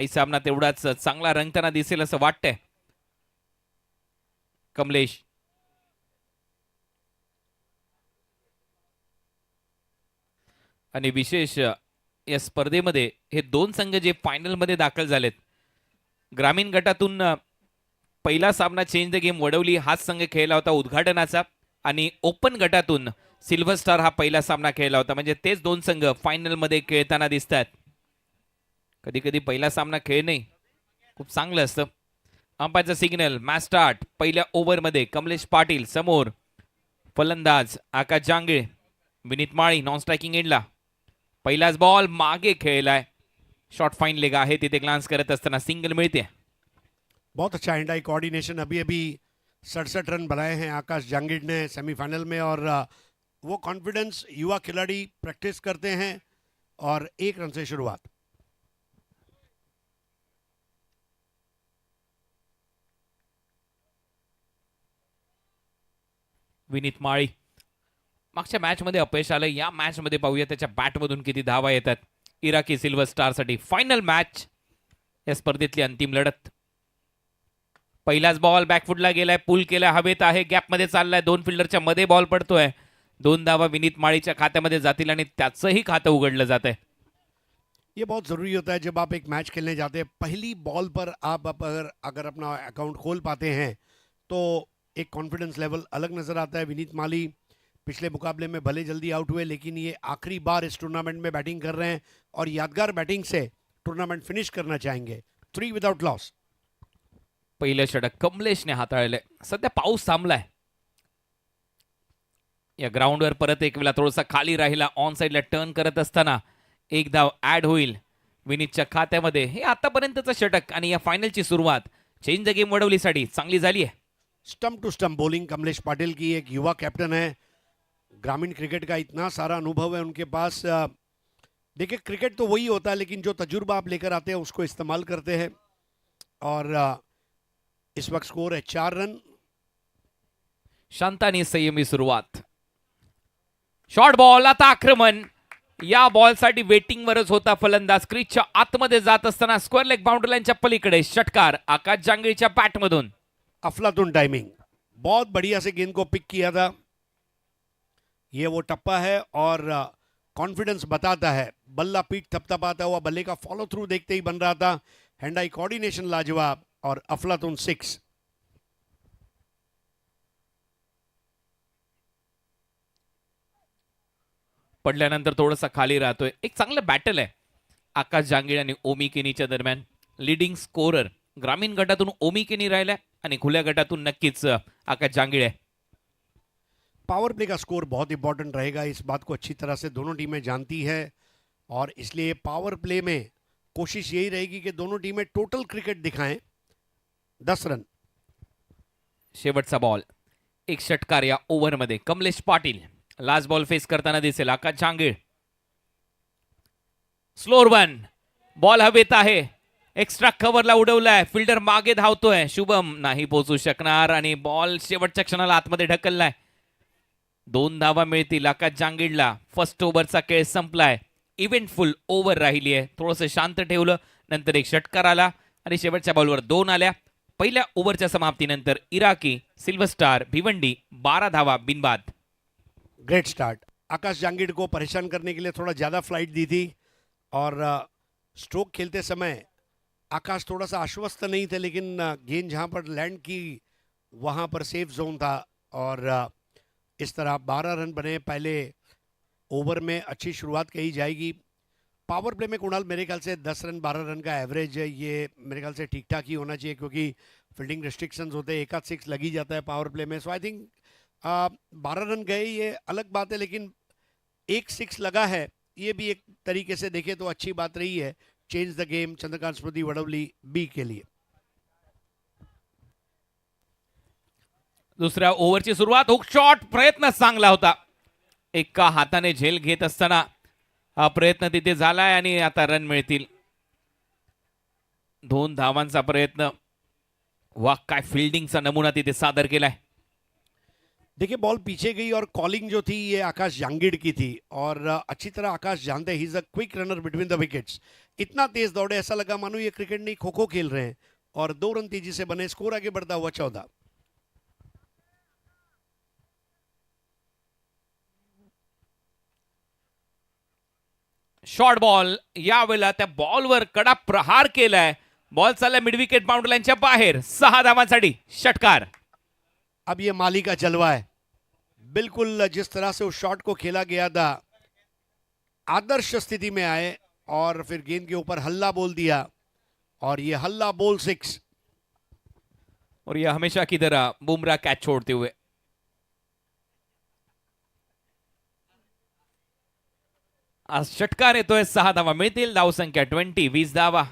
ही सामना तेवढाच चांगला रंगताना दिसेल असं वाटतंय. कमलेश आणि विशेष या स्पर्धेमध्ये हे दोन संघ जे फायनल मध्ये दाखल झालेत, ग्रामीण गटातून पहिला सामना चेंज द गेम वडवली हाच संघ खेळला होता उद्घाटनाचा, आणि ओपन गटातून सिल्व्हर स्टार हा पहिला सामना खेळला होता. म्हणजे तेच दोन संघ फायनल मध्ये खेळताना दिसतात. कधी कधी पहिला सामना खेळणे खूप चांगलं असतं. अंपायरचा सिग्नल, मॅच स्टार्ट. पहिल्या ओव्हरमध्ये कमलेश पाटील समोर, फलंदाज आकाश जांगीळ, विनीत माळी नॉन स्ट्रायकिंग एंडला. पहिलाच बॉल मागे खेळलाय, शॉर्ट फाइन लेग आहे तिथे ग्लान्स करत असताना सिंगल मिळते. बहुत अच्छा हैंड आई कोऑर्डिनेशन. अभी अभी 67 रन बनाए हैं आकाश जांगीड़ ने सेमीफाइनल में, और वो कॉन्फिडेंस युवा खिलाड़ी प्रैक्टिस करते हैं. और 1 रन से शुरुआत. विनीत माळी मागच्या मॅच मध्ये अपयश आलं, या मॅच मध्ये पाहूया त्याच्या बॅट मधून किती धावा येतात. इराकी सिल्वर स्टार साठी फायनल मॅच, या स्पर्धेतली अंतिम लढत. पहिलाच बॉल बॅकफुटला गेलाय, पुल केलाय, हवेत आहे, गॅप मध्ये चाललाय, दोन फिल्डरच्या मध्ये बॉल पडतोय. 2 धावा विनीत माळीच्या खात्यामध्ये जातील आणि त्याचंही खातं उघडलं जात आहे. ये बहुत ज़रूरी होता है जब आप एक मैच खेलने जाते हैं. पहली बॉल पर आप अगर अपना अकाउंट खोल पाते हैं तो एक कॉन्फिडेंस लेवल अलग नज़र आता है. विनीत माली पिछले मुकाबले में भले जल्दी आउट हुए, लेकिन ये आखिरी बार इस टूर्नामेंट में बैटिंग कर रहे हैं और यादगार बैटिंग से टूर्नामेंट फिनिश करना चाहेंगे. 3 विदाउट लॉस. पहिलं षटक कमलेशने हाताळलंय. सध्या पाऊस थांबलाय. या ग्राउंडवर परत एक वेळा थोडासा खाली राहिला, ऑन साइडला टर्न करत असताना एक धाव ऍड होईल विनीतच्या खात्यामध्ये. हे आतापर्यंतचं षटक आणि या फायनलची सुरुवात चेंज द गेम वडवलीसाठी चांगली झाली आहे. Stump to stump bowling Kamlesh Patil की. एक युवा कैप्टन है, ग्रामीण क्रिकेट का इतना सारा अनुभव है उनके पास. देखिए, क्रिकेट तो वही होता है, लेकिन जो तजुर्बा आप लेकर आते हैं उसको इस्तेमाल करते हैं. और इस वक्त स्कोर है 4 रन. शांत आणि संयमी सुरुवात. शॉर्ट बॉल, आता आक्रमण. या बॉलसाठी वेटिंगवरच होता फलंदाज. क्रीजच्या आतमध्ये जात असताना स्क्वेअर लेग बाउंड्री लाईनच्या पलीकडे षटकार आकाश जांगीळच्या बॅटमधून. अफलातून टाइमिंग. बहुत बढ़िया से गेंद को पिक किया था. ये वो टप्पा है और कॉन्फिडेंस बताता है. बल्ला पीठ थपथपाता हुआ बल्ले का फॉलो थ्रू देखते ही बन रहा था. हैंड आई कोऑर्डिनेशन लाजवाब और अफलातून 6. पडल्यानंतर थोडासा खाली राहतोय. एक चांगलं बॅटल आहे आकाश जांगीळ आणि ओमी केनीच्या दरम्यान. लीडिंग स्कोरर ग्रामीण गटातून ओमी केनी राहिलाय आणि खुल्या गटातून नक्कीच आकाश जांगीळ आहे. पावर प्ले का स्कोर बहुत इंपॉर्टेंट रहेगा. इस बात को अच्छी तरह से दोनों टीमें जानती है, और इसलिए पावर प्ले में कोशिश यही रहेगी कि दोनों टीमें टोटल क्रिकेट दिखाएं. 10 रन. शेवटचा बॉल. एक षटकार या ओव्हरमध्ये. Kamlesh Patil last ball face करताना दिसेल. Akash Jangid slower one. Ball हवेत आहे, एक्स्ट्रा कव्हरला उडवलाय, फिल्डर मागे धावतोय. शुभम नाही पोहोचू शकणार आणि बॉल शेवटच्या क्षणाला आतमध्ये ढकललाय. 2 धावा मिळतील आकाश जांगीळला. फर्स्ट ओव्हरचा खेळ संपलाय. इव्हेंटफुल ओव्हर राहिली आहे. थोडंसं शांत ठेवलं, नंतर एक षटकार आला आणि शेवटच्या बॉलवर 2 आल्या. पहिल्या ओव्हरच्या समाप्तीनंतर इराकी सिल्वर स्टार भिवंडी 12 धावा बिनबाद. Great start. आकाश जांगीड़ को परेशान करने के लिए थोड़ा ज़्यादा फ्लाइट दी थी, और स्ट्रोक खेलते समय आकाश थोड़ा सा आश्वस्त नहीं थे, लेकिन गेंद जहाँ पर लैंड की वहाँ पर सेफ जोन था, और इस तरह 12 रन बने पहले ओवर में. अच्छी शुरुआत कही जाएगी. पावर प्ले में कुणाल मेरे ख्याल से 10 रन 12 रन का एवरेज है. ये मेरे ख्याल से ठीक ठाक ही होना चाहिए, क्योंकि फील्डिंग रिस्ट्रिक्शंस होते हैं. 1 6 लग ही जाता है पावर प्ले में. सो आई थिंक 12 रन गए ये अलग बात है, लेकिन 1 6 लगा है, ये भी एक तरीके से देखें तो अच्छी बात रही है. Change the game Chandrakant Smriti Vadavali B के लिए. दुसऱ्या ओव्हरची सुरुवात. हुक शॉट, प्रयत्न चांगला होता. एका हाताने झेल घेत असताना हा प्रयत्न तिथे झालाय आणि आता रन मिळतील. 2 धावांचा प्रयत्न. वा, काय फिल्डिंगचा नमुना तिथे सादर केलाय. देखिए बॉल पीछे गई और कॉलिंग जो थी ये आकाश जांगिड़ की थी और अच्छी तरह आकाश जानते he is a quick runner between the wickets. इतना तेज दौड़े ऐसा लगा मानो ये क्रिकेट नहीं खो खो खेल रहे हैं और 2 रन तेजी से बने, स्कोर आगे बढ़ता हुआ 14। शॉर्ट बॉल, यावेळेला त्या बॉलवर कडा प्रहार केलाय. बॉल चाललाय मिड विकेट बाउंड्री लाईनच्या बाहेर. 6 धावांसाठी षटकार. अब ये माली का जलवा है, बिल्कुल जिस तरह से उस शॉट को खेला गया था आदर्श स्थिति में आए और फिर गेंद के ऊपर हल्ला बोल दिया और ये हल्ला बोल 6। और ये हमेशा की तरह बुमराह कैच छोड़ते हुए. आज षटकार येतोय. 6 धावा मिळतील. धावसंख्या 20 धावा.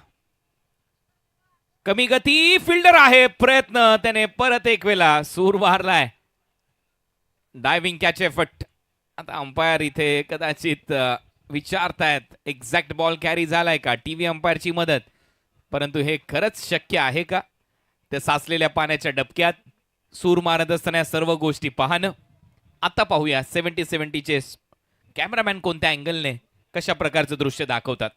कमी गती फिल्डर आहे. प्रयत्न त्याने परत एक वेळा सूर मारलाय. Diving catch effort. आता अंपायर इथे कदाचित विचारतायत एक्झॅक्ट बॉल कॅरी झालाय का, टीव्ही अंपायरची मदत. परंतु हे खरंच शक्य आहे का त्या साचलेल्या पाण्याच्या डबक्यात सूर मारत असताना सर्व गोष्टी पाहणं. आता पाहूया 70-70 चे कॅमेरामॅन कोणत्या अँगलने कशा प्रकारचं दृश्य दाखवतात.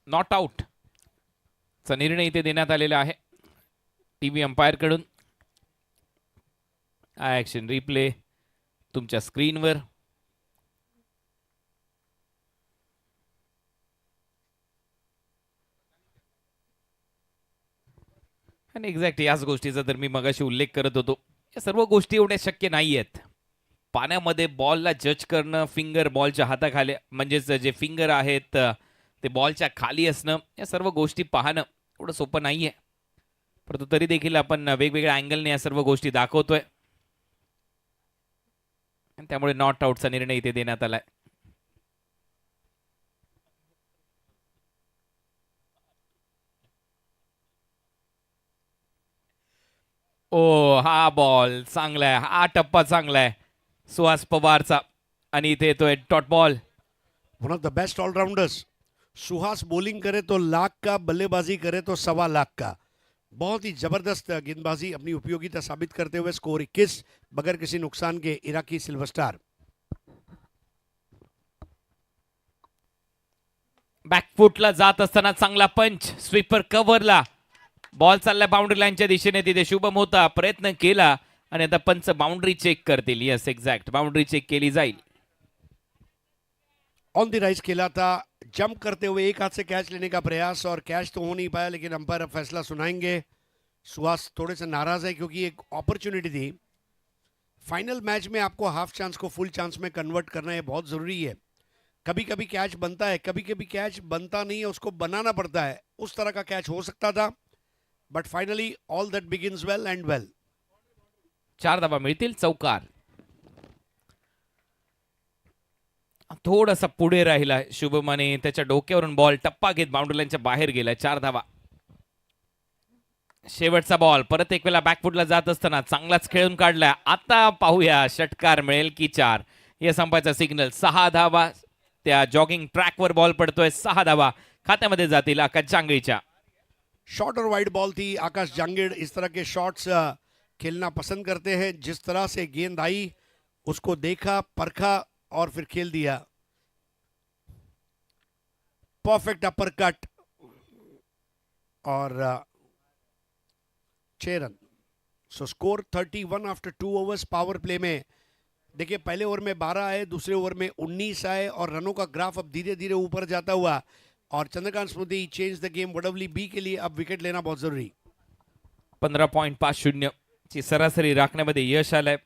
नॉट आउट चा निर्णय इथे देण्यात आलेला आहे टीव्ही अंपायर कडून. ऍक्शन रिप्ले तुमच्या स्क्रीनवर. आणि एक्झॅक्ट याच गोष्टीचा तर मी मगाशी उल्लेख करत होतो. या सर्व गोष्टी एवढ्या शक्य नाही आहेत. पाण्यामध्ये बॉलला जज करणं, फिंगर बॉलच्या हाताखाली म्हणजेच जे फिंगर आहेत ते बॉलच्या खाली असणं, या सर्व गोष्टी पाहणं एवढं सोपं नाहीये. परंतु तरी देखील आपण वेगवेगळ्या अँगलने या सर्व गोष्टी दाखवतोय. त्यामुळे नॉट आउटचा निर्णय इथे देण्यात आलाय. ओ हा बॉल चांगला आहे. हा टप्पा चांगला आहे सुहास पवारचा. आणि इथे येतोय dot ball. One of the best allrounders. Suhas bowling करे तो लाख का, बल्लेबाजी करे तो 1.25 लाख का. बहुत ही जबरदस्त गेंदबाजी अपनी उपयोगिता साबित करते हुए स्कोर 21 बगैर किसी नुकसान के इराकी सिल्वर स्टार. बॅकफुटला जात असताना चांगला पंच. स्वीपर कव्हरला. बॉल चालला बाउंड्री लाईनच्या दिशेने. तिथे शुभम होता, प्रयत्न केला आणि आता पंच बाउंड्री चेक करतील. यस एक्झॅक्ट बाउंड्री चेक केली जाईल. ऑन द राइज खेला था, जंप करते हुए एक हाथ से कैच लेने का प्रयास और कैच तो हो नहीं पाया, लेकिन अंपायर अब फैसला सुनाएंगे. सुहास थोड़े से नाराज है क्योंकि एक अपॉर्चुनिटी थी. फाइनल मैच में आपको हाफ चांस को फुल चांस में कन्वर्ट करना ये बहुत ज़रूरी है. कभी कभी कैच बनता है, कभी कभी कैच बनता नहीं है, उसको बनाना पड़ता है. उस तरह का कैच हो सकता था, but finally all that begins well and well. 4 धावा मिळतील. चौकार. थोडासा पुढे राहिला शुभमने. त्याच्या डोक्यावरून बॉल टप्पा घेत बाउंड्री लाईनच्या बाहेर गेला. 4 धावा. शेवटचा बॉल परत एक वेळा बॅकफुटला जात असताना चांगलाच खेळून काढला. आता पाहूया षटकार मिळेल की 4. या संपाचा सिग्नल. 6 धावा. त्या जॉगिंग ट्रॅकवर बॉल पडतोय. 6 धावा खात्यामध्ये जातील आकाश जांगीडच्या. शॉर्ट और वाइड बॉल थी. आकाश जांगिड़ इस तरह के शॉट्स खेलना पसंद करते हैं. जिस तरह से गेंद आई उसको देखा, परखा और फिर खेल दिया. परफेक्ट अपर कट और 6 run. So score 31 after 2 overs. Power play में देखिए पहले ओवर में 12 आए, दूसरे ओवर में 19 आए और रनों का ग्राफ अब धीरे धीरे ऊपर जाता हुआ. और Chandrakant Smriti change the game. Vadavali B के लिए अब विकेट लेना बहुत जरूरी. 15.50 ची सरासरी राखण्यामध्ये यश आलंय.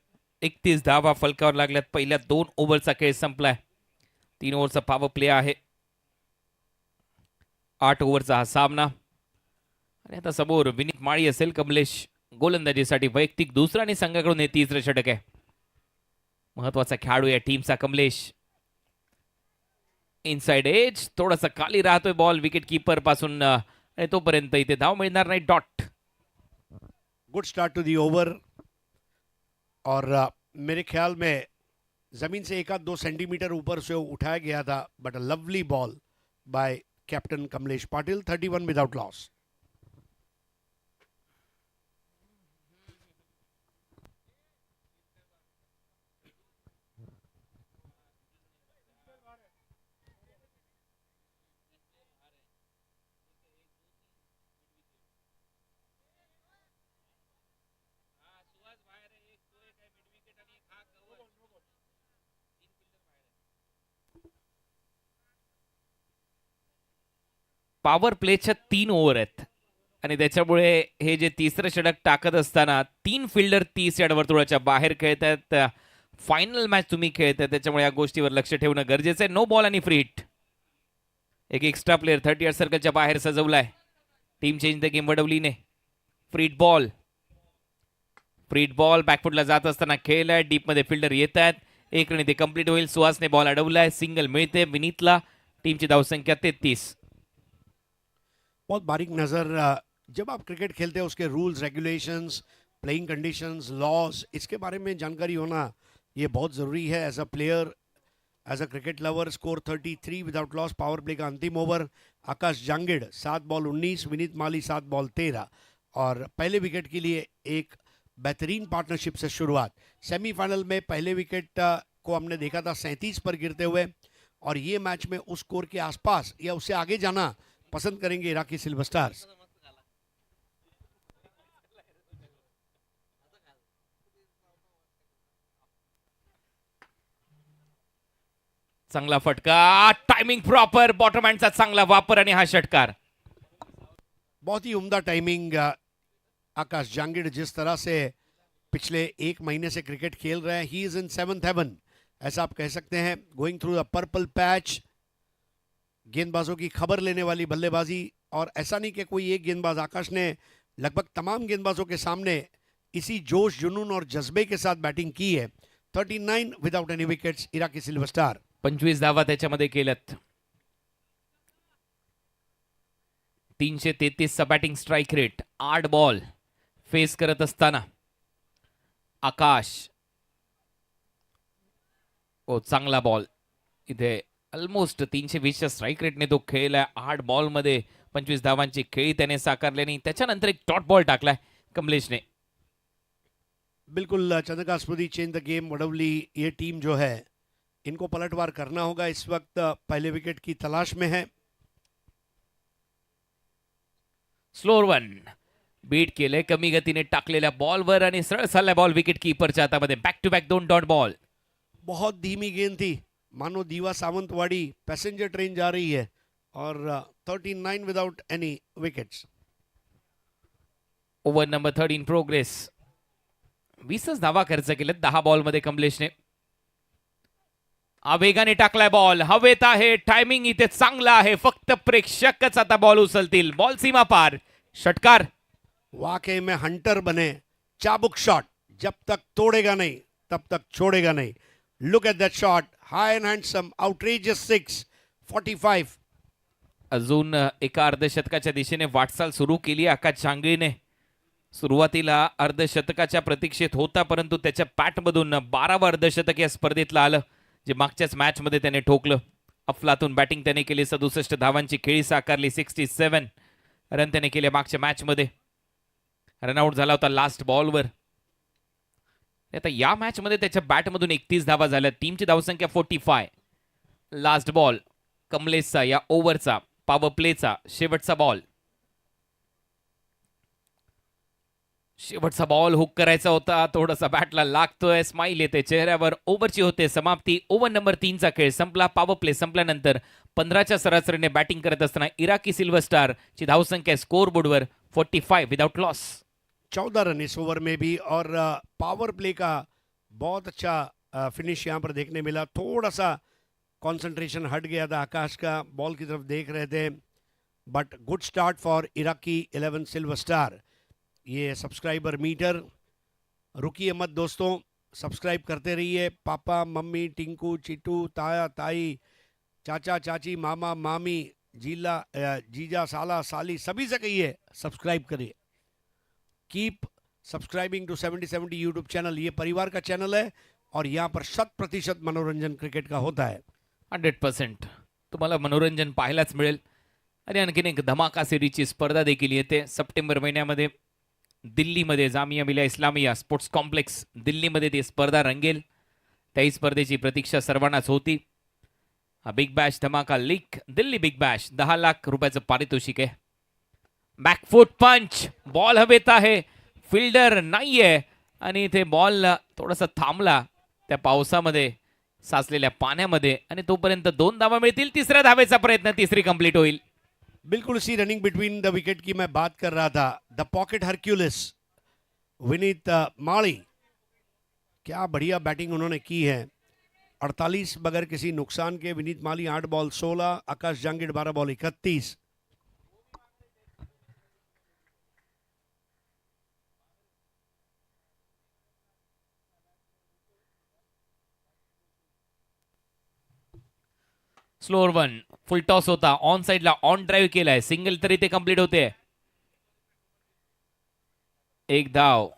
31 धावा फलकावर लागल्यात. पहिल्या 2 ओव्हरचा खेळ संपलाय. 3 ओव्हरचा पॉवर प्ले आहे. 8 ओव्हरचा हा सामना. आणि आता समोर विनीत माळी असेल. कमलेश गोलंदाजीसाठी वैयक्तिक दुसरा आणि संघाकडून हे 3रं षटक आहे. महत्वाचा खेळाडू या टीमचा कमलेश. इनसाइड एज थोडासा खाली राहतोय बॉल विकेट कीपर पासून आणि तोपर्यंत इथे धाव मिळणार नाही. Dot. Good start to the over. और मेरे ख्याल में जमीन से 1-2 सेंटीमीटर ऊपर से उठाया गया था, but a lovely ball by captain Kamlesh Patil. 31 without loss. Power प्लेच्या 3 ओव्हर आहेत आणि त्याच्यामुळे हे जे तिसरं षटक टाकत असताना 3 फिल्डर 30 यार्ड वर्तुळाच्या बाहेर खेळत आहेत. फायनल मॅच तुम्ही खेळताय त्याच्यामुळे या गोष्टीवर लक्ष ठेवणं गरजेचं आहे. नो बॉल आणि फ्री हिट. एक एक्स्ट्रा प्लेअर 30 यार्ड सर्कलच्या बाहेर सजवलाय. टीम चेंज द गेम वडवलीने. Free ball. फ्री बॉल बॅकफुटला जात असताना खेळलाय. डीप मध्ये फिल्डर येत आहेत. एक रन ते कंप्लीट होईल. सुहासने बॉल अडवलाय. सिंगल मिळते विनीतला. टीमची धावसंख्या 33. बहुत बारीक नज़र. जब आप क्रिकेट खेलते हैं उसके rules, regulations, playing conditions, laws, इसके बारे में जानकारी होना ये बहुत ज़रूरी है. As a player, as a cricket lover. Score 33 without loss. Power play का अंतिम over. Akash Jangid 7 ball 19, Vineet Mali 7 ball 13. और पहले विकेट के लिए एक बेहतरीन पार्टनरशिप से शुरुआत. सेमीफाइनल में पहले विकेट को हमने देखा था 37 पर गिरते हुए, और ये मैच में उस स्कोर के आसपास या उससे आगे जाना पसंद करेंगे इराकी सिल्वर स्टार्स. चांगला फटका. Timing proper. बॉटम हँडचा चांगला वापर आणि हा षटकार. बहुत ही उम्दा टाइमिंग. आकाश जांगिड़ जिस तरह से पिछले 1 महीने से क्रिकेट खेल रहे हैं, he is in 7th haven, ऐसा आप कह सकते हैं. Going through the purple patch. गेंदबाजों की खबर लेने वाली बल्लेबाजी. और ऐसा नहीं कि कोई एक गेंदबाज. आकाश ने लगभग तमाम गेंदबाजों के सामने इसी जोश, जुनून और जज्बे के साथ बैटिंग की है. 39 without any wickets. Iraqi Silver star. 25 धावा त्याच्यामध्ये केल्यात. 333 चा batting strike rate. 8 ball face करत असताना आकाश. ओ चांगला बॉल. इथे ऑलमोस्ट 320च्या स्ट्राईक रेटने तो खेळलाय. 8 बॉल मध्ये 25 धावांची खेळी त्याने साकारल्याने त्याच्यानंतर एक डॉट बॉल टाकलाय कमलेशने. बिल्कुल चंद्रका स्मृति चेंज द गेम वडवली. ये टीम जो है इनको पलटवार करना होगा. इस वक्त पहले विकेट की तलाश में है. Slower one. बीट केलंय कमी गतीने टाकलेल्या बॉलवर आणि सरळ चाललाय बॉल विकेट कीपरच्या हातामध्ये. Back to back 2 dot ball. बहुत धीमी गेंद थी, मानो दीवा सावंतवाड़ी पैसेंजर ट्रेन जा रही है. और 39 without any wickets. Over number 3 in progress. 20च धावा खर्च केलेत 10 बॉलमध्ये कमलेशने. आवेगाने टाकलाय बॉल. हवेत आहे. टायमिंग इथे चांगला आहे. फक्त प्रेक्षकच आता बॉल उचलतील. बॉल सीमा पार. षटकार. वाकई में हंटर बने. चाबुक शॉट. जब तक तोड़ेगा नहीं तब तक छोड़ेगा नहीं. Look at that shot. High and handsome. Outrageous 6. 45. अजून एका अर्धशतकाच्या दिशेने वाटचाल सुरू केली आकाश जांगिड़ने. सुरुवातीला अर्धशतकाच्या प्रतीक्षेत होता, परंतु त्याच्या पॅटमधून 12वा अर्धशतक या स्पर्धेतलं आलं, जे मागच्याच मॅचमध्ये त्याने ठोकलं. अफलातून बॅटिंग त्याने केली. 67 धावांची खेळी साकारली. 67 रन त्याने केले मागच्या मॅचमध्ये. रनआउट झाला होता लास्ट बॉलवर. आता या मॅचमध्ये त्याच्या बॅटमधून 31 धावा झाल्या. टीमची धावसंख्या 45. लास्ट बॉल कमलेशचा या ओव्हरचा पॉवर प्लेचा शेवटचा बॉल. शेवटचा बॉल हुक करायचा होता. थोडासा बॅटला लागतोय. स्माइल येते चेहऱ्यावर. ओव्हरची होते समाप्ती. ओव्हर नंबर 3 चा खेळ संपला. पॉवर प्ले संपल्यानंतर 15च्या सरासरीने बॅटिंग करत असताना इराकी सिल्वर स्टार ची धावसंख्या स्कोर बोर्डवर 45 विदाउट लॉस. 14 रन इस ओवर में भी. और पावर प्ले का बहुत अच्छा फिनिश यहाँ पर देखने मिला. थोड़ा सा कंसंट्रेशन हट गया था आकाश का. बॉल की तरफ देख रहे थे. But good start for Iraqi 11 Silver star. ये सब्सक्राइबर मीटर. रुकिए मत दोस्तों, सब्सक्राइब करते रहिए। पापा मम्मी टिंकू चिट्टू ताया ताई चाचा चाची मामा मामी जीजा साला साली सभी से कहिए सब्सक्राइब करिए। Keep subscribing to 7070 YouTube channel. ये परिवार का चॅनल आहे और यहाँ पर 100% मनोरंजन क्रिकेट का होता है। 100% तुम्हाला मनोरंजन पाहायलाच मिळेल. आणि आणखीन एक धमाका सिरीजची स्पर्धा देखील येते सप्टेंबर महिन्यामध्ये दिल्लीमध्ये जामिया मिलिया इस्लामिया स्पोर्ट्स कॉम्प्लेक्स दिल्लीमध्ये ती स्पर्धा रंगेल. त्याही स्पर्धेची प्रतीक्षा सर्वांनाच होती. हा बिग बॅश धमाका league Delhi big Bash 10 lakh रुपयाचं पारितोषिक आहे. बॅकफूट पंच बॉल हवेत आहे. फिल्डर नाहीये आणि इथे बॉल थोडासा थांबला त्या पावसामध्ये साचलेल्या पाण्यामध्ये आणि तोपर्यंत 2 धावा मिळतील. तिसऱ्या धावेचा प्रयत्न तिसरी कंप्लीट होईल. बिल्कुल सी रनिंग बिटवीन द विकेट की मैं बात कर रहा था। द पॉकेट हरक्यूलिस विनीत माली, क्या बढ़िया बैटिंग उन्होंने की है। 48 बगैर किसी नुकसान के Vineet Mali 8 ball 16, Akash Jangid 12 ball 31। Slower one full toss होता. ऑन साइडला ऑन ड्राईव्ह केलाय. सिंगल तरी ते कंप्लीट होते. एक धाव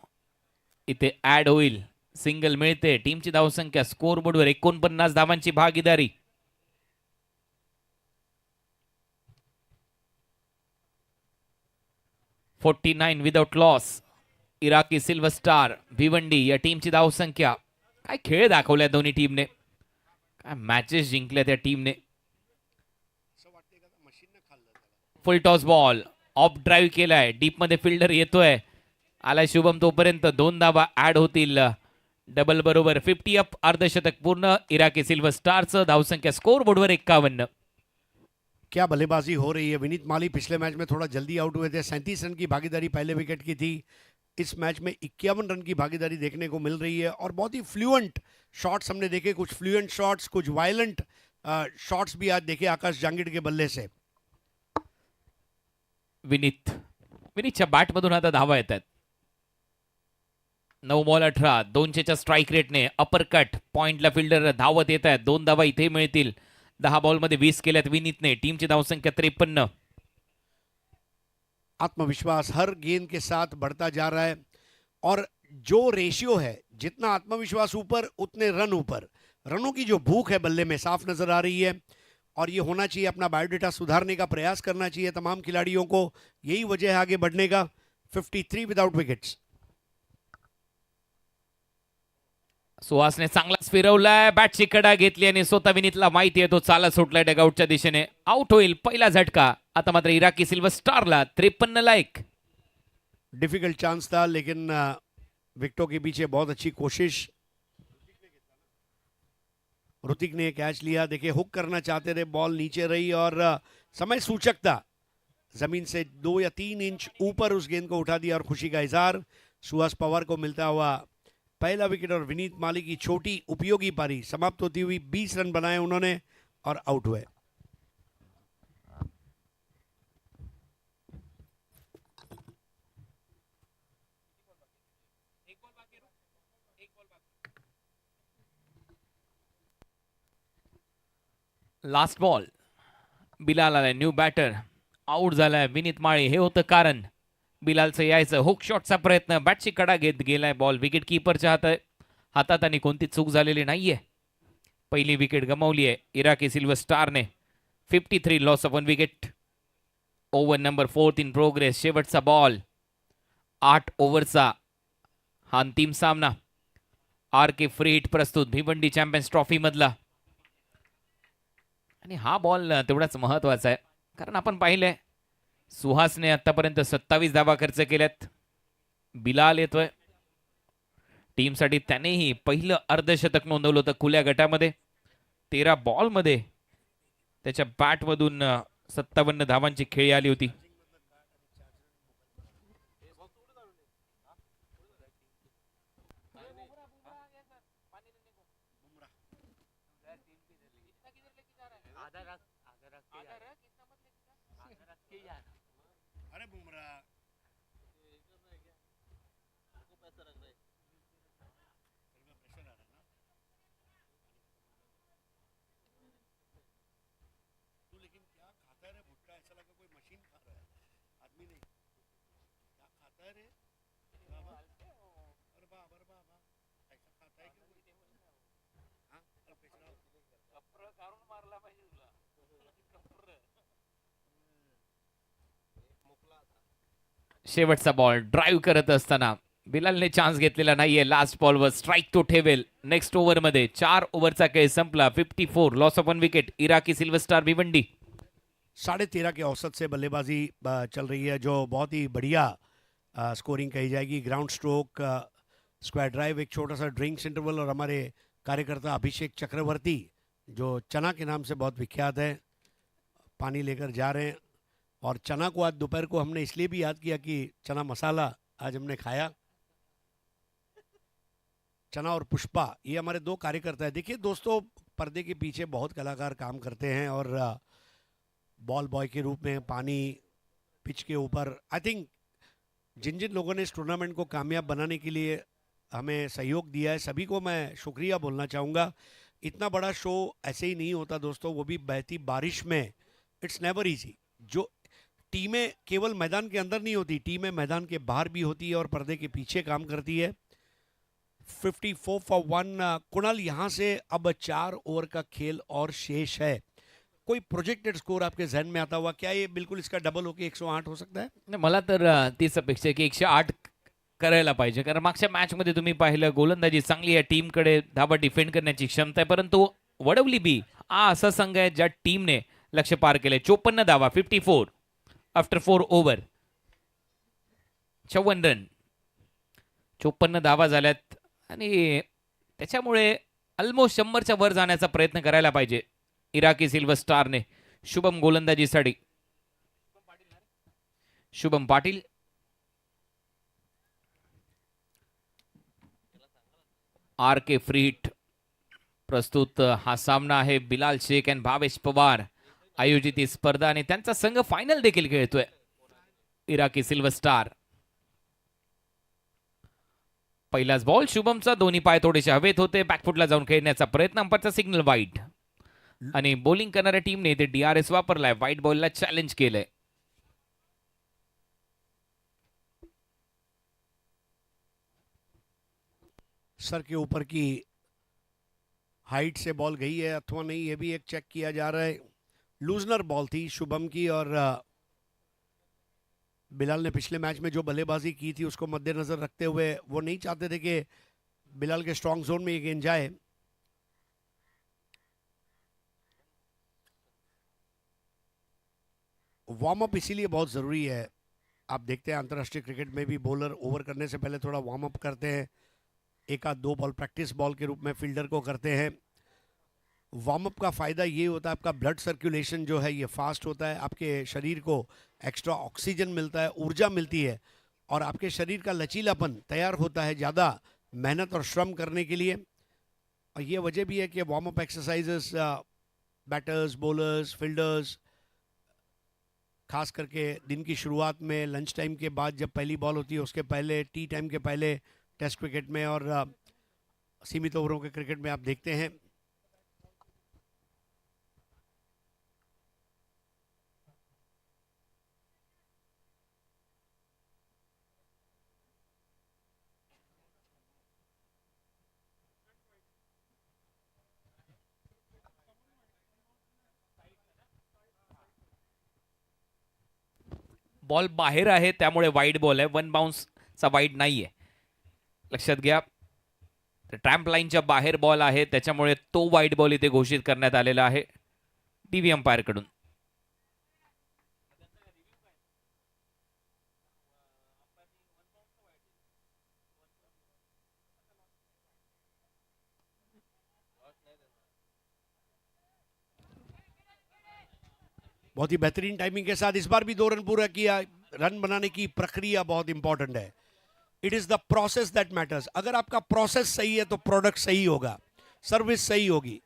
इथे ऍड होईल. सिंगल मिळते. टीमची धावसंख्या स्कोर बोर्डवर 49 धावांची भागीदारी. $49 without loss. Iraqi Silver Star Bhiwandi या टीमची धावसंख्या. काय खेळ दाखवल्या दोन्ही टीमने. काय मॅचेस जिंकल्या त्या टीमने. Full toss ball of drive केलाय. डीप मध्ये फिल्डर येतोय. आलाय शुभम. तोपर्यंत 2 धावा ऍड होतील. डबल बरोबर 50 अप. अर्धशतक पूर्ण. इराकी सिल्वर स्टारचं धावसंख्या स्कोर बोर्डवर 51. क्या बल्लेबाजी हो रही है। विनीत माली पिछले मैच में थोड़ा जल्दी आउट हुए थे। 37 रन की भागीदारी पहले विकेट की थी। इस मैच में 51 रन की भागीदारी देखने को मिल रही है और बहुत ही फ्लुएंट शॉट्स हमने देखे। कुछ फ्लुएंट शॉट्स, कुछ वायलेंट शॉट्स भी आज देखे आकाश जांगिड के बल्ले से। विनीतच्या बॅटमधून आता धावा येतात. 9 बॉल 18. 200च्या स्ट्राईक रेटने अपर कट पॉइंटला फिल्डर धावत येत आहेत. 2 धावा इथे मिळतील. 10 बॉल मध्ये 20 केल्यात विनीतने. टीमची धावसंख्या 53. आत्मविश्वास हर गेंद के साथ बढ़ता जा रहा है और जो रेशियो है, जितना आत्मविश्वास ऊपर उतने रन ऊपर। रनों की जो भूख है बल्ले में साफ नजर आ रही है और ये होना चाहिए। अपना बायोडेटा सुधारने का प्रयास करना चाहिए तमाम खिलाड़ियों को। यही वजह है आगे बढ़ने का। 53 विदाउट विकेट्स। सुहासने चांगलाच फिरवलाय. बॅटची कडा घेतली आणि स्वतः विनीतला माहिती आहे तो चाला सुटलाय डगआउटच्या दिशेने. आउट होईल. पहिला झटका. आता मात्र इराकी सिल्वर स्टारला 53 लायक. डिफिकल्ट चांस था लेकिन विकेटों के पीछे बहुत अच्छी कोशिश। ऋतिक ने कैच लिया। देखिए हुक करना चाहते थे, बॉल नीचे रही और समय सूचकता जमीन से 2 या 3 इंच ऊपर उस गेंद को उठा दिया और खुशी का इजहार। सुहास पवार को मिलता हुआ पहला विकेट और विनीत माली की छोटी उपयोगी पारी समाप्त होती हुई 20 रन बनाए उन्होंने और आउट हुए। Last ball. बिलाल आलाय न्यू बॅटर. आउट झालाय विनीत माळी. हे होतं कारण. बिलालचं यायचं. हुक शॉटचा प्रयत्न. बॅटची कडा घेत गेलाय बॉल विकेट किपरच्या हातात आणि कोणती चूक झालेली नाहीये. पहिली विकेट गमावली आहे इराकी सिल्वर स्टारने. 53 loss of 1 wicket. Over number 4 in progress. शेवटचा बॉल. 8 ओव्हरचा हा अंतिम सामना. आर के फ्री हिट प्रस्तुत भिवंडी चॅम्पियन्स ट्रॉफी मधला. आणि हा बॉल तेवढाच महत्वाचा आहे कारण आपण पाहिलंय सुहासने आतापर्यंत 27 धावा खर्च केल्यात. बिलाल येतोय टीमसाठी. त्यानेही पहिलं अर्धशतक नोंदवलं होतं खुल्या गटामध्ये. 13 बॉल मध्ये त्याच्या बॅटमधून 57 धावांची खेळी आली होती. अरे बुमराह शेवटचा बॉल ड्राईव्ह करत असताना बिलालने चान्स घेतलेला नाहीये. लास्ट बॉलवर स्ट्राईक तो ठेवेल. नेक्स्ट ओव्हरमध्ये 4 ओव्हरचा खेळ संपला. 54 loss of 1 wicket. Iraqi Silver Star Bhiwandi 13.5 के औसत से बल्लेबाजी चल रही है, जो बहुत ही बढ़िया स्कोरिंग कही जाएगी. ग्राउंड स्ट्रोक, स्क्वायर ड्राइव, एक छोटा सा ड्रिंक्स इंटरवल, और हमारे कार्यकर्ता अभिषेक चक्रवर्ती जो चना के नाम से बहुत विख्यात है, पानी लेकर जा रहे हैं. और चना को आज दोपहर को हमने इसलिए भी याद किया कि चना मसाला आज हमने खाया. चना और पुष्पा ये हमारे 2 कार्यकर्ता है. देखिए दोस्तों, पर्दे के पीछे बहुत कलाकार काम करते हैं, और बॉल बॉय के रूप में पानी पिच के ऊपर, आई थिंक जिन जिन लोगों ने इस टूर्नामेंट को कामयाब बनाने के लिए हमें सहयोग दिया है, सभी को मैं शुक्रिया बोलना चाहूँगा. इतना बड़ा शो ऐसे ही नहीं होता दोस्तों, वो भी बहती बारिश में. It's never easy. जो टीमें केवल मैदान के अंदर नहीं होती, टीमें मैदान के बाहर भी होती है और पर्दे के पीछे काम करती है. 54 फॉर 1. कुणाल, यहाँ से अब 4 ओवर का खेल और शेष है. कोई प्रोजेक्टेड स्कोर आपके जहन में आता हुआ, क्या ये बिल्कुल इसका डबल होके 108 हो सकता है? नाही, मला तर तीच अपेक्षा आहे की 108 करायला पाहिजे. कारण मागच्या मॅचमध्ये तुम्ही पाहिलं गोलंदाजी चांगली आहे, टीमकडे धाबा डिफेंड करण्याची क्षमता आहे, परंतु वडवली बी हा असा संघ आहे ज्या टीमने लक्ष्य पार केले. 54 धावा, 54 आफ्टर 4 ओव्हर, 54 रन, 54 धावा झाल्यात आणि त्याच्यामुळे ऑलमोस्ट 100च्या वर जाण्याचा प्रयत्न करायला पाहिजे इराकी सिल्वर स्टारने. शुभम गोलंदाजीसाठी, शुभम पाटील, आर के फ्री हिट प्रस्तुत. हा सामना आहे बिलाल शेख आणि भावेश पवार आयोजित ही स्पर्धा, आणि त्यांचा संघ फायनल देखील खेळतोय इराकी सिल्वर स्टार. पहिलाच बॉल शुभमचा, दोन्ही पाय थोडेसे हवेत होते, बॅकफुटला जाऊन खेळण्याचा प्रयत्न, अंपायरचा सिग्नल वाईड, आणि बॉलिंग करणाऱ्या टीमने ते DRS वापरलाय. व्हाईट बॉलला चॅलेंज केलंय. सर के ऊपर की हाइट से बॉल गई है अथवा नहीं, ये भी एक चेक किया जा रहा है. लूजनर बॉल थी शुभम की, और बिलाल ने पिछले मैच में जो बल्लेबाजी की थी उसको मद्देनजर रखते हुए वो नहीं चाहते थे कि बिलाल के स्ट्रांग जोन में ये गेंद जाए. वार्म अप इसीलिए बहुत ज़रूरी है. आप देखते हैं अंतर्राष्ट्रीय क्रिकेट में भी बॉलर ओवर करने से पहले थोड़ा वार्म अप करते हैं, 1 आध 2 बॉल प्रैक्टिस बॉल के रूप में फील्डर को करते हैं. वार्म अप का फ़ायदा ये होता है, आपका ब्लड सर्कुलेशन जो है ये फास्ट होता है, आपके शरीर को एक्स्ट्रा ऑक्सीजन मिलता है, ऊर्जा मिलती है, और आपके शरीर का लचीलापन तैयार होता है ज़्यादा मेहनत और श्रम करने के लिए. और ये वजह भी है कि warm up exercises batters, bowlers, fielders, खास करके दिन की शुरुआत में, लंच टाइम के बाद जब पहली बॉल होती है उसके पहले, टी टाइम के पहले, टेस्ट क्रिकेट में और सीमित ओवरों के क्रिकेट में आप देखते हैं. बॉल बाहेर आहे त्यामुळे वाईड बॉल आहे. 1 बाउन्सचा वाईड नाहीये, लक्षात घ्या. ट्रॅम्प लाईनच्या बाहेर बॉल आहे, त्याच्यामुळे तो वाईड बॉल इथे घोषित करण्यात आलेला आहे टीव्ही अंपायर कडून. बहुत ही बेहतरीन टाइमिंग के साथ इस बार भी 2 रन पूरा किया. रन बनाने की प्रक्रिया बहुत इंपॉर्टेंट है. It is the process that matters. अगर आपका प्रोसेस सही है तो प्रोडक्ट सही होगा, सर्विस सही होगी.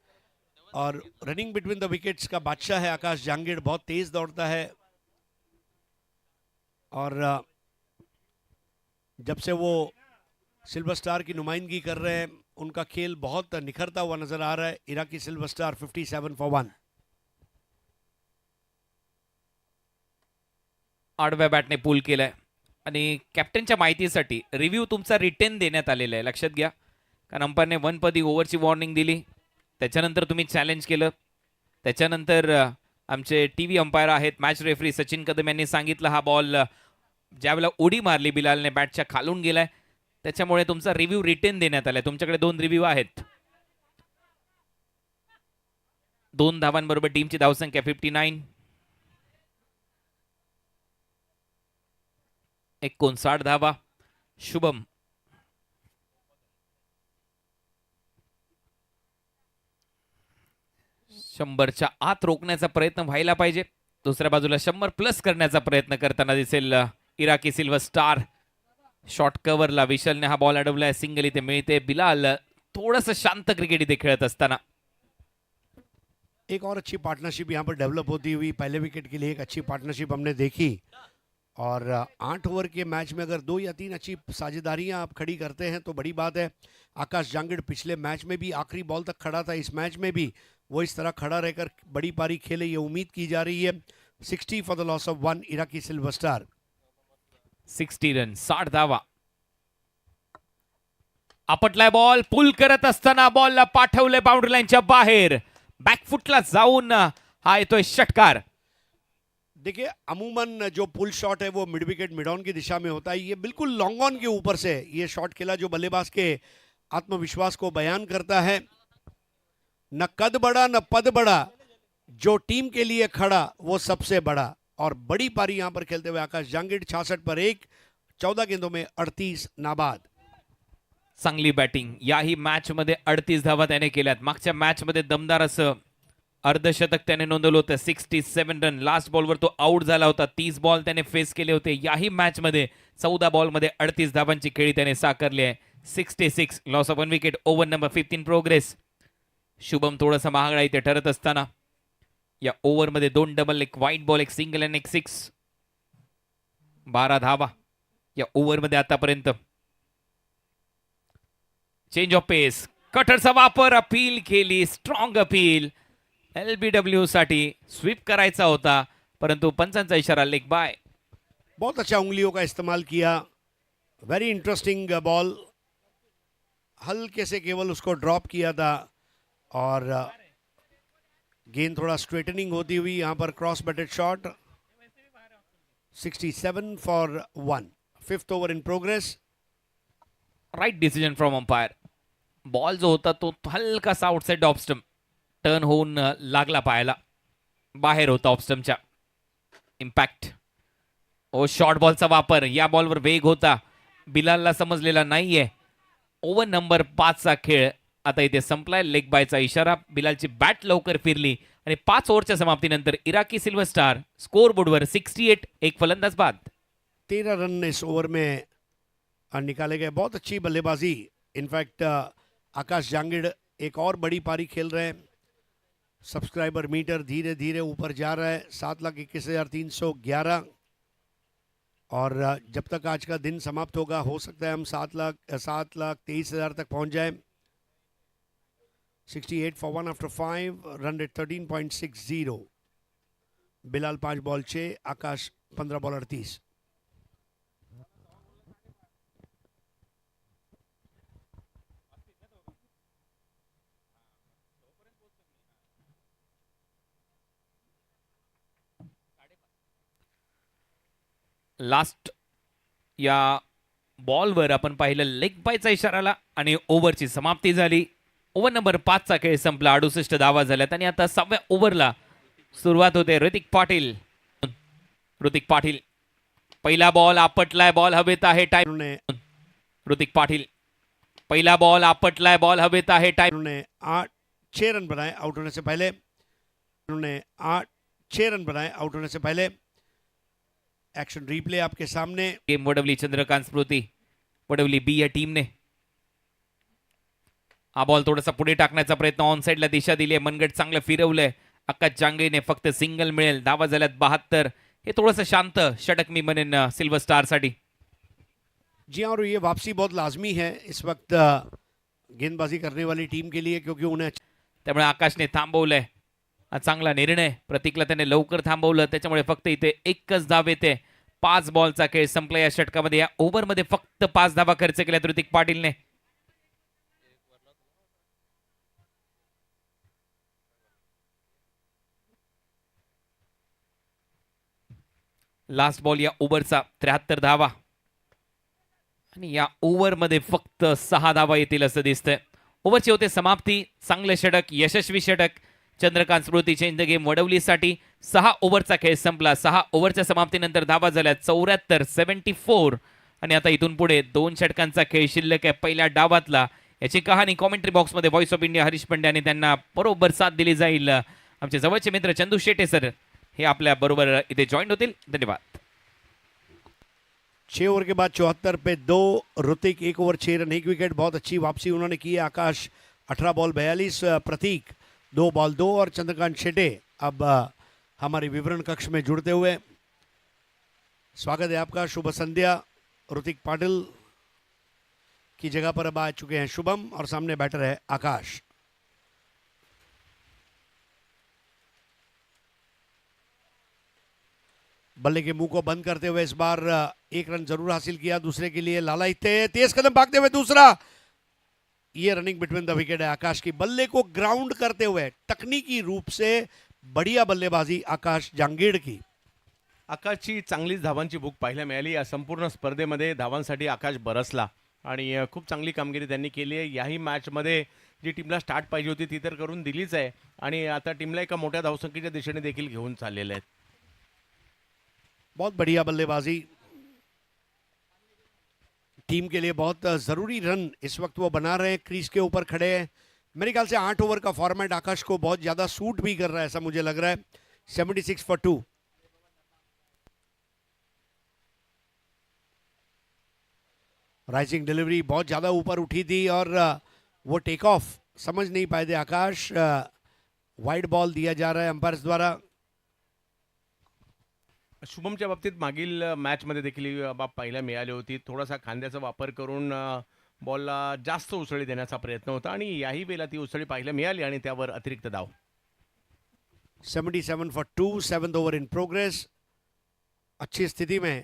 और रनिंग बिटवीन द विकेट्स का बादशाह है आकाश जांगिड़, बहुत तेज दौड़ता है, और जब से वो सिल्वर स्टार की नुमाइंदगी कर रहे हैं उनका खेल बहुत निखरता हुआ नजर आ रहा है. Iraqi Silver star 57 for 1. आडव्या बॅटने पुल केलाय आणि कॅप्टनच्या माहितीसाठी रिव्ह्यू तुमचा रिटेन देण्यात आलेला आहे, लक्षात घ्या. कारण अंपायरने 1 पदी ओव्हरची वॉर्निंग दिली, त्याच्यानंतर तुम्ही चॅलेंज केलं. त्याच्यानंतर आमचे टीव्ही अंपायर आहेत, मॅच रेफरी सचिन कदम यांनी सांगितलं हा बॉल ज्यावेळेला उडी मारली बिलालने बॅटच्या खालून गेलाय, त्याच्यामुळे तुमचा रिव्ह्यू रिटेन देण्यात आलाय. तुमच्याकडे 2 रिव्ह्यू आहेत. 2 धावांबरोबर टीमची धावसंख्या 59. 59 धावा. शुभम 100च्या आत रोखण्याचा प्रयत्न व्हायला पाहिजे. दुसऱ्या बाजूला 100 प्लस करण्याचा प्रयत्न करताना दिसेल इराकी सिल्वर स्टार. शॉर्ट कव्हरला विशालने हा बॉल अडवलाय, सिंगल इथे मिळते. बिलाल थोडंसं शांत क्रिकेट इथे खेळत असताना. एक और अच्छी पार्टनरशिप यहाँ पर डेवलप होती हुई पहले विकेट के लिए एक अच्छी पार्टनरशिप हमने देखी। और 8 ओवर के मैच में अगर 2 या 3 अच्छी साझेदारियां आप खड़ी करते हैं तो बड़ी बात है। आकाश जांगिड़ पिछले मैच में भी आखिरी बॉल तक खड़ा था, इस मैच में भी वो इस तरह खड़ा रहकर बड़ी पारी खेले, ये उम्मीद की जा रही है। 60 for the loss of 1 Iraqi Silver star. 60 run 60 धावा. आपटलाय बॉल, पुल करत असताना बॉलला पाठवले बाउंड्री लाईनच्या बाहेर. बॅकफुटला जाऊन हा येतोय षटकार. देखिए अमूमन जो पुल शॉट है वो मिड विकेट मिड ऑन की दिशा में होता है, ये बिल्कुल लॉन्ग ऑन के ऊपर से ये शॉट खेला जो बल्लेबाज के आत्मविश्वास को बयान करता है। न कद बड़ा न पद बड़ा, जो टीम के लिए खड़ा वो सबसे बड़ा। और बड़ी पारी यहां पर खेलते हुए आकाश जांगिड़ 66 पर 1, 14 गेंदों में 38 नाबाद। चांगली बॅटिंग याही मॅच मध्ये 38 धावा त्याने केल्यात. मागच्या मॅच मध्ये दमदार असं अर्धशतक त्याने नोंदवलं होतं. 67 रन. लास्ट बॉलवर तो आउट झाला होता. 30 बॉल त्याने फेस केले होते. याही मॅच मध्ये 14 बॉल मध्ये 38 धावांची खेळी त्याने साकारली आहे. 66 loss of 1 wicket. Over number 15 progress. Shubham थोडासा महागडा इथे ठरत असताना या ओव्हर मध्ये 2 डबल, 1 वाईट बॉल, 1 सिंगल आणि 1 6. 12 धावा या ओव्हर मध्ये आतापर्यंत. चेंज ऑफ पेस, कटरचा वापर, अपील केली, स्ट्रॉंग अपील. LBW साठी स्वीप करायचा होता परंतु पंचांचा इशारा लेग बाय. बहुत अच्छा उंगलियों का इस्तेमाल किया, वेरी इंटरेस्टिंग बॉल। हल्के से केवल उसको ड्रॉप किया था और गेंद थोड़ा स्ट्रेटनिंग होती हुई यहाँ पर cross batted shot. 67 for 1, 5th over in progress. Right decision from umpire. Ball जो होता तो हलकासा आउटसाइड ऑफ स्टंप टर्न होऊन लागला पायाला, बाहेर होता ऑफ स्टंपच्या. इम्पॅक्ट. ओ शॉर्ट बॉलचा वापर, या बॉलवर वेग होता, बिलालला समजलेला नाहीये. ओव्हर नंबर 5 चा खेळ आता इथे संपलाय. लेग बायचा इशारा. बिलालची बॅट लवकर फिरली आणि 5 ओव्हरच्या समाप्तीनंतर इराकी सिल्वर स्टार स्कोर बोर्डवर 68, एक फलंदाज बाद. 13 रन इस ओवर में निकाले गए, बहुत अच्छी बल्लेबाजी। इनफैक्ट आकाश जांगिड़ एक और बड़ी पारी खेल रहे हैं। सब्सक्राइबर मीटर धीरे धीरे ऊपर जा रहा है, 7,21,311। और जब तक आज का दिन समाप्त होगा हो सकता है हम 7,23,000 तक पहुंच जाएं। 68 for 1 after 5, run rate 13.60। Bilal 5 ball 6, Akash 15 ball 38। Last या बॉलवर आपण पाहिलं लेग बायचा इशारा आला आणि ओव्हरची समाप्ती झाली. ओव्हर नंबर 5 चा खेळ संपला. 68 धावा झाल्यात आणि आता 6व्या ओव्हरला सुरुवात होते. ऋतिक पाटील. ऋतिक पाटील पहिला बॉल आपटलाय, बॉल हवेत आहे, टाइम. ऋतिक पाटील पहिला बॉल आपटलाय, बॉल हवेत आहे, टाइम. उन्होंने 6 रन बनाए आउट होने से पहले। उन्होंने 6 रन बनाए आउट होने से पहले। एक्शन रिप्ले आपके सामने। गेम वडवली चंद्रकांत स्मृती, वडवली बी या टीमने. हा बॉल थोडासा पुढे टाकण्याचा प्रयत्न, ऑन साइडला दिशा दिली आहे. मनगट चांगलं फिरवलंय. आकाश जांगेने फक्त सिंगल मिळेल. धावा झाल्यात 72. हे थोडंसं शांत षटक मी म्हणेन सिल्वर स्टार साठी. जी हाँ, और ये वापसी बहुत लाजमी है इस वक्त गेंदबाजी करने वाली टीम के लिए, क्योंकि उन्हें त्यामुळे आकाशने थांबवलंय. हा चांगला निर्णय. प्रतीकला त्याने लवकर थांबवलं, त्याच्यामुळे फक्त इथे एकच धाव येते. 5 बॉलचा खेळ संपला या षटकामध्ये. या ओव्हरमध्ये फक्त 5 धावा खर्च केल्या ऋतिक पाटीलने. लास्ट बॉल या ओव्हरचा 73 धावा आणि या ओव्हरमध्ये फक्त 6 धावा येतील असं दिसतंय. ओव्हरची होते समाप्ती. चांगले षटक, यशस्वी षटक. चंद्रकांत स्मृती चेंज द गेम वडवलीसाठी. 6 ओव्हरचा खेळ संपला. 6 ओव्हरच्या समाप्तीनंतर धावा झाल्या 74, 74. आणि आता इथून पुढे 2 षटकांचा खेळ शिल्लक आहे पहिल्या डावातला. याची कहाणी कॉमेंट्री बॉक्समध्ये voice of India Harish Pandya आणि त्यांना बरोबर साथ दिली जाईल. आमचे जवळचे मित्र चंदू शेटे सर हे आपल्या बरोबर इथे जॉईन होतील. धन्यवाद. 6 ओवर के बाद 74 पे 2. Hrithik 1 over 6 run 1 wicket. बहुत अच्छी वापसी उन्होंने की है. आकाश 18 बॉल 42. प्रतीक 2 बॉल 2 और चंद्रकांत शेटे अब हमारे विवरण कक्ष में जुड़ते हुए. स्वागत है आपका. शुभ संध्या. ऋतिक पाटिल की जगह पर अब आ चुके हैं शुभम और सामने बैटर है आकाश. बल्ले के मुंह को बंद करते हुए इस बार 1 रन जरूर हासिल किया. दूसरे के लिए लाला इत्ते तेज कदम भागते हुए दूसरा. ये रनिंग बिटवीन द विकेट है आकाश की. बल्ले को ग्राउंड करते हुए तकनीकी रूप से बढ़िया बल्लेबाजी आकाश जांगीड की. आकाशची चांगलीच धावांची भूक पाहायला मिळाली. या संपूर्ण स्पर्धेमध्ये धावांसाठी आकाश बरसला आणि खूप चांगली कामगिरी त्यांनी केली आहे. याही मॅचमध्ये जी टीमला स्टार्ट पाहिजे होती ती तर करून दिलीच आहे आणि आता टीमला एका मोठ्या धावसंख्येच्या दिशेने देखील घेऊन चाललेले आहेत. बहुत बढ़िया बल्लेबाजी. टीम के लिए बहुत जरूरी रन इस वक्त वो बना रहे हैं. क्रीज के ऊपर खड़े हैं. मेरे ख्याल से 8 ओवर का फॉर्मेट आकाश को बहुत ज्यादा सूट भी कर रहा है ऐसा मुझे लग रहा है. 76 फॉर 2. राइजिंग डिलीवरी बहुत ज्यादा ऊपर उठी थी और वो टेक ऑफ समझ नहीं पाए थे आकाश. वाइड बॉल दिया जा रहा है अंपायर्स द्वारा. शुभमच्या बाबतीत मागील मॅचमध्ये देखील ही बाब पाहायला मिळाली होती. थोडासा खांद्याचा वापर करून बॉलला जास्त उसळी देण्याचा प्रयत्न होता आणि याही वेळेला ती उसळी पाहायला मिळाली आणि त्यावर अतिरिक्त धाव. 77 for 2. 7th over in progress. अच्छी स्थिति में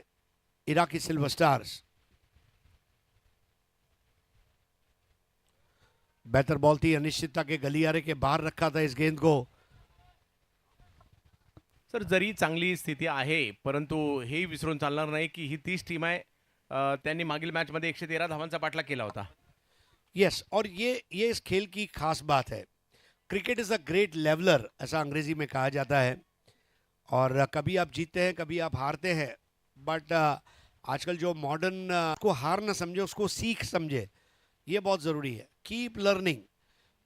इराकी सिल्वर स्टार्स. बेहतर बॉल थी. अनिश्चितता के गलियारे के बाहर रखा था इस गेंद को. सर जरी चांगली स्थिती आहे परंतु हे विसरून चालणार नाही की ही तीच टीम आहे. त्यांनी मागील मॅचमध्ये 113 धावांचा पाठलाग केला होता. यस और ये इस खेल की खास बात है. Cricket is a great leveller ऐसा अंग्रेजी में कहा जाता है और कभी आप जीतते हैं कभी आप हारते हैं बट आजकल जो मॉडर्न को हार ना समझे उसको सीख समझे ये बहुत ज़रूरी है. कीप लर्निंग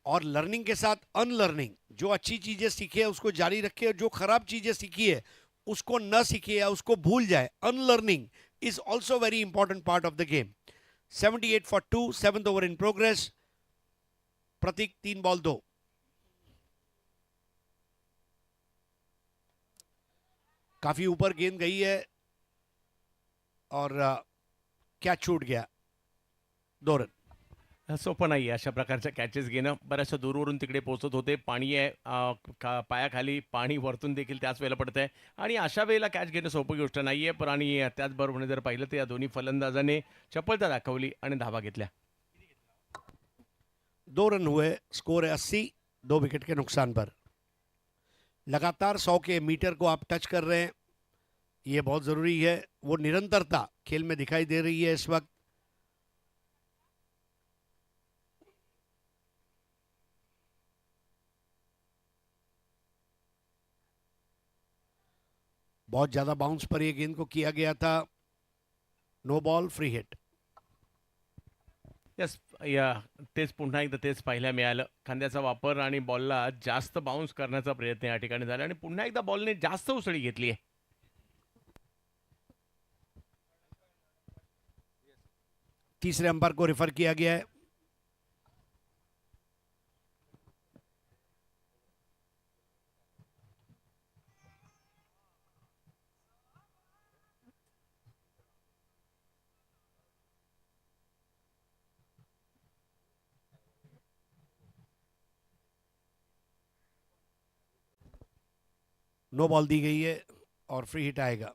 और लर्निंग के साथ अनलर्निंग. जो अच्छी चीज़ें सीखे उसको जारी रखे और जो खराब चीज़ें सीखी है उसको न सीखे या उसको भूल जाए. Unlearning is also very important part of the game. 78 for 2. 7th over in progress. Pratik 3 ball 2. काफी ऊपर गेंद गई है और क्या छूट गया. 2 रन. सोपं नाही आहे अशा प्रकारच्या कॅचेस घेणं. बऱ्याचशा दूरवरून तिकडे पोहोचत होते. पाणी आहे पायाखाली. पाणी वरतून देखील त्याच वेळेला पडत आहे आणि अशा वेळेला कॅच घेणं सोपी गोष्ट नाही आहे. पण आणि त्याचबरोबर जर पाहिलं तर या दोन्ही फलंदाजाने चपलता दाखवली आणि धावा घेतल्या. 2 रन हुए. स्कोर है 80. 2 विकेट के नुकसान पर. लगातार 100 के मीटर को आप टच कर रहे हैं. ये बहुत ज़रूरी है. वो निरंतरता खेल में दिखाई दे रही है इस वक्त. बहुत ज़्यादा बाउंस पर ये गेंद को किया गया था. No ball. Free hit. Yes या तेच पुन्हा एकदा तेच पाहायला मिळालं. खांद्याचा वापर आणि बॉलला जास्त बाउन्स करण्याचा प्रयत्न या ठिकाणी झाला आणि पुन्हा एकदा बॉलने जास्त उसळी घेतली आहे. तीसरे अंपायर को रेफर किया गया है. नो बॉल दी गई है और फ्री हिट आएगा.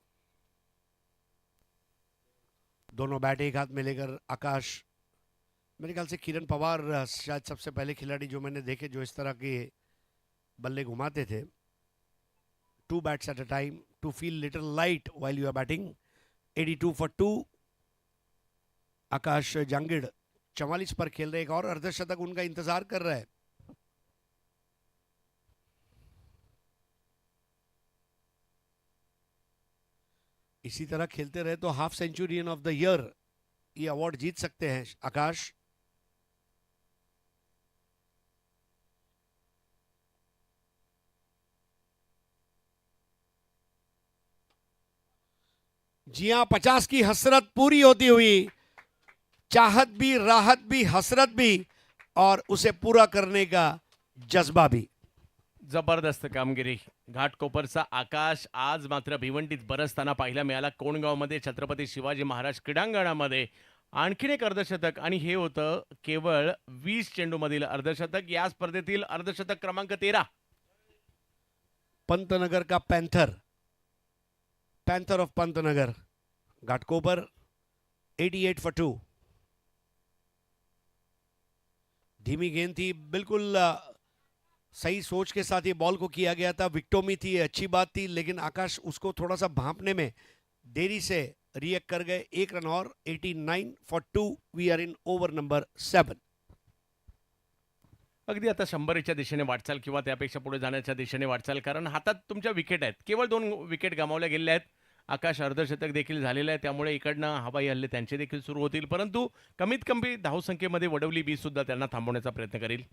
दोनों बैट एक हाथ में लेकर आकाश, मेरे ख्याल से किरण पवार शायद सबसे पहले खिलाड़ी जो मैंने देखे जो इस तरह के बल्ले घुमाते थे. 2 bats at a time to feel little light while you are batting. 82 for 2. आकाश जांगिड़ 44 पर खेल रहे, एक और अर्धशतक उनका इंतजार कर रहा है. इसी तरह खेलते रहे तो half Centurion of the year ये अवार्ड जीत सकते हैं आकाश. जी हाँ, 50 की हसरत पूरी होती हुई, चाहत भी, राहत भी, हसरत भी और उसे पूरा करने का जज्बा भी. जबरदस्त कामगिरी घाटकोपरचा आकाश आज मात्र भिवंडीत बरसताना पाहायला मिळाला. कोंडगावमध्ये छत्रपती शिवाजी महाराज क्रीडांगणामध्ये आणखीन एक अर्धशतक, आणि हे होतं केवळ 20 चेंडूमधील अर्धशतक. या स्पर्धेतील अर्धशतक क्रमांक 13. पंतनगर का panther of Pantnagar Ghatkopar 88 for 2. धीमी गेंद थी, बिल्कुल सही सोच के साथ ये बॉल को किया गया था. विक्टोमी थी, अच्छी बात थी, लेकिन आकाश उसको थोड़ा सा भांपने में देरी से रिएक्ट कर गए. 1 रन और. 89 for 2. We are in over number 7. अगदी आता 100च्या दिशेने वाटचाल किंवा त्यापेक्षा पुढे जाण्याच्या दिशेने वाटचाल, कारण हातात तुमच्या विकेट आहेत. केवळ 2 विकेट गमावल्या गेलेल्या आहेत. आकाश अर्धशतक देखील झालेलं आहे, त्यामुळे इकडनं हवाई हल्ले त्यांचे देखील सुरू होतील, परंतु कमीत कमी धावसंख्येमध्ये वडवली बी सुद्धा त्यांना थांबवण्याचा प्रयत्न करेल.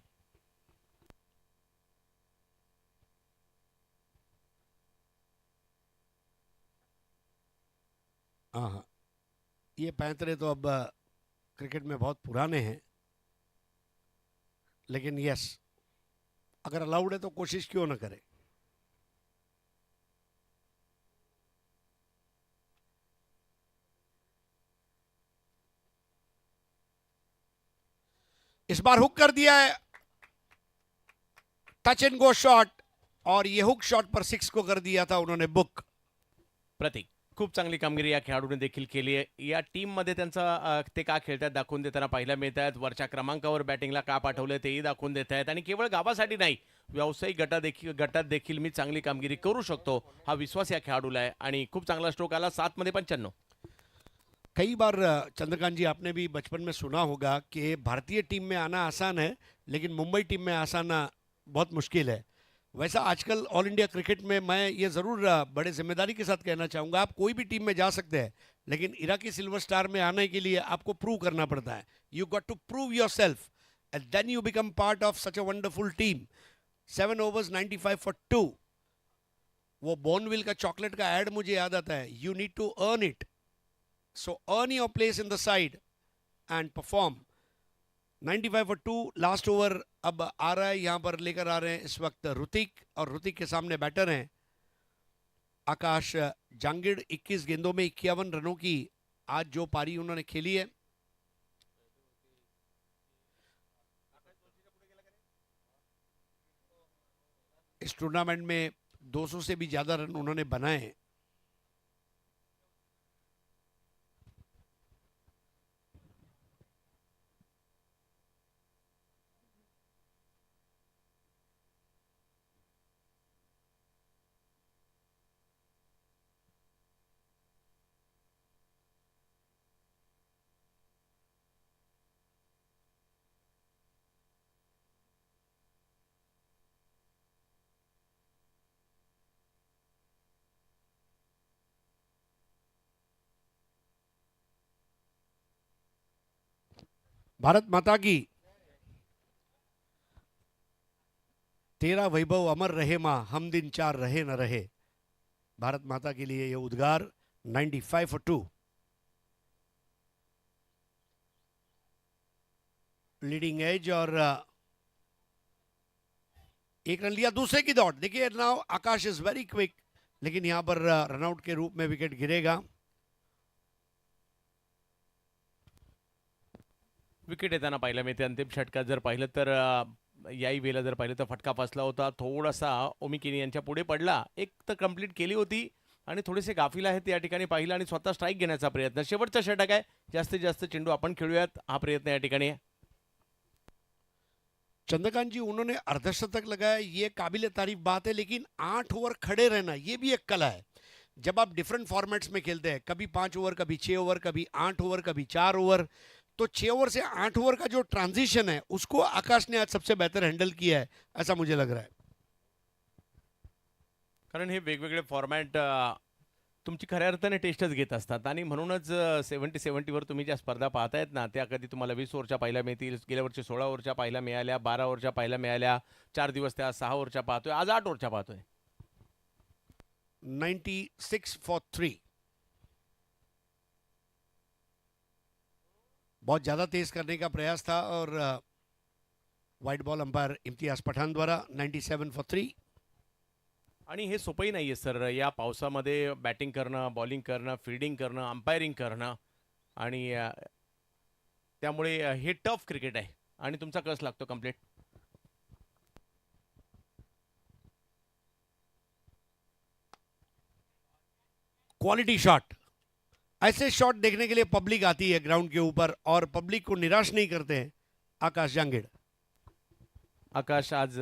हाँ, ये पैंतरे तो अब क्रिकेट में बहुत पुराने हैं, लेकिन यस, अगर अलाउड है तो कोशिश क्यों ना करें. इस बार हुक कर दिया है, टच एंड गो शॉट, और ये हुक शॉट पर 6 को कर दिया था उन्होंने बुक. प्रतीक, खूप चांगली कामगिरी या खेळाडूने देखील केली आहे. या टीममध्ये त्यांचा ते का खेळतात दाखवून देताना पाहायला मिळत आहेत. वरच्या क्रमांकावर बॅटिंगला का पाठवलंय तेही दाखवून देत आहेत, आणि केवळ गावासाठी नाही, व्यावसायिक गटात देखील मी चांगली कामगिरी करू शकतो हा विश्वास या खेळाडूला आहे. आणि खूप चांगला स्ट्रोक आला. 7 मध्ये 95. कई बार चंद्रकांत जी आपने भी बचपन में सुना होगा कि भारतीय टीम में आना आसान है, लेकिन मुंबई टीम में आना बहुत मुश्किल है. वैसा आजकल ऑल इंडिया क्रिकेट में मैं ये ज़रूर बड़े जिम्मेदारी के साथ कहना चाहूँगा, आप कोई भी टीम में जा सकते हैं, लेकिन इराकी सिल्वर स्टार में आने के लिए आपको प्रूव करना पड़ता है. You got to prove yourself and then you become part of such a wonderful team. 7 overs 95 for 2. वो बॉर्नविल का चॉकलेट का एड मुझे याद आता है. You need to earn it. So earn your place in the side and perform. 95 for 2. Last over अब आ रहा है, यहाँ पर लेकर आ रहे हैं इस वक्त ऋतिक, और ऋतिक के सामने बैटर हैं आकाश जांगिड़. 21 गेंदों में 51 रनों की आज जो पारी उन्होंने खेली है. इस टूर्नामेंट में 200 से भी ज्यादा रन उन्होंने बनाए हैं. भारत माता की. तेरा वैभव अमर रहे माँ, हम दिन 4 रहे न रहे. भारत माता के लिए ये उद्गार. 95 for 2. लीडिंग एज, और एक रन लिया. दूसरे की दौड़ देखिए. Now Akash is very quick, लेकिन यहां पर रनआउट के रूप में विकेट गिरेगा. विकेट येताना पाहायला मिळते. अंतिम षटकात जर पाहिलं तर याही वेळेला जर पाहिलं तर फटका फसला होता. थोडासा ओमी केनी यांच्या पुढे पडला. एक तर कंप्लीट केली होती, आणि थोडेसे गाफील आहेत या ठिकाणी पाहिलं आणि स्वतः स्ट्राईक घेण्याचा प्रयत्न. शेवटचा षटक आहे. जास्तीत जास्त चेंडू आपण खेळूयात हा प्रयत्न या ठिकाणी आहे. चंद्रकांत जी, उन्होंने अर्धशतक लगाया, ये काबिल तारीफ बात है, लेकिन 8 ओवर खड़े रहना ये भी एक कला है. जब आप डिफरेंट फॉर्मेट्स में खेलते हैं, कभी 5 ओवर, कभी 6 ओवर, कभी 8 ओवर, कभी 4 ओवर, तो 6 ओवर से 8 ओवर का जो ट्रांजिशन है उसको आकाश ने आज सबसे बेहतर हैंडल किया है, ऐसा मुझे लग रहा है. कारण हे वेगवेगळे फॉर्मॅट तुमची खऱ्या अर्थाने टेस्टच घेत असतात आणि म्हणूनच 70-70वर तुम्ही ज्या स्पर्धा पाहतायत ना त्या कधी तुम्हाला 20 ओव्हरच्या पाहायला मिळतील, गेल्या वर्षी 16 ओव्हरच्या पाहायला मिळाल्या, 12 ओव्हरच्या पाहायला मिळाल्या, 4 दिवस त्या 6 ओव्हरच्या पाहतोय, आज 8 ओव्हरच्या पाहतोय. 96 for 3. बहुत ज़्यादा तेज करने का प्रयास था और wide ball umpire Imtiaz Pathan द्वारा 97 for 3. आणि हे सोपंही नाही आहे सर, या पावसामध्ये बॅटिंग करणं, बॉलिंग करणं, फिल्डिंग करणं, अंपायरिंग करणं आणि त्यामुळे हे टफ क्रिकेट आहे आणि तुमचा कस लागतो कम्प्लीट. Quality shot. ऐसे शॉट देखने के लिए पब्लिक आती है ग्राउंड के ऊपर और पब्लिक को निराश नहीं करते हैं आकाश जांगीड. आकाश आज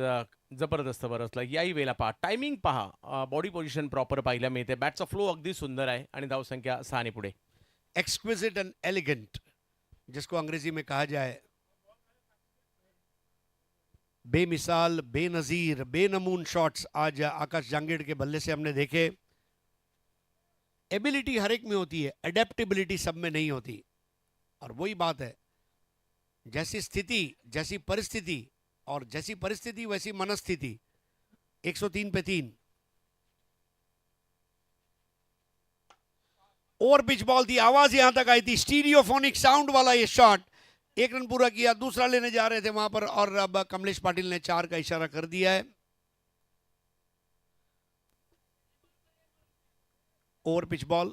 जबरदस्त बरसला. याही वेळेला पहा, टायमिंग पहा, बॉडी पोझिशन प्रॉपर पाहायला मिळते, बॅटचा फ्लो अगदी सुंदर आहे आणि धावसंख्या 6 ने पुढे. एक्सक्विजिट एंड एलिगेंट, जिसको अंग्रेजी में कहा जाए, बेमिसाल, बेनजीर, बेनमून शॉट्स आज आकाश जांगीड के बल्ले से हमने देखे. एबिलिटी हर एक में होती है, अडेप्टेबिलिटी सब में नहीं होती. और वही बात है, जैसी स्थिति जैसी परिस्थिति और जैसी परिस्थिति वैसी मनस्थिति. 103 पे 3. ओवर पिच बॉल थी, आवाज यहां तक आई थी, स्टीरियोफोनिक साउंड वाला ये शॉट. 1 रन पूरा किया, दूसरा लेने जा रहे थे वहां पर और अब कमलेश पाटिल ने 4 का इशारा कर दिया है. Over pitch ball.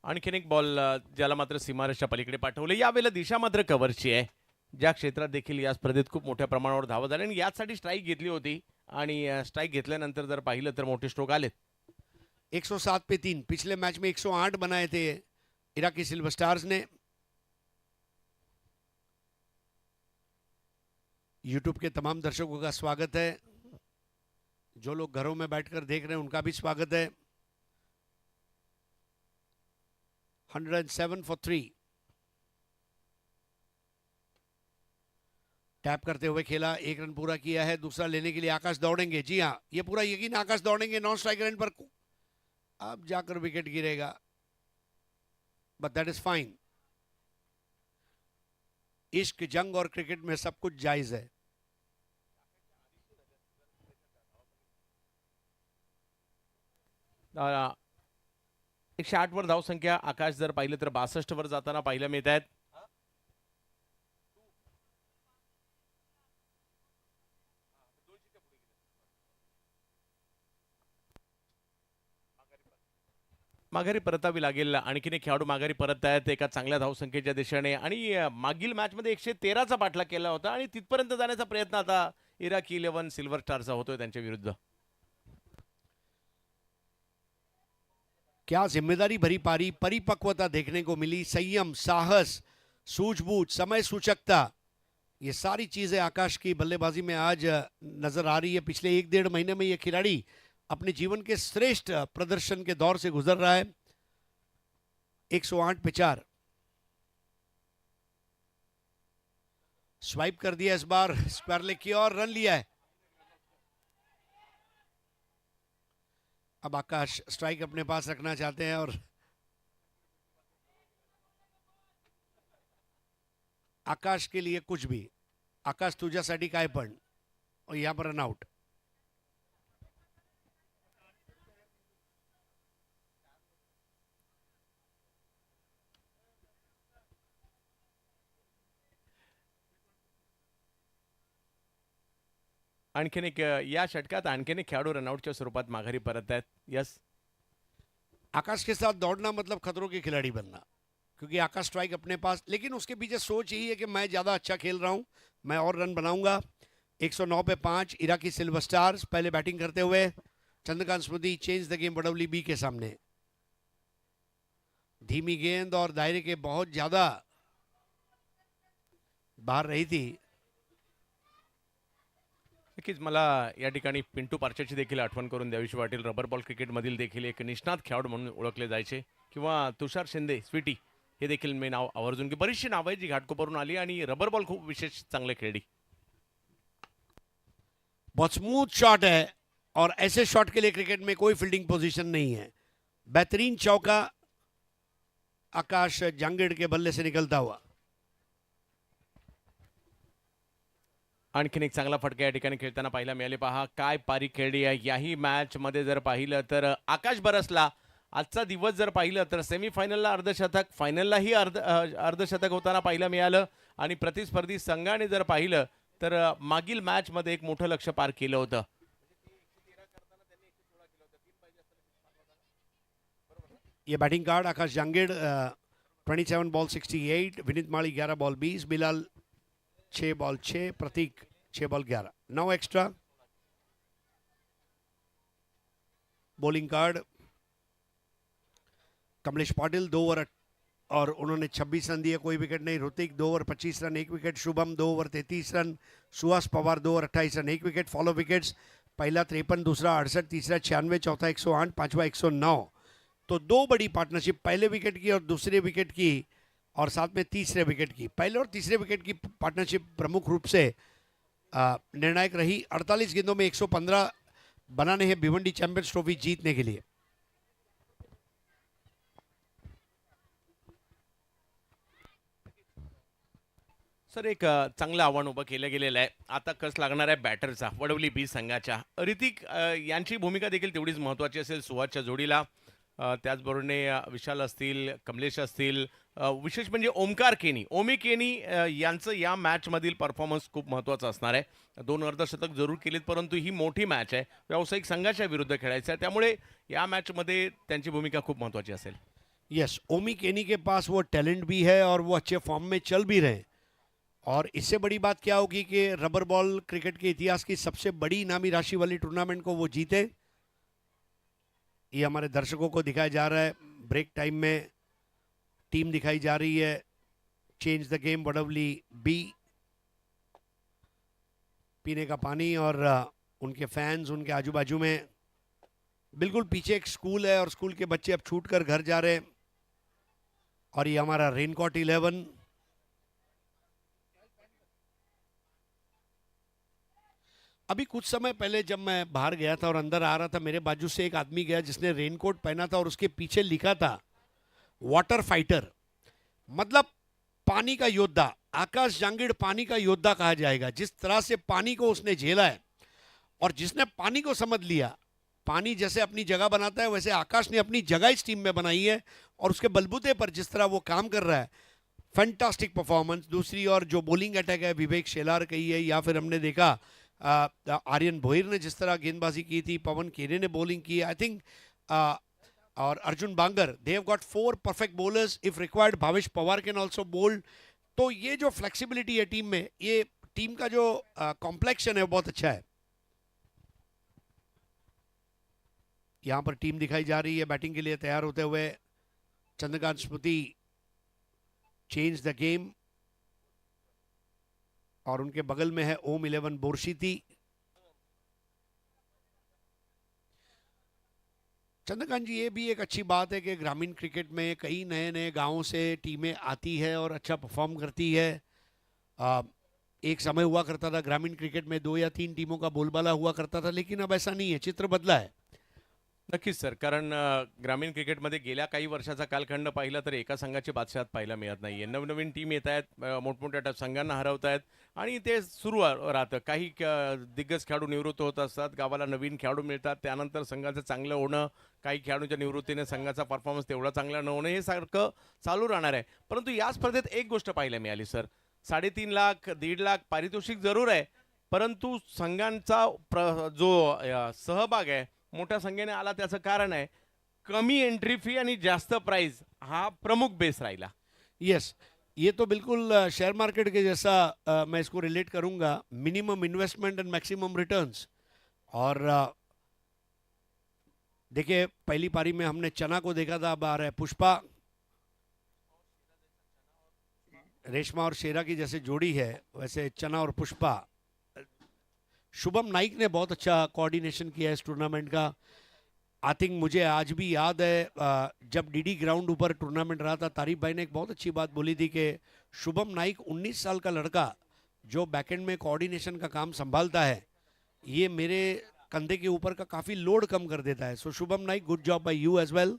आणखीन एक बॉल ज्याला मात्र सीमारेषच्या पलीकडे पाठवले. यावेळेला दिशा मात्र कव्हरची आहे, ज्या क्षेत्रात देखील या स्पर्धेत खूप मोठ्या प्रमाणावर धावा झाल्या आणि यासाठी स्ट्राईक घेतली होती आणि स्ट्राईक घेतल्यानंतर जर पाहिलं तर मोठे स्ट्रोक आलेत. 107 पे 3. पिछले मैच में 108 बनाए थे इराकी सिल्वर स्टार्स ने. यूट्यूब के तमाम दर्शकों का स्वागत है, जो लोग घरों में बैठकर देख रहे हैं उनका भी स्वागत है. 107 for 3. टैप करते हुए खेला, 1 रन पूरा किया है, दूसरा लेने के लिए आकाश दौड़ेंगे. जी हाँ, ये पूरा यकीन आकाश दौड़ेंगे नॉन स्ट्राइक रेंज पर. अब जाकर विकेट गिरेगा, बट दैट इज फाइन. इश्क, जंग और क्रिकेट में सब कुछ जायज है. अ, 108 वर धावसंख्या आकाश जर पाहिलं तर 62 वर जाताना पाहायला मिळत आहेत. माघारी परतावी लागेल. आणखीन एक खेळाडू माघारी परत आहेत एका चांगल्या धावसंख्येच्या दिशेने आणि मागील मॅचमध्ये 113चा पाठलाग केला होता आणि तिथपर्यंत जाण्याचा प्रयत्न आता इराकी 11 सिल्वर स्टारचा होतोय त्यांच्या विरुद्ध. क्या जिम्मेदारी भरी पारी, परिपक्वता देखने को मिली, संयम, साहस, सूझबूझ, समय सूचकता, ये सारी चीजें आकाश की बल्लेबाजी में आज नजर आ रही है. पिछले 1-1.5 महीने में ये खिलाड़ी अपने जीवन के श्रेष्ठ प्रदर्शन के दौर से गुजर रहा है. 108 पे 4. स्वाइप कर दिया इस बार, स्क्वायर लेग की और रन लिया है. अब आकाश स्ट्राइक अपने पास रखना चाहते हैं और आकाश के लिए कुछ भी. आकाश तुझ्यासाठी काय पण. और यहां पर रन आउट. आणखीन एक या षटकात आणखीन एक खेळाडू रनआउटच्या स्वरूपात माघारी परत आहेत. यस, आकाश के साथ दौड़ना मतलब खतरों के खिलाड़ी बनना, क्योंकि आकाश स्ट्राइक अपने पास, लेकिन उसके पीछे सोच यही है कि मैं ज़्यादा अच्छा खेल रहा हूं, मैं और रन बनाऊंगा. 109 पे 5 इराकी सिल्वर स्टार्स पहले बैटिंग करते हुए. Chandrakant Smriti change the game Vadavali B के सामने। धीमी गेंद और दायरे के बहुत ज्यादा बाहर रही थी। नक्कीच मला या ठिकाणी पिंटू पार्चेची देखील आठवण करून द्यावीशी वाटेल. रबर बॉल क्रिकेटमधील देखील एक निष्णात खेळाडू म्हणून ओळखले जायचे. किंवा तुषार शिंदे स्वीटी हे देखील मी नाव आवर्जून की बरीचशी नावं आहेत जी घाटकोपरून आली आणि रबर बॉल खूप विशेष चांगले खेळली. बहुत स्मूथ शॉट है और ऐसे शॉट के लिए क्रिकेट में कोई फील्डिंग पोजीशन नहीं है। बेहतरीन चौका आकाश जांगेड़ के बल्ले से निकलता हुआ। आणखीन एक चांगला फटका या ठिकाणी खेळताना पाहायला मिळाले. पहा काय पारी खेळली आहे. याही मॅच मध्ये जर पाहिलं तर आकाश बरसला आजचा दिवस जर पाहिलं तर सेमीफायनलला अर्धशतक, फायनललाही अर्धशतक होताना पाहायला मिळालं आणि प्रतिस्पर्धी संघाने जर पाहिलं तर मागील मॅच मध्ये एक मोठं लक्ष्य पार केलं होतं. ये बैटिंग कार्ड आकाश Jangid 27 ball 68, Vineet Mali 11 ball 20, Bilal 6 ball 6, प्रतीक 6 ball 11। 9 extra. Bowling card Kamlesh Patil 2 over और उन्होंने 26 रन दिए, कोई विकेट नहीं। Hrithik 2 over 25 run 1 wicket. Shubham 2 over 33 run. Suhas Pawar 2 over 28 run 1 wicket. Follow wickets पहला 53, दूसरा 68, तीसरा 96, चौथा 108, पांचवा 109। तो 2 बड़ी पार्टनरशिप, पहले विकेट की और दूसरे विकेट की और साथ में तीसरे विकेट की। पहले और तीसरे विकेट की पार्टनरशिप प्रमुख रूप से निर्णायक रही। 48 गेंदों में 115 बनाने हैं भिवंडी चैंपियंस ट्रॉफी जीतने के लिए। सर एक चांगलं आव्हान उभं केलं गेलेलं आहे. आता कस लागणार आहे बॅटरचा वडवली बी संघाच्या. ऋतिक यांची भूमिका देखील तेवढीच महत्त्वाची असेल सुहासच्या जोडीला. त्याचबरोबरने विशाल असतील, कमलेश असतील, विशेष म्हणजे ओमकार केनी, ओमी केनी यांचं या मॅचमधील परफॉर्मन्स खूप महत्त्वाचा असणार आहे. 2 अर्धशतक जरूर केलीत परंतु ही मोठी मॅच आहे, व्यावसायिक संघाच्या विरुद्ध खेळायचं आहे, त्यामुळे या मॅचमध्ये त्यांची भूमिका खूप महत्त्वाची असेल. यस, ओमी केनी के पास वो टैलेंट भी है और वो अच्छे फॉर्म में चल भी रहे हैं। और इससे बड़ी बात क्या होगी कि रबर बॉल क्रिकेट के इतिहास की सबसे बड़ी इनामी राशि वाली टूर्नामेंट को वो जीते। ये हमारे दर्शकों को दिखाया जा रहा है। ब्रेक टाइम में टीम दिखाई जा रही है। Change the game Vadavali B. पीने का पानी और उनके फैंस उनके आजू बाजू में। बिल्कुल पीछे एक स्कूल है और स्कूल के बच्चे अब छूट कर घर जा रहे हैं। और ये हमारा रेनकोट 11। अभी कुछ समय पहले जब मैं बाहर गया था और अंदर आ रहा था, मेरे बाजू से एक आदमी गया जिसने रेनकोट पहना था और उसके पीछे लिखा था वाटर फाइटर, मतलब पानी का योद्धा। आकाश जांगीड़ पानी का योद्धा कहा जाएगा। जिस तरह से पानी को उसने झेला है और जिसने पानी को समझ लिया, पानी जैसे अपनी जगह बनाता है वैसे आकाश ने अपनी जगह इस टीम में बनाई है और उसके बलबूते पर जिस तरह वो काम कर रहा है, फैंटास्टिक परफॉर्मेंस। दूसरी ओर जो बॉलिंग अटैक है, विवेक शेलार कही है या फिर हमने देखा आर्यन भोईर ने जिस तरह गेंदबाजी की थी, पवन केरे ने बॉलिंग की, आई थिंक, और Arjun Bangar, they have got 4 perfect bowlers if required. Bhavesh Pawar can also bowl. तो ये जो फ्लेक्सिबिलिटी है टीम में, ये टीम का जो कॉम्प्लेक्शन है वो बहुत अच्छा है। यहां पर टीम दिखाई जा रही है बैटिंग के लिए तैयार होते हुए। Chandrakant Smriti change the game और उनके बगल में है ओम 11 बोरशीती। चंद्रकांत जी, ये भी एक अच्छी बात है कि ग्रामीण क्रिकेट में कई नए नए गांवों से टीमें आती है और अच्छा परफॉर्म करती है। एक समय हुआ करता था ग्रामीण क्रिकेट में 2 या 3 टीमों का बोलबाला हुआ करता था, लेकिन अब ऐसा नहीं है, चित्र बदला है। नक्कीच सर, कारण ग्रामीण क्रिकेटमध्ये गेल्या काही वर्षाचा कालखंड पाहिला तर एका संघाची बादशाहत पाहायला मिळत नाहीये. नवनवीन टीम येत आहेत, मोठमोठ्या संघांना हरवत आहेत आणि ते सुरू राहतं. काही दिग्गज खेळाडू निवृत्त होत असतात, गावाला नवीन खेळाडू मिळतात, त्यानंतर संघाचं चांगलं होणं, काही खेळाडूंच्या निवृत्तीने संघाचा परफॉर्मन्स तेवढा चांगला न होणं, हे सारखं चालू राहणार आहे. परंतु या स्पर्धेत एक गोष्ट पाहायला मिळाली सर, 3.5 लाख 1.5 लाख पारितोषिक जरूर आहे, परंतु संघांचा जो सहभाग आहे मोठ्या संख्येने आला, त्याचं कारण आहे कमी एंट्री फी आणि जास्त प्राइस, हा प्रमुख बेस राहिला. यस, ये तो बिल्कुल शेयर मार्केट के जैसा मैं इसको रिलेट करूंगा। Minimum investment and maximum returns. और देखिए पहली पारी में हमने चना को देखा था, अब आ रहा है पुष्पा। रेशमा और शेरा की जैसे जोड़ी है वैसे चना और पुष्पा। शुभम नाइक ने बहुत अच्छा कोऑर्डिनेशन किया है इस टूर्नामेंट का। आई थिंक मुझे आज भी याद है जब डीडी ग्राउंड ऊपर टूर्नामेंट रहा था, तारीफ भाई ने एक बहुत अच्छी बात बोली थी कि शुभम नाइक 19 साल का लड़का जो बैकएंड में कोऑर्डिनेशन का काम संभालता है, ये मेरे कंधे के ऊपर का काफ़ी लोड कम कर देता है। So Shubham Naik, good job by you as well.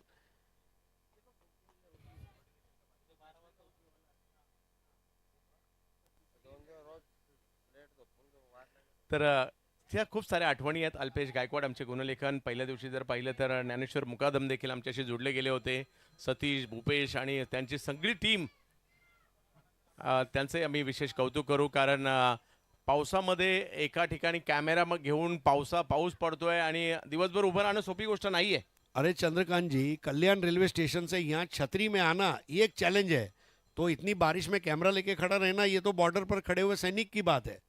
तर त्या खूप साऱ्या आठवणी आहेत. अल्पेश गायकवाड आमचे गुणलेखन, पहिल्या दिवशी जर पाहिलं तर ज्ञानेश्वर मुकादम देखील आमच्याशी जोडले गेले होते. सतीश, भूपेश आणि त्यांची सगळी टीम, त्यांचे आम्ही विशेष कौतुक करू, कारण पावसामध्ये एका ठिकाणी कॅमेरा मग घेऊन पाऊस पडतोय आणि दिवसभर उभं राहणं सोपी गोष्ट नाहीये. अरे चंद्रकांत जी, कल्याण रेलवे स्टेशन से यहाँ छतरी में आना ये एक चैलेंज है, तो इतनी बारिश में कैमरा लेके खड़ा रहना ये तो बॉर्डर पर खड़े हुए सैनिक की बात है।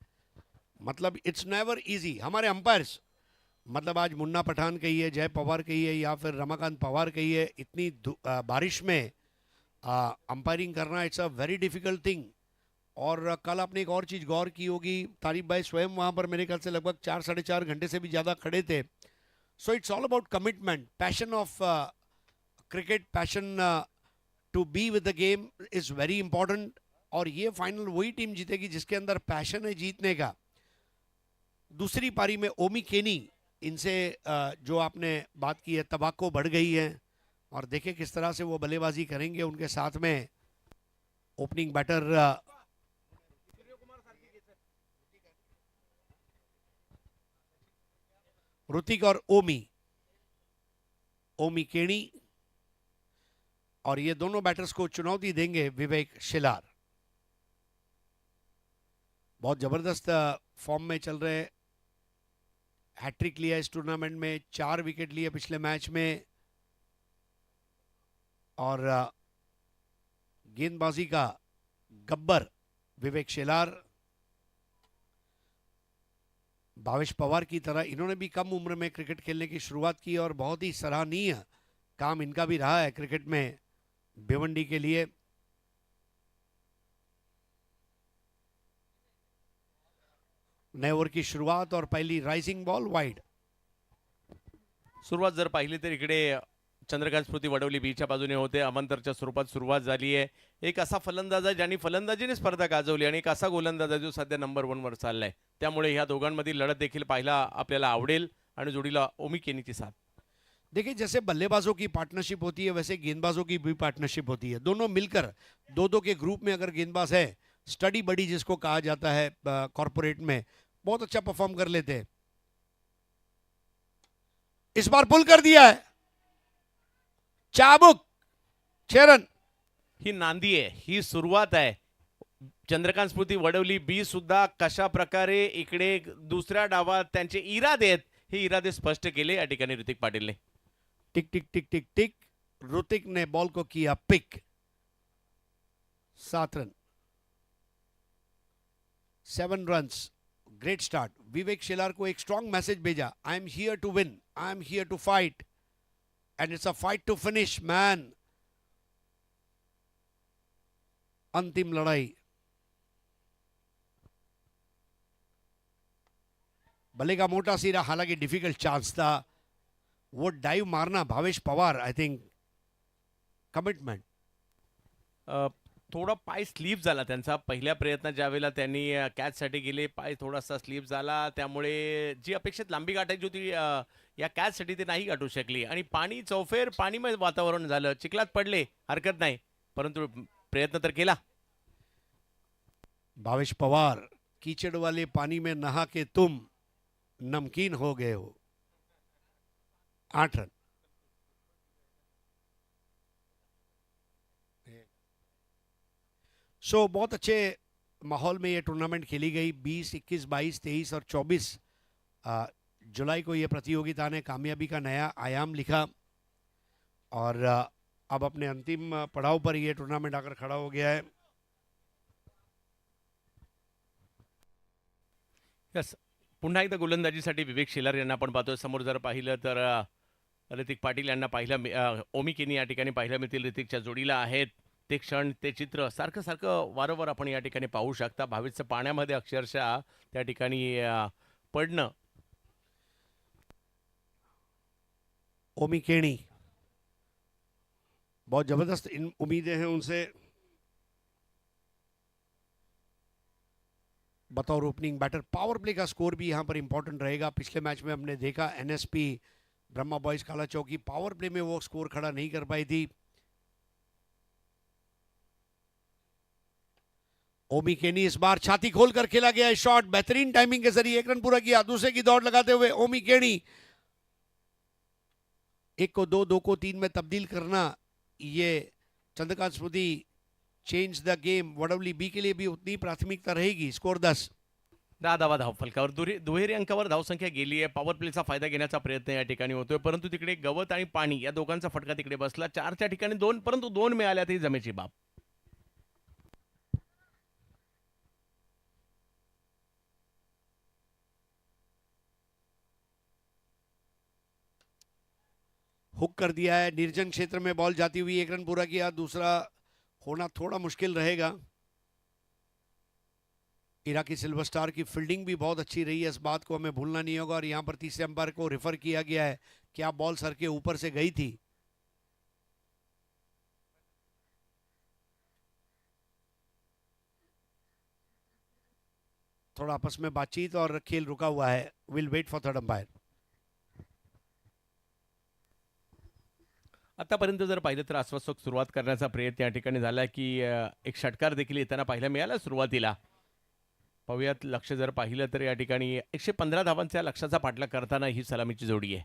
मतलब इट्स नेवर इजी। हमारे अंपायर्स, मतलब आज मुन्ना पठान कहिए, जय पवार कहिए या फिर रमाकांत पवार कहिए, इतनी बारिश में अंपायरिंग करना it's a very difficult thing. और कल आपने एक और चीज़ गौर की होगी, तारिफ भाई स्वयं वहाँ पर मेरे ख्याल से लगभग 4 साढ़े 4 घंटे से भी ज़्यादा खड़े थे। So it's all about commitment, passion of cricket, passion to be with the game is very important. और ये फाइनल वही टीम जीतेगी जिसके अंदर पैशन है जीतने का। दूसरी पारी में ओमी केनी, इनसे जो आपने बात की है, तबाको बढ़ गई है और देखें किस तरह से वो बल्लेबाजी करेंगे। उनके साथ में ओपनिंग बैटर ऋतिक और ओमी केनी, और ये दोनों बैटर्स को चुनौती देंगे विवेक शिलार। बहुत जबरदस्त फॉर्म में चल रहे, हैट्रिक लिया इस टूर्नामेंट में, 4 विकेट लिए पिछले मैच में, और गेंदबाजी का गब्बर विवेक शेलार। भावेश पवार की तरह इन्होंने भी कम उम्र में क्रिकेट खेलने की शुरुआत की और बहुत ही सराहनीय काम इनका भी रहा है क्रिकेट में भिवंडी के लिए। नए ओव्हर की शुरुआत और पहली राइजिंग बॉल वाइड। सुरुवात जर पाहिली तर इकडे चंद्रकांत स्मृती वडवली बीच्या बाजूने होते. अमंतरच्या स्वरूपात सुरुवात झाली आहे. एक असा फलंदाज आहे ज्यांनी फलंदाजीने स्पर्धा गाजवली आणि एक असा गोलंदाज आहे जो सध्या नंबर 1 वर चाललाय. त्यामुळे ह्या दोघांमधील लढत देखील पाहायला आपल्याला आवडेल आणि जोडीला ओमी केनीची साथ. देखिए जैसे बल्लेबाजों की पार्टनरशिप होती है वैसे गेंदबाजों की भी पार्टनरशिप होती है। दोनों मिलकर दो के ग्रुप में अगर गेंदबाज है, स्टडी बडी जिसको कहा जाता है कॉर्पोरेट में, बहुत अच्छा परफॉर्म कर लेते हैं। इस बार पुल कर दिया है चाबुक, 6 रन। ही नांदी आहे, ही सुरुवात आहे. चंद्रकांत स्मृती वडवली बी सुद्धा कशा प्रकारे इकडे दुसऱ्या डावात त्यांचे इरादे आहेत, हे इरादे स्पष्ट केले या ठिकाणी ऋतिक पाटीलने. टिक टिक टिक टिक टिक, ऋतिक ने बॉल को किया pick, 7 run, 7 runs, great start. Vivek Shelar को एक स्ट्रॉन्ग मैसेज भेजा, I am here to win, I am here to fight and it's a fight to finish man. अंतिम लड़ाई, बल्ले का मोटा सिरा, हालांकि डिफिकल्ट चांस था। वो डाइव मारना Bhavesh Pawar, I think commitment. थोडा पाय स्लिप झाला त्यांचा पहिल्या प्रयत्नात, ज्यावेळेला त्यांनी कॅचसाठी गेले पाय थोडासा स्लिप झाला, त्यामुळे जी अपेक्षित लांबी गाठायची होती या कॅचसाठी ते नाही गाठू शकली. आणि पाणी चौफेर पाणीमय वातावरण झालं, चिखलात पडले हरकत नाही, परंतु प्रयत्न तर केला. भावेश पवार, कीचड़ वाले पानी में नहा के तुम नमकीन हो गए हो, 8 रन। सो बहुत अच्छे माहौल में ये टूर्नामेंट खेली गई। 20, 21, 22, 23 और 24 जुलाई को ये प्रतियोगिता ने कामयाबी का नया आयाम लिखा और अब अपने अंतिम पड़ाव पर ये टूर्नामेंट आकर खड़ा हो गया है। यस, पुन्हा एकदा गोलंदाजीसाठी विवेक शेलार यांना आपण पाहतोय. समोर जर पाहिलं तर ऋतिक पाटील यांना ओमी केनी या ठिकाणी पाहायला मिळतील. ऋतिकच्या जोडीला आहेत. ते क्षण, ते चित्र सारखं सारखं वारंवार आपण या ठिकाणी पाहू शकता. भावेशचं पाण्यामध्ये अक्षरशः त्या ठिकाणी पडणं. ओमी केणी, बहुत जबरदस्त उम्मीदें हैं उनसे बतौर ओपनिंग बैटर. पावर प्ले का स्कोर भी यहां पर इंपॉर्टेंट रहेगा. पिछले मैच में हमने देखा एनएसपी ब्रह्मा बॉयज काला चौकी पावर प्ले में वो स्कोर खड़ा नहीं कर पाई थी. ओमी केनी इस बार छाती खोलकर खेला गया है शॉट, बेहतरीन टाइमिंग के जरिए 1 रन पूरा किया. दूसरे की दौड़ लगाते हुए ओमी केनी 1 को 2, 2 को 3 में तब्दील करना, ये Chandrakant Smriti change the game Vadavali B के लिए भी उतनी प्राथमिकता रहेगी. स्कोर 10. 10 धावा धावफलकावर दुहेरी अंकावर धावसंख्या गेली आहे. पॉवर प्लेचा फायदा घेण्याचा प्रयत्न या ठिकाणी होतोय, परंतु तिकडे गवत आणि पाणी या दोघांचा फटका तिकडे बसला. 4च्या ठिकाणी 2, परंतु 2 मिळाल्या ती जमेची बाब. हुक कर दिया है. निर्जन क्षेत्र में बॉल जाती हुई 1 रन पूरा किया. दूसरा होना थोड़ा मुश्किल रहेगा. इराकी सिल्वर स्टार की फील्डिंग भी बहुत अच्छी रही है, इस बात को हमें भूलना नहीं होगा. और यहां पर तीसरे अंपायर को रेफर किया गया है, क्या बॉल सर के ऊपर से गई थी. थोड़ा आपस में बातचीत और खेल रुका हुआ है. Will wait for third umpire. आतापर्यंत जर पाहिलं तर आश्वासक सुरुवात करण्याचा प्रयत्न या ठिकाणी झाला की एक षटकार देखील येताना पाहायला मिळाला सुरुवातीला. पाहूयात लक्ष जर पाहिलं तर या ठिकाणी 115 धावांच्या लक्ष्याचा पाठलाग करताना ही सलामीची जोडी आहे.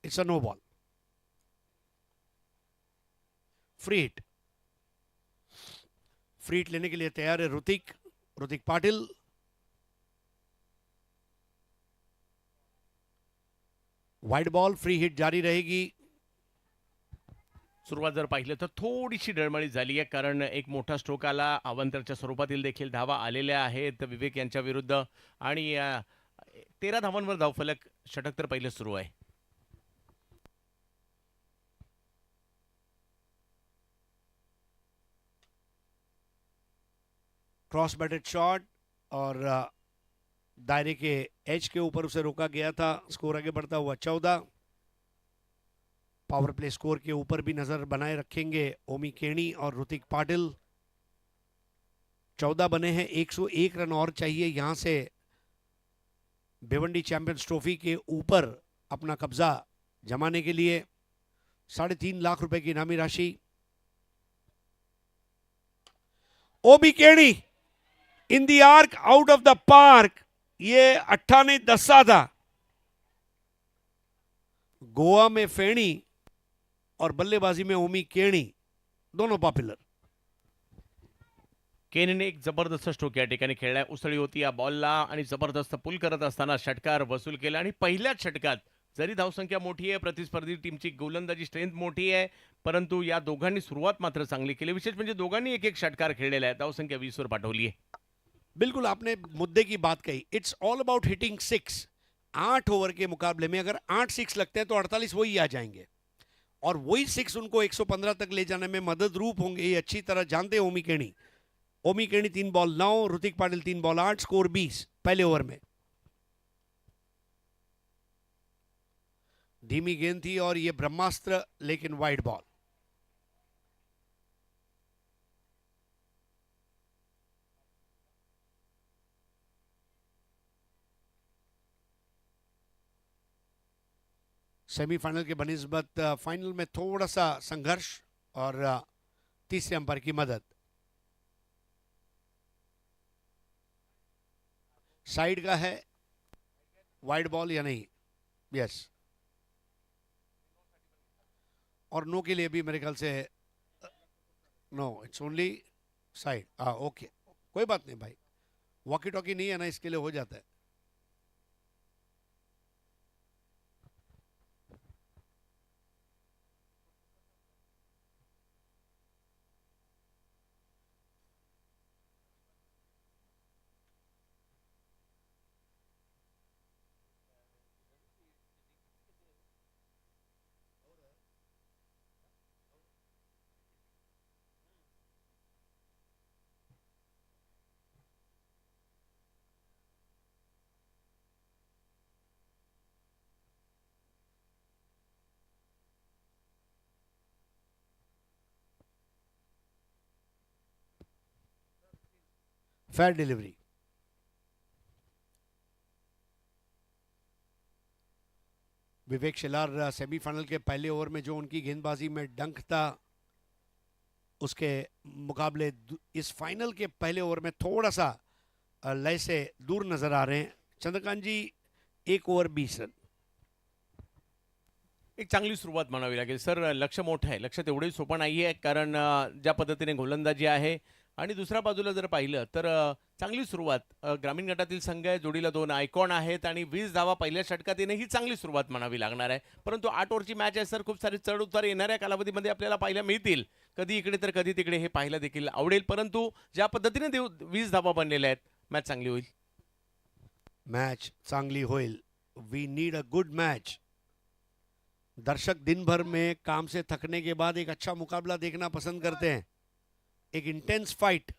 It's a no ball. Free hit. Free hit लेने के लिए तैयार है Hrithik Patil. Wide ball. Free hit जारी रहेगी. सुरुवात जर पाहिलं तर थोडीशी डळमळीत झाली आहे, कारण एक मोठा स्ट्रोक आला. अवांतरच्या स्वरूपातील देखील धावा आलेल्या आहेत विवेक यांच्या विरुद्ध. आणि 13 धावांवर धावफलक. षटक तर पहिलं सुरू आहे. क्रॉस बैटेड शॉट और दायरे के एज के ऊपर उसे रोका गया था. स्कोर आगे बढ़ता हुआ 14. पावर प्ले स्कोर के ऊपर भी नजर बनाए रखेंगे ओमी केनी और ऋतिक पाटिल. 14 बने हैं. 101 रन और चाहिए यहां से भिवंडी चैंपियंस ट्रॉफी के ऊपर अपना कब्जा जमाने के लिए. 3.5 लाख रुपए की इनामी राशि. Omi Keni in the arc, out of the park. ये 8 ने 10 था. गोवा में फेणी और बल्लेबाजी में ओमी केनी दोनों पॉपुलर. केनीने एक जबरदस्त स्ट्रोक या ठिकाणी खेळलाय. उसळी होती या बॉलला आणि जबरदस्त पुल करत असताना षटकार वसूल केला. आणि पहिल्याच षटकात जरी धावसंख्या मोठी आहे, प्रतिस्पर्धी टीमची गोलंदाजी स्ट्रेंथ मोठी आहे, परंतु या दोघांनी सुरुवात मात्र चांगली केली. विशेष म्हणजे दोघांनी एक एक षटकार खेळलेला आहे. धावसंख्या 20 वर पाठवली आहे. बिल्कुल आपने मुद्दे की बात कही. It's all about hitting 6. 8 over के मुकाबले में अगर 8 6 लगते हैं तो 48 वही आ जाएंगे, और वही 6 उनको 115 तक ले जाने में मदद रूप होंगे. ये अच्छी तरह जानते हैं ओमी केनी. 3 ball 9, Hrithik Patil 3 ball 8, score 20 पहले ओवर में. धीमी गेंद थी और ये ब्रह्मास्त्र, लेकिन वाइड बॉल. सेमीफाइनल के बनिस्बत फाइनल में थोड़ा सा संघर्ष और तीसरे अंपायर की मदद. साइड का है, वाइड बॉल या नहीं. यस. और नो के लिए भी मेरे ख्याल से no it's only side. Okay, कोई बात नहीं भाई, वॉकी टॉकी नहीं है ना, इसके लिए हो जाता है। Fair delivery. Vivek Shelar semifinal के पहले ओवर में जो उनकी गेंदबाजी में डंक था, उसके मुकाबले इस फाइनल के पहले ओवर में थोड़ा सा लय से दूर नजर आ रहे हैं। चंद्रकांत जी, 1 ओव्हर 20 रन। एक चांगली सुरुवात म्हणावी लागेल सर. लक्ष मोठं आहे, लक्ष तेवढंही सोपं नाही आहे, कारण ज्या पद्धतीने गोलंदाजी आहे आणि दुसऱ्या बाजूला जर पाहिलं तर चांगली सुरुवात. ग्रामीण गटातील संघ आहे, जोडीला 2 आयकॉन आहेत आणि 20 धावा पहिल्या षटकात येणे ही चांगली सुरुवात म्हणावी लागणार आहे. परंतु 8 ओव्हरची मॅच आहे सर, खूप सारे चढ उतार येणाऱ्या कालावधीमध्ये आपल्याला पाहायला मिळतील. कधी इकडे तर कधी तिकडे, हे पाहायला देखील आवडेल. परंतु ज्या पद्धतीने 20 धावा बनलेल्या आहेत, मॅच चांगली होईल. मैच चांगली होईल। We need a good match. दर्शक दिन भर में काम से थकने के बाद एक अच्छा मुकाबला देखना पसंद करते हैं, एक इंटेंस फाइट।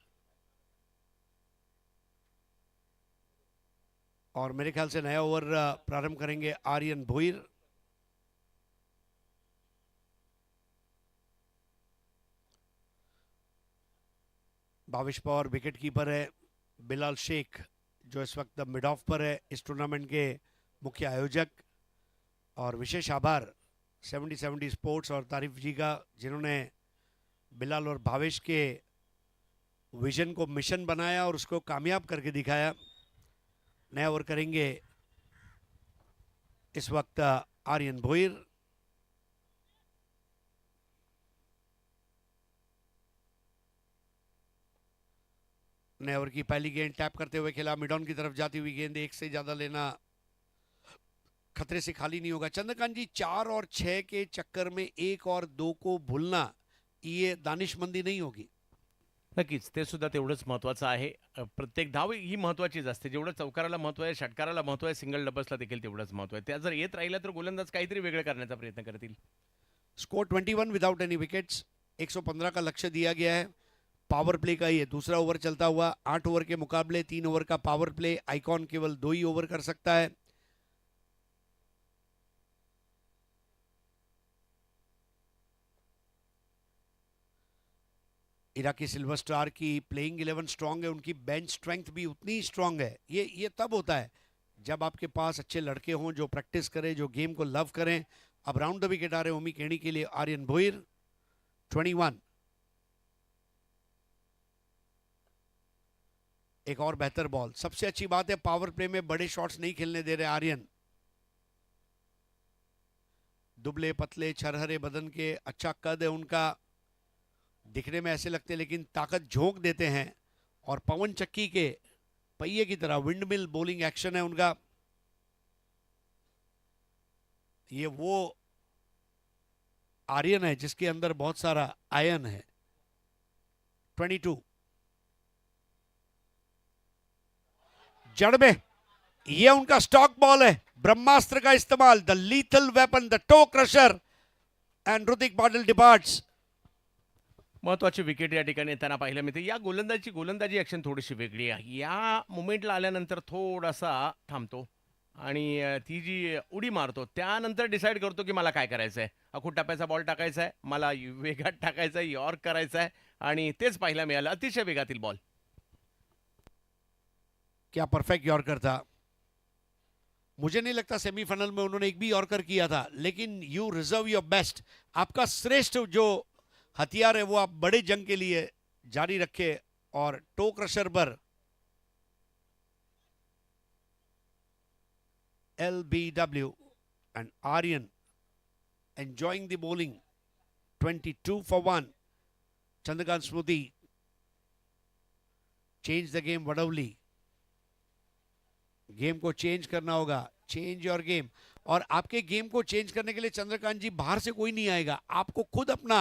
और मेरे ख्याल से नया ओवर प्रारंभ करेंगे आर्यन भोईर। भावेश पवार विकेट कीपर है। बिलाल शेख जो इस वक्त मिड ऑफ पर है, इस टूर्नामेंट के मुख्य आयोजक। और विशेष आभार 70-70 स्पोर्ट्स और तारिफ जी का, जिन्होंने बिलाल और भावेश के विजन को मिशन बनाया और उसको कामयाब करके दिखाया। नया ओवर करेंगे इस वक्त आर्यन भोईर। नए ओवर की पहली गेंद टैप करते हुए खेला, मिड ऑन की तरफ जाती हुई गेंद, एक से ज्यादा लेना खतरे से खाली नहीं होगा। चंद्रकांत जी, 4 और 6 के चक्कर में 1 और 2 को भूलना, ये दानिशमंदी नहीं होगी। नक्कीच, ते सुद्धा तेवढंच महत्त्वाचं आहे. प्रत्येक धाव ही महत्त्वाचीच असते. जेवढं चौकाराला महत्त्व आहे, षटकाराला महत्त्व आहे, सिंगल डबल्सला देखील तेवढंच महत्त्व आहे. त्या जर येत राहिल्या तर गोलंदाज काहीतरी वेगळं करण्याचा प्रयत्न करतील. Score 21 without any wickets. 115 का लक्ष्य दिया गया है। पावर प्ले का ये दूसरा ओवर चलता हुआ। 8 ओवर के मुकाबले 3 ओवर का पावर प्ले आइकॉन केवल 2 ही ओवर कर सकता है। इराकी सिल्वर स्टार की प्लेइंग 11 स्ट्रांग है, उनकी बेंच स्ट्रेंथ भी उतनी स्ट्रांग है। ये तब होता है जब आपके पास अच्छे लड़के हों जो प्रैक्टिस करें, जो गेम को लव करें। अब राउंड द विकेट आ रहे ओमी केणी के लिए आर्यन भोईर। 21। एक और बेहतर बॉल। सबसे अच्छी बात है, पावर प्ले में बड़े शॉट्स नहीं खेलने दे रहे आर्यन। दुबले पतले छरहरे बदन के, अच्छा कद है उनका, दिखने में ऐसे लगते लेकिन ताकत झोंक देते हैं। और पवन चक्की के पहिए की तरह विंडमिल बॉलिंग एक्शन है उनका। ये वो आर्यन है जिसके अंदर बहुत सारा आयन है। 22। जड़ में ये उनका स्टॉक बॉल है, ब्रह्मास्त्र का इस्तेमाल, the lethal weapon, the toe crusher, and Hrithik Patil departs. महत्त्वाची विकेट या ठिकाणी येताना पाहायला मिळते. या गोलंदाजी ॲक्शन थोडीशी वेगळी आहे. या मोमेंटला आल्यानंतर थोडासा थांबतो आणि ती जी उडी मारतो त्यानंतर डिसाईड करतो की मला काय करायचं आहे. अखूट टप्प्याचा बॉल टाकायचा आहे, मला वेगात टाकायचा आहे, यॉर्क करायचा आहे आणि तेच पाहायला मिळालं. अतिशय वेगातील बॉल. क्या परफेक्ट यॉर्कर था। मुझे नहीं लगता सेमीफाइनल में उन्होंने एक भी यॉर्कर किया था, लेकिन यू रिजर्व योर बेस्ट। आपका श्रेष्ठ जो हथियार है वो आप बड़े जंग के लिए जारी रखे। और टो क्रशर पर LBW and Aryan enjoying the bowling। 22 for 1। Chandrakant Smriti, change the game Vadavali, game को चेंज करना होगा, चेंज योर गेम। और आपके गेम को चेंज करने के लिए चंद्रकांत जी बाहर से कोई नहीं आएगा, आपको खुद अपना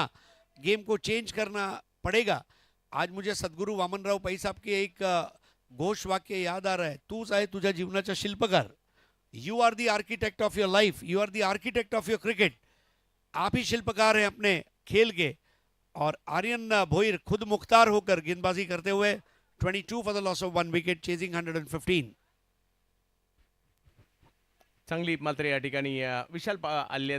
गेम को चेंज करना पड़ेगा। आज मुझे सद्गुरु वामनराव पै साहब के एक घोष वाक्य याद आ रहा है, तूच आहे तुझ्या जीवनाचा शिल्पकार। You are the architect of your life, you are the architect of your cricket. आप ही शिल्पकार हैं अपने खेल के। और आर्यन भोईर खुद मुख्तार होकर गेंदबाजी करते हुए 22 for the loss of 1 wicket, chasing 115। चांगली मात्र या ठिकाणी विशाल आले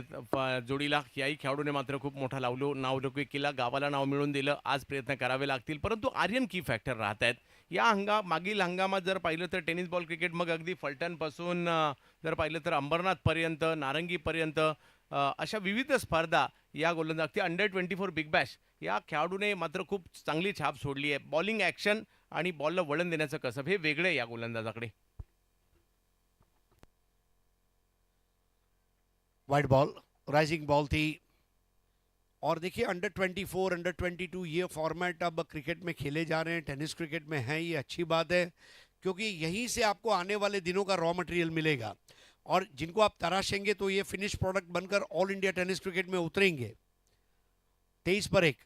जोडीला याही खेळाडूने मात्र खूप मोठा नावलौकिक केला, गावाला नाव मिळवून दिलं। आज प्रयत्न करावे लागतील, परंतु आर्यन की फॅक्टर राहत आहेत या मागील हंगामात जर पाहिलं तर टेनिस बॉल क्रिकेट, मग अगदी फलटणपासून जर पाहिलं तर अंबरनाथपर्यंत, नारंगीपर्यंत अशा विविध स्पर्धा या गोलंदाज अगदी अंडर-24 बिग बॅश या खेळाडूने मात्र खूप चांगली छाप सोडली आहे। बॉलिंग ॲक्शन आणि बॉलला वळण देण्याचं कसब हे वेगळे या गोलंदाजाकडे। वाइड बॉल, राइजिंग बॉल थी। और देखिए अंडर 24, अंडर 22 ये फॉर्मेट अब क्रिकेट में खेले जा रहे हैं, टेनिस क्रिकेट में हैं, ये अच्छी बात है क्योंकि यहीं से आपको आने वाले दिनों का रॉ मटेरियल मिलेगा और जिनको आप तराशेंगे तो ये फिनिश प्रोडक्ट बनकर ऑल इंडिया टेनिस क्रिकेट में उतरेंगे। 23 पर 1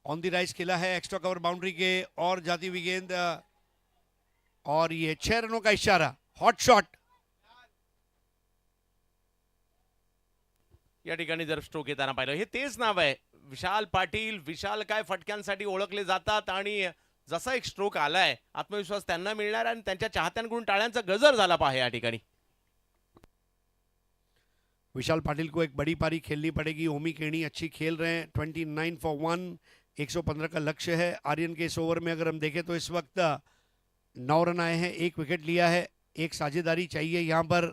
ऑन द राइज खेला है एक्स्ट्रा कवर बाउंड्री के और जाती हुई गेंद और ये 6 रनों का इशारा, हॉट शॉट। या ठिकाणी जर स्ट्रोक येताना पाहिलं, हे तेच नाव आहे विशाल पाटील। विशाल काय फटक्यांसाठी ओळखले जातात आणि जसा एक स्ट्रोक आलाय आत्मविश्वास त्यांना मिळणार आणि त्यांच्या चाहत्यांकडून टाळ्यांचा गजर झाला पाहे या ठिकाणी। विशाल पाटिल को एक बड़ी पारी खेलनी पड़ेगी। ओमी केनी अच्छी खेल रहे हैं, 29 फॉर 1, 115 का लक्ष्य है। आर्यन के इस ओवर में अगर हम देखें तो इस वक्त 9 रन आए हैं, 1 विकेट लिया है, एक साझेदारी चाहिए यहाँ पर।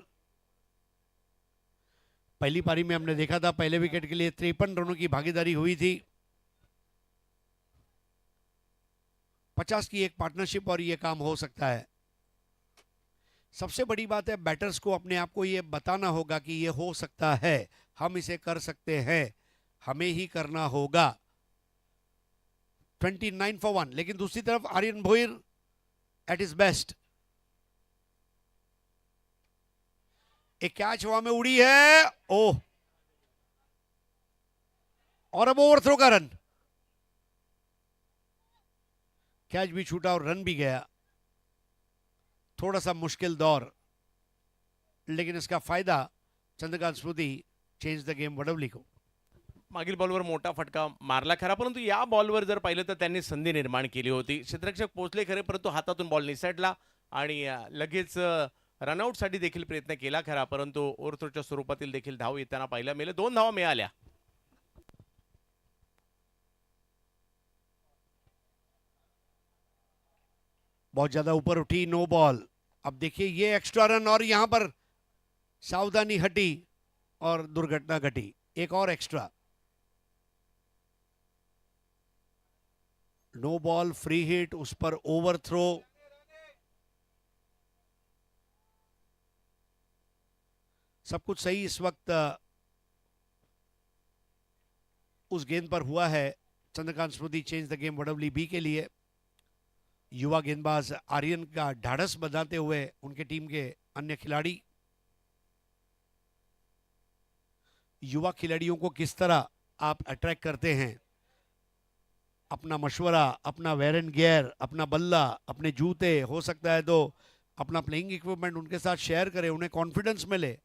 पहली पारी में हमने देखा था पहले विकेट के लिए 53 रनों की भागीदारी हुई थी। 50 की एक पार्टनरशिप और ये काम हो सकता है। सबसे बड़ी बात है बैटर्स को अपने आप को ये बताना होगा कि ये हो सकता है, हम इसे कर सकते हैं, हमें ही करना होगा। 29 फॉर 1। लेकिन दूसरी तरफ Aryan Bhoir at his best. एक कैच हवा में उड़ी है, ओह, और अब ओवरथ्रो का रन। कैच भी छूटा और रन भी गया। थोड़ा सा मुश्किल दौर, लेकिन इसका फायदा Chandrakant Smriti, change the game Vadavali को। मागील बॉलवर मोठा फटका मारला खरा, परंतु या बॉलवर जर पाहिलं तर त्यांनी संधी निर्माण केली होती। क्षेत्ररक्षक पोहोचले खरे, परंतु हातातून बॉल निसटला आणि लगेच रनआउटसाठी देखील प्रयत्न केला खरा, परंतु ओव्हरथ्रोच्या स्वरूपातील देखील धाव येताना पाहायला मिळाले। 2 धावा मिळाल्या। बहुत ज्यादा ऊपर उठी, नो बॉल। अब देखिए ये एक्स्ट्रा रन और यहां पर सावधानी हटी और दुर्घटना घटी। एक और extra, no ball, free hit, उस पर ओवरथ्रो। सब कुछ सही इस वक्त उस गेंद पर हुआ है। Chandrakant Smriti, change the game Vadavali B के लिए। युवा गेंदबाज आर्यन का ढाढ़स बंधाते हुए उनके टीम के अन्य खिलाड़ी। युवा खिलाड़ियों को किस तरह आप अट्रैक्ट करते हैं, अपना मशवरा, अपना वेयर एंड गियर, अपना बल्ला, अपने जूते, हो सकता है तो अपना प्लेइंग इक्विपमेंट उनके साथ शेयर करें, उन्हें कॉन्फिडेंस मिले।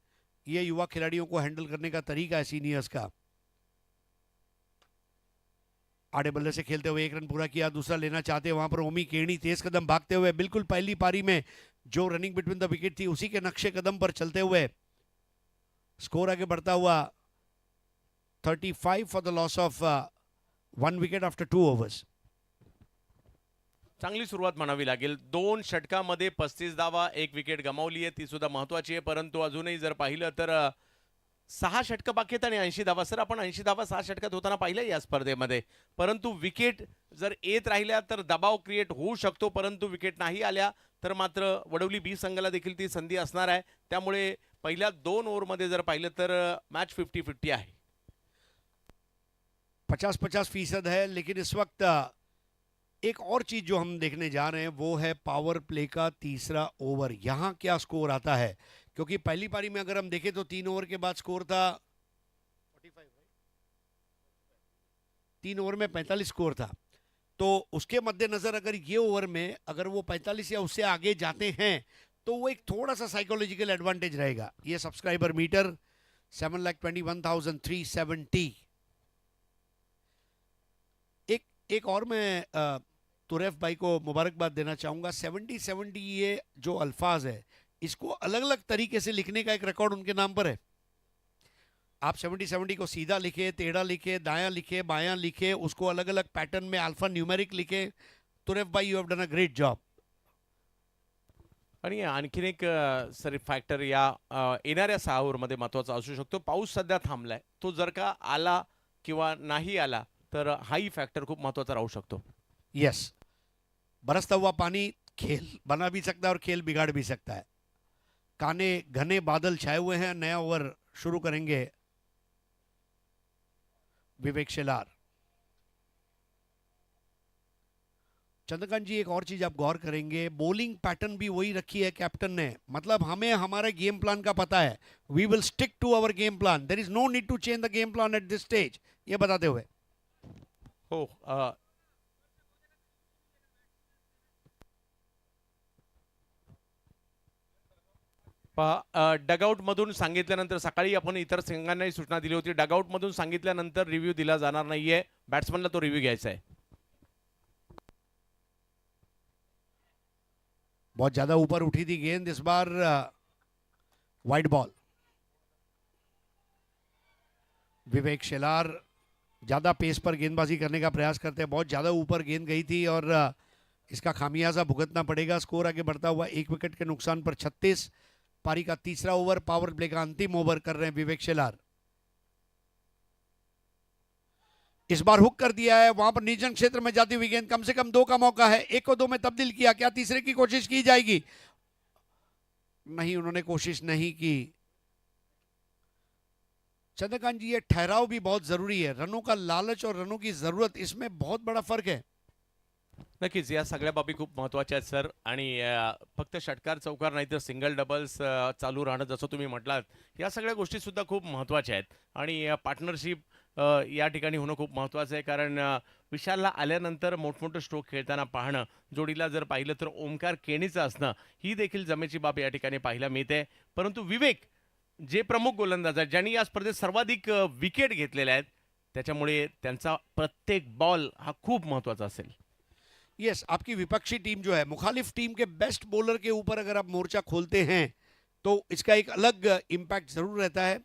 ये युवा खिलाड़ियों को हैंडल करने का तरीका है सीनियर्स का। आड़े बल्ले से खेलते हुए 1 रन पूरा किया, दूसरा लेना चाहते हैं वहां पर ओमी केनी, तेज कदम भागते हुए, बिल्कुल पहली पारी में जो रनिंग बिटवीन द विकेट थी उसी के नक्शे कदम पर चलते हुए स्कोर आगे बढ़ता हुआ। 35 for the loss of 1 wicket after 2 overs. चांगली सुरुवात म्हणावी लागेल। 2 षटकामध्ये 35 धावा, 1 विकेट गमावली आहे, ती सुद्धा महत्त्वाची आहे। परंतु अजूनही जर पाहिलं तर 6 षटकं बाकी आहेत आणि 80 धावा। सर, आपण 80 धावा 6 षटकात होताना पाहिलं या स्पर्धेमध्ये, परंतु विकेट जर येत राहिल्या तर दबाव क्रिएट होऊ शकतो, परंतु विकेट नाही आल्या तर मात्र वडवली बी संघाला देखील ती संधी असणार आहे। त्यामुळे पहिल्या 2 ओव्हरमध्ये जर पाहिलं तर मॅच 50-50 आहे। 50-50% है, लेकिन इस वक्त एक और चीज जो हम देखने जा रहे हैं वो है पावर प्ले का तीसरा ओवर। यहां क्या स्कोर आता है, क्योंकि पहली पारी में अगर हम देखें तो 3 ओवर के बाद स्कोर था 3 ओवर में 45 स्कोर था। तो उसके मद्देनजर अगर ये ओवर में अगर वो 45 या उससे आगे जाते हैं तो वो एक थोड़ा सा साइकोलॉजिकल एडवांटेज रहेगा। ये सब्सक्राइबर मीटर 7,21,370। एक और मैं तुरैफ भाई को मुबारकबाद देना चाहूंगा। 70-70 ये जो अल्फाज है इसको अलग अलग तरीके से लिखने का एक रिकॉर्ड उनके नाम पर है। आप 70-70 को सीधा लिखे, टेढ़ा लिखे, दायां लिखे, बायां लिखे, उसको अलग अलग पैटर्न में अल्फा न्यूमेरिक लिखे। तुरैफ भाई, you have done a great job. आणि आणखीन एक सर फॅक्टर या येणाऱ्या 6 ओव्हरमध्ये महत्त्वाचा असू शकतो. पाऊस सध्या थांबलाय. तो जर का आला किंवा नाही आला तर हाही फॅक्टर खूप महत्त्वाचा राहू शकतो. यस, बरसता हुआ पानी खेल बना भी सकता है और खेल बिगाड़ भी सकता है। काने घने बादल छाए हुए हैं। नया ओवर शुरू करेंगे विवेक शेलार। चंद्रकांत जी, एक और चीज आप गौर करेंगे, बॉलिंग पैटर्न भी वही रखी है कैप्टन ने। मतलब हमें हमारे गेम प्लान का पता है। We will stick to our game plan. There is no need to change the game plan at this stage, ये बताते हुए। हो डगआउटमधून सांगितल्यानंतर सकाळी आपण इतर संघांनाही सूचना दिली होती. डगआउटमधून सांगितल्यानंतर रिव्ह्यू दिला जाणार नाहीये. बॅट्समनला तो रिव्ह्यू घ्यायचा आहे. बहुत ज्यादा ऊपर उठी थी गेंद, इस बार वाइड बॉल। विवेक शेलार ज्यादा पेस पर गेंदबाजी करने का प्रयास करते हैं। बहुत ज्यादा ऊपर गेंद गई थी और इसका खामियाजा भुगतना पड़ेगा। स्कोर आगे बढ़ता हुआ 1 विकेट के नुकसान पर 36। पारी का तीसरा ओवर, पावर प्ले का अंतिम ओवर कर रहे हैं विवेक शेलार। इस बार हुक कर दिया है, वहां पर निर्जन क्षेत्र में जाती हुई गेंद। कम से कम 2 का मौका है। 1 को 2 में तब्दील किया, क्या तीसरे की कोशिश की जाएगी? नहीं, उन्होंने कोशिश नहीं की। चंद्रकांत जी, ये ठहराव भी बहुत जरूरी है। रनों का लालच और रनों की जरूरत, इसमें बहुत बड़ा फर्क है। नक्कीच या सगळ्या बाबी खूप महत्त्वाच्या आहेत सर. आणि फक्त षटकार चौकार नाही तर सिंगल डबल्स चालू राहणं जसं तुम्ही म्हटलात, या सगळ्या गोष्टी सुद्धा खूप महत्त्वाच्या आहेत. आणि पार्टनरशिप या ठिकाणी होणं खूप महत्त्वाचं आहे. कारण विशालला आल्यानंतर मोठमोठे स्ट्रोक खेळताना पाहणं, जोडीला जर पाहिलं तर ओमकार केणीचं असणं, ही देखील जमेची बाब या ठिकाणी पाहायला मिळते. परंतु विवेक जे प्रमुख गोलंदाज आहेत, ज्यांनी या स्पर्धेत सर्वाधिक विकेट घेतलेल्या आहेत, त्याच्यामुळे त्यांचा प्रत्येक बॉल हा खूप महत्त्वाचा असेल. यस, आपकी विपक्षी टीम जो है, मुखालिफ टीम के बेस्ट बॉलर के ऊपर अगर आप मोर्चा खोलते हैं तो इसका एक अलग इम्पैक्ट जरूर रहता है।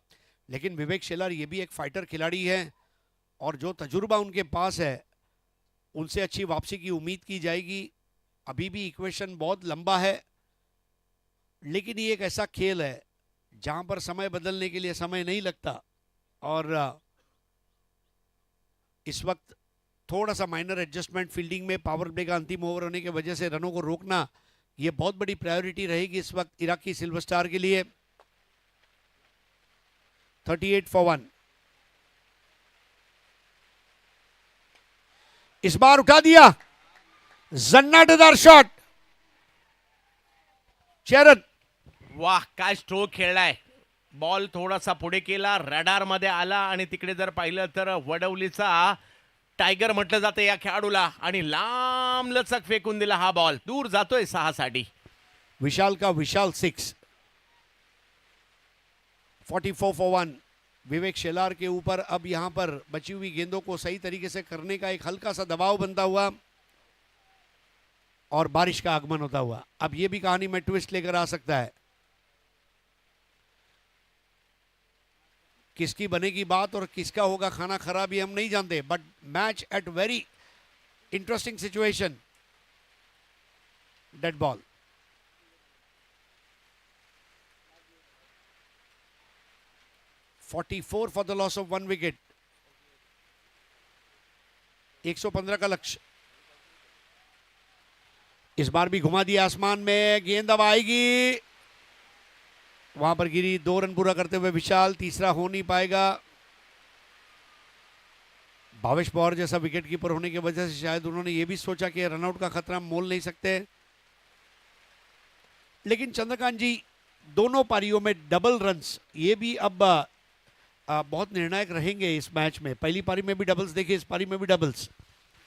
लेकिन विवेक शेलार ये भी एक फाइटर खिलाड़ी है और जो तजुर्बा उनके पास है उनसे अच्छी वापसी की उम्मीद की जाएगी। अभी भी इक्वेशन बहुत लंबा है, लेकिन ये एक ऐसा खेल है जहां पर समय बदलने के लिए समय नहीं लगता। और इस वक्त थोड़ा सा माइनर एडजस्टमेंट फील्डिंग में, पावर प्ले का अंतिम ओवर होने की वजह से रनों को रोकना ये बहुत बड़ी प्रायोरिटी रहेगी इस वक्त इराकी सिल्वर स्टार के लिए। 38 for 1। इस बार उठा दिया, जन्नाटेदार शॉट। चरण, वाह, काय स्ट्रोक खेळलाय. बॉल थोडासा पुढे केला, रडार मध्ये आला आणि तिकडे जर पाहिलं तर वडवलीचा टायगर म्हटलं जातं या खेळाडूला, आणि लांब लचक फेकून दिला हा बॉल. दूर जातोय 6 साठी. विशाल का विशाल 6। 44 for 1। विवेक शेलार के ऊपर अब यहां पर बची हुई गेंदों को सही तरीके से करने का एक हल्का सा दबाव बनता हुआ और बारिश का आगमन होता हुआ। अब यह भी कहानी में ट्विस्ट लेकर आ सकता है। किसकी बनेगी बात और किसका होगा खाना खराब ये हम नहीं जानते, but match at very interesting situation. Dead ball. $44 for the loss of 1 wicket. 115 का लक्ष्य। इस बार भी घुमा दिया आसमान में, गेंद अब आएगी, वहां पर गिरी। 2 रन पूरा करते हुए विशाल, तीसरा हो नहीं पाएगा। भावेश पवार जैसा विकेट कीपर होने की वजह से शायद उन्होंने ये भी सोचा कि रनआउट का खतरा मोल नहीं सकते, लेकिन चंद्रकांत जी दोनों पारियों में डबल रन्स ये भी अब बहुत निर्णायक रहेंगे इस मैच में। पहली पारी में भी डबल्स देखे, इस पारी में भी डबल्स।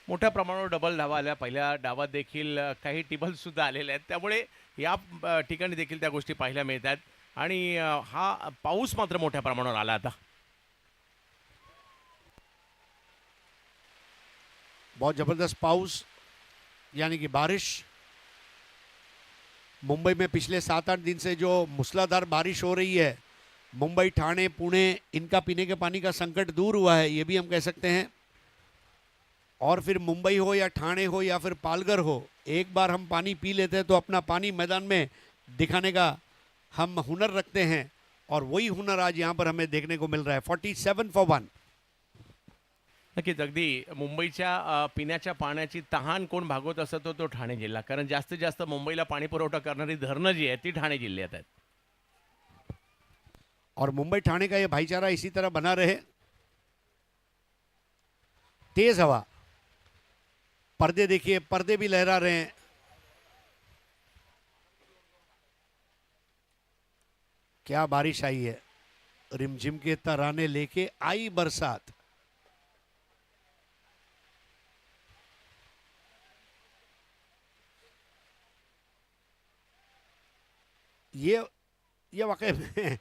मोठ्या प्रमाणावर डबल धावा आल्या, पहिल्या डावात देखील काही टिबल सुद्धा आलेले आहेत, त्यामुळे या ठिकाणी देखील त्या गोष्टी पाहायला मिळतात आणि हा पाऊस मात्र मोठ्या प्रमाणावर आला आता। बहुत जबरदस्त पाउस यानी कि बारिश। मुंबई में पिछले 7-8 दिन से जो मूसलाधार बारिश हो रही है, मुंबई, ठाणे, पुणे, इनका पीने के पानी का संकट दूर हुआ है, ये भी हम कह सकते हैं। और फिर मुंबई हो या ठाणे हो या फिर पालघर हो, एक बार हम पानी पी लेते हैं तो अपना पानी मैदान में दिखाने का हम हुनर रखते हैं, और वही हुनर आज यहाँ पर हमें देखने को मिल रहा है। 47 for 1। नक्कीच अगदी मुंबईच्या पिण्याच्या पाण्याची तहान कोण भागवत असतो तो ठाणे जिल्हा, कारण जास्तीत जास्त मुंबईला पाणी पुरवठा करणारी धरणं जी आहेत ती ठाणे जिल्ह्यात आहेत। और मुंबई ठाणे का ये भाईचारा इसी तरह बना रहे। तेज हवा, पर्दे देखिए, पर्दे भी लहरा रहे हैं। क्या बारिश आई है, रिमझिम के तराने लेके आई बरसात। ये वाकई में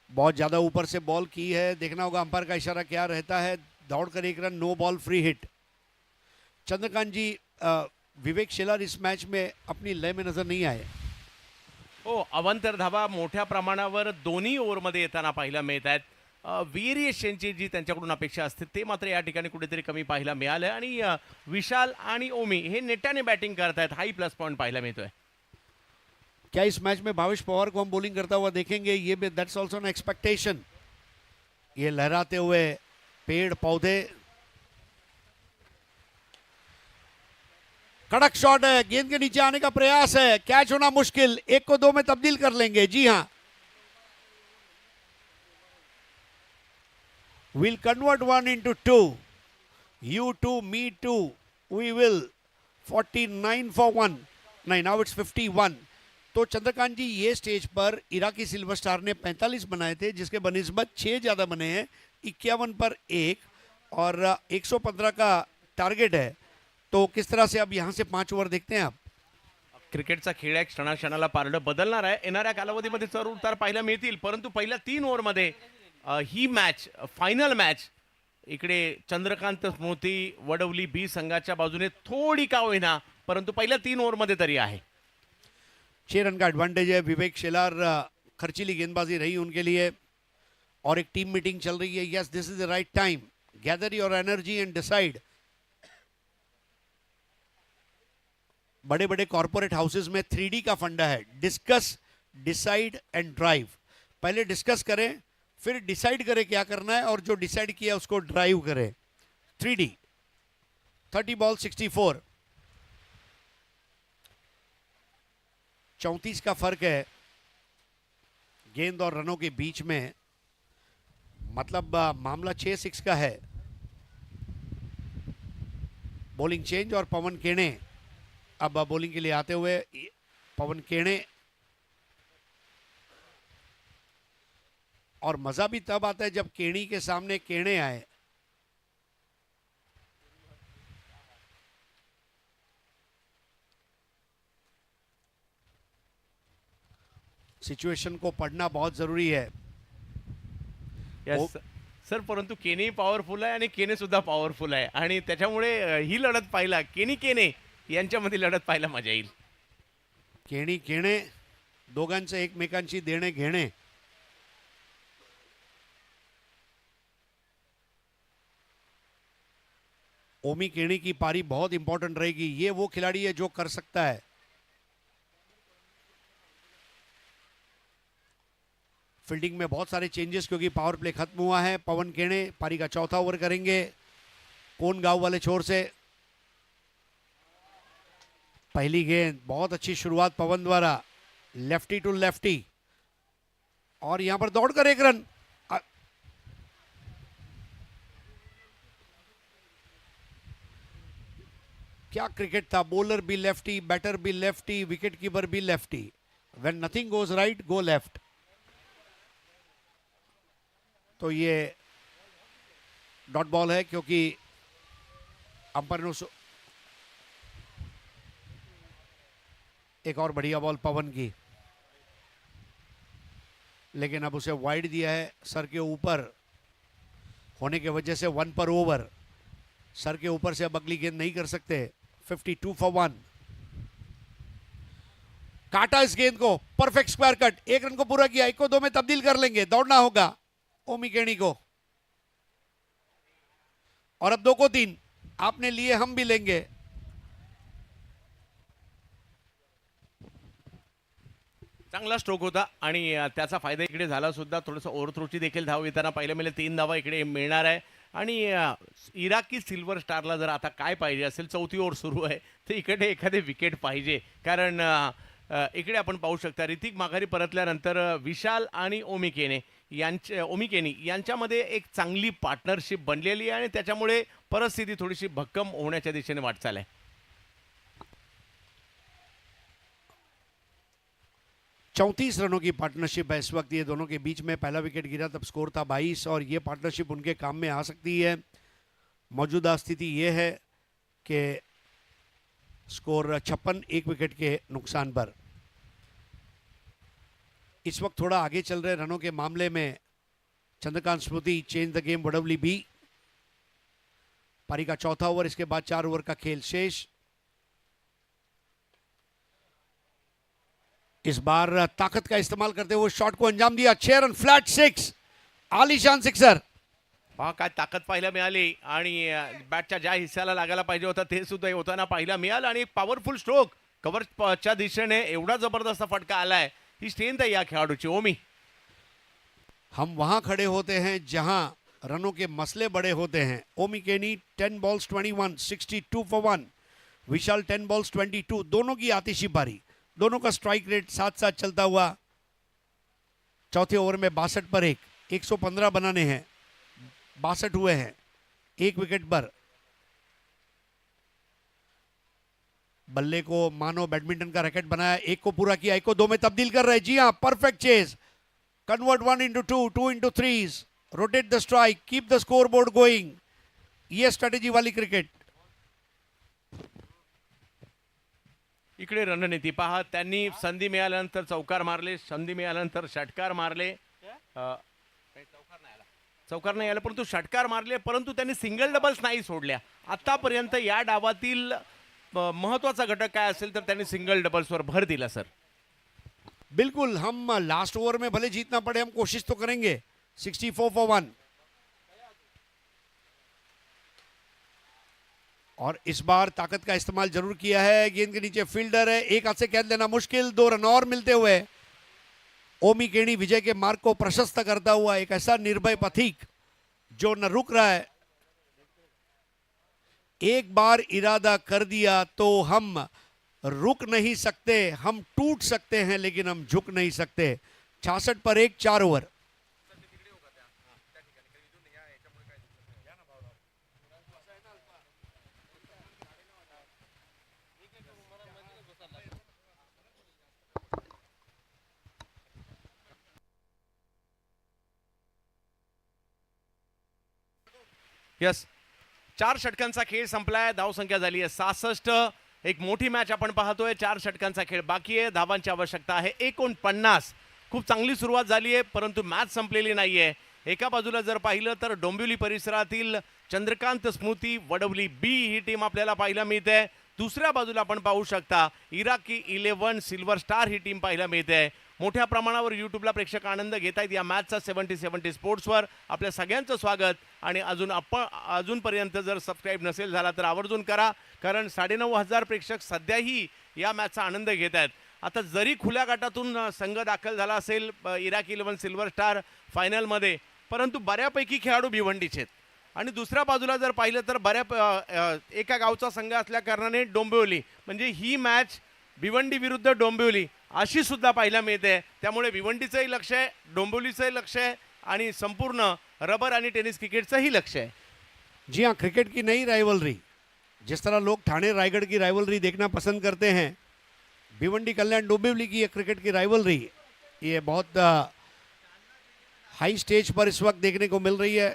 बहुत ज्यादा ऊपर से बॉल की है, देखना होगा अंपायर का इशारा क्या रहता है। दौड़कर एक run, no ball, free hit. Chandrakant ji, Vivek Shelar इस मैच में अपनी लय में नजर नहीं आए। हो, अवांतर धावा मोठ्या प्रमाणावर दोन्ही ओव्हरमध्ये येताना पाहायला मिळत आहेत। व्हेरिएशनची जी त्यांच्याकडून अपेक्षा असते ते मात्र या ठिकाणी कुठेतरी कमी पाहायला मिळालं आणि विशाल आणि ओमी हे नेटाने बॅटिंग करतायत, हाई प्लस पॉइंट पाहायला मिळतोय। क्या इस मैच में भावेश पवार को हम बॉलिंग करता हुआ देखेंगे? ये भी दैट्स आल्सो एन एक्सपेक्टेशन। ये लहराते हुए पेड़ पौधे, कड़क शॉट है, गेंद के नीचे आने का प्रयास है, कैच होना मुश्किल, 1 को 2 में तब्दील कर लेंगे। जी हां, we'll convert 1 into 2, you 2, me 2, we will। 49 for 1, नहीं, now it's 51। तो चंद्रकांत जी, ये स्टेज पर इराकी सिल्वर स्टार ने 45 बनाए थे, जिसके बनिस्बत 6 ज्यादा बने हैं। 51 पर 1 और 115 का टारगेट है। तो किस तरह से अब यहां से 5 ओव्हर देखते हैं आप? क्रिकेटचा खेळ आहे, क्षणाक्षणाला पारडं बदलणार आहे। येणाऱ्या कालावधीमध्ये चढ उतार पाहायला मिळतील, परंतु पहिल्या 3 ओव्हरमध्ये ही मॅच, फायनल मॅच इकडे चंद्रकांत स्मृती वडवली बी संघाच्या बाजूने थोडी का होईना, परंतु पहिल्या 3 ओव्हरमध्ये तरी आहे। 6 रन का एडवांटेज है। विवेक शेलार, खर्चीली गेंदबाजी रही उनके लिए, और एक टीम मीटिंग चल रही है। Yes, this is the right time, gather your energy and decide. बड़े बड़े कॉर्पोरेट हाउसेस में 3D का फंडा है, डिस्कस, डिसाइड एंड ड्राइव। पहले डिस्कस करें, फिर डिसाइड करें क्या करना है, और जो डिसाइड किया उसको ड्राइव करें। 3D। 30 बॉल 64। 34 का फर्क है गेंद और रनों के बीच में, मतलब मामला 6-6 का है। बॉलिंग चेंज और पवन केणे अब बॉलिंग के लिए आते हुए। पवन केणे, और मजा भी तब आता है जब केणी के सामने केणे आए। सिचुएशन को पढ़ना बहुत जरूरी है। यस सर, परंतु केने पॉवरफुल आहे आणि केने सुद्धा पॉवरफुल आहे आणि त्याच्यामुळे ही लढत पाहिला, केने यांच्यामध्ये लढत पाहायला मजा येईल। केणी केणे, दोघांचे एकमेकांची देणे घेणे। ओमी केणी की पारी बहुत इंपॉर्टेंट रहेगी। ये वो खिलाड़ी है जो कर सकता है। फील्डिंग में बहुत सारे चेंजेस, क्योंकि पावर प्ले खत्म हुआ है। पवन केणे पारी का चौथा ओवर करेंगे कोन गांव वाले छोर से। पहली गेंद, बहुत अच्छी शुरुआत पवन द्वारा, लेफ्टी टू लेफ्टी, और यहां पर दौड़कर 1 रन। क्या क्रिकेट था, बॉलर भी लेफ्टी, बैटर भी लेफ्टी, विकेट कीपर भी lefty. When nothing goes right, go left. तो ये डॉट बॉल है क्योंकि अंपायर ने एक और बढ़िया बॉल पवन की, लेकिन अब उसे वाइड दिया है सर के ऊपर होने की वजह से 1 पर ओवर. सर के ऊपर से अब अगली गेंद नहीं कर सकते. 52 for 1. काटा इस गेंद को, परफेक्ट स्क्वायर कट. 1 रन को पूरा किया, 1 को 2 में तब्दील कर लेंगे. दौड़ना होगा ओमी केनी को. और अब 2 को 3 आपने लिए, हम भी लेंगे. चांगला स्ट्रोक होता आणि त्याचा फायदा इकडे झाला सुद्धा. थोडंसं ओव्हरथ्रोची देखील धाव येताना पाहिलं मिळेल. 3 धावा इकडे मिळणार आहे. आणि इराकी सिल्वर स्टारला जर आता काय पाहिजे असेल, चौथी ओव्हर सुरू आहे, तर इकडे एखादे विकेट पाहिजे. कारण इकडे आपण पाहू शकता ऋतिक माघारी परतल्यानंतर विशाल आणि ओमी केनी यांच्यामध्ये एक चांगली पार्टनरशिप बनलेली आहे आणि त्याच्यामुळे परिस्थिती थोडीशी भक्कम होण्याच्या दिशेने वाटचाल आहे. 34 रनों की पार्टनरशिप है इस वक्त ये दोनों के बीच में. पहला विकेट गिरा तब स्कोर था 22 और ये पार्टनरशिप उनके काम में आ सकती है. मौजूदा स्थिति ये है कि स्कोर 56, 1 विकेट के नुकसान पर. इस वक्त थोड़ा आगे चल रहे रनों के मामले में Chandrakant Smriti change the game Vadavali B. पारी का चौथा ओवर, इसके बाद 4 ओवर का खेल शेष. इस बार ताकत का इस्तेमाल करते हुए शॉट को अंजाम दिया. 6 रन, फ्लैट 6, आलिशान सिक्सर. पहा काय ताकद पाहायला मिळाली आणि बॅटच्या ज्या हिस्साला लागायला पाहिजे होता ते सुद्धा होताना पाहायला मिळालं. आणि एक पॉवरफुल स्ट्रोक कव्हरच्या दिशेने एवढा जबरदस्त फटका आलाय. ही स्ट्रेंथ आहे या खेळाडूची. ओमी, हम वहां खड़े होते हैं जहां रनों के मसले बड़े होते हैं. ओमी केनी 10 बॉल्स 21, 62 for 1. Vishal 10 balls 22. दोनों की आतिशी पारी, दोनों का स्ट्राइक रेट साथ साथ चलता हुआ. चौथे ओवर में 62 पर 1, 115 बनाने हैं. 62 हुए हैं 1 विकेट पर. बल्ले को मानो बैडमिंटन का रैकेट बनाया. 1 को पूरा किया, 1 को 2 में तब्दील कर रहे. जी हाँ, perfect chase. Convert 1 into 2, 2 into 3s. Rotate the strike, keep the score board going. ये स्ट्रेटेजी वाली क्रिकेट. इकडे रणनीती पहा. त्यांनी संधी मिळाल्यानंतर चौकार मारले, संधी मिळाल्यानंतर षटकार मारले. चौकार नाही आला परंतु षटकार मारले, परंतु त्यांनी सिंगल डबल्स नाही सोडल्या. आतापर्यंत या डावातील महत्वाचा घटक काय असेल तर त्यांनी सिंगल डबल्सवर भर दिला. सर बिल्कुल, हम लास्ट ओवर में भले जीतना पड़े, हम कोशिश तो करेंगे. 64 for 1. और इस बार ताकत का इस्तेमाल जरूर किया है. गेंद के नीचे फील्डर है, एक हाथ से कैच लेना मुश्किल. 2 रन और मिलते हुए ओमी केनी विजय के मार्ग को प्रशस्त करता हुआ एक ऐसा निर्भय पथिक जो न रुक रहा है. एक बार इरादा कर दिया तो हम रुक नहीं सकते. हम टूट सकते हैं लेकिन हम झुक नहीं सकते. 66 पर 1, 4 ओवर. यस, 4 षटकांचा खेळ संपलाय. धावसंख्या झाली आहे 66. एक मोठी मॅच आपण पाहतोय. 4 षटकांचा खेळ बाकी आहे. धावांची आवश्यकता आहे 49. खूप चांगली सुरुवात झाली आहे परंतु मॅच संपलेली नाहीये. एका बाजूला जर पाहिलं तर डोंबिवली परिसरातील चंद्रकांत स्मृती वडवली बी ही टीम आपल्याला पाहायला मिळते. दुसऱ्या बाजूला आपण पाहू शकता इराकी 11 सिल्वर स्टार ही टीम पाहायला मिळते. मोठ्या प्रमाणावर यूट्यूबला प्रेक्षक आनंद घेत आहेत या मॅचचा. 70 स्पोर्ट्सवर आपल्या सगळ्यांचं स्वागत. आणि अजूनपर्यंत जर सबस्क्राईब नसेल झाला तर आवर्जून करा, कारण 9,500 प्रेक्षक सध्याही या मॅचचा आनंद घेत आहेत. आता जरी खुल्या गटातून संघ दाखल झाला असेल इराकी 11 सिल्वर स्टार फायनलमध्ये, परंतु बऱ्यापैकी खेळाडू भिवंडीचे आहेत. आणि दुसऱ्या बाजूला जर पाहिलं तर एका गावचा संघ असल्या कारणाने डोंबिवली, म्हणजे ही मॅच भिवंडी विरुद्ध डोंबिवली अशी सुद्धा पाहायला मिळते. त्यामुळे भिवंडीचंही लक्ष आहे, डोंबिवलीचंही लक्ष आहे आणि संपूर्ण रबर आणि टेनिस क्रिकेटचंही लक्ष आहे. जी हाँ, क्रिकेट की नई राइवलरी जिस तरह लोग ठाणे रायगढ़ की राइवलरी देखना पसंद करते हैं, भिवंडी कल्याण डोंबिवली की ये क्रिकेट की राइवलरी ये बहुत हाई स्टेज पर इस वक्त देखने को मिल रही है।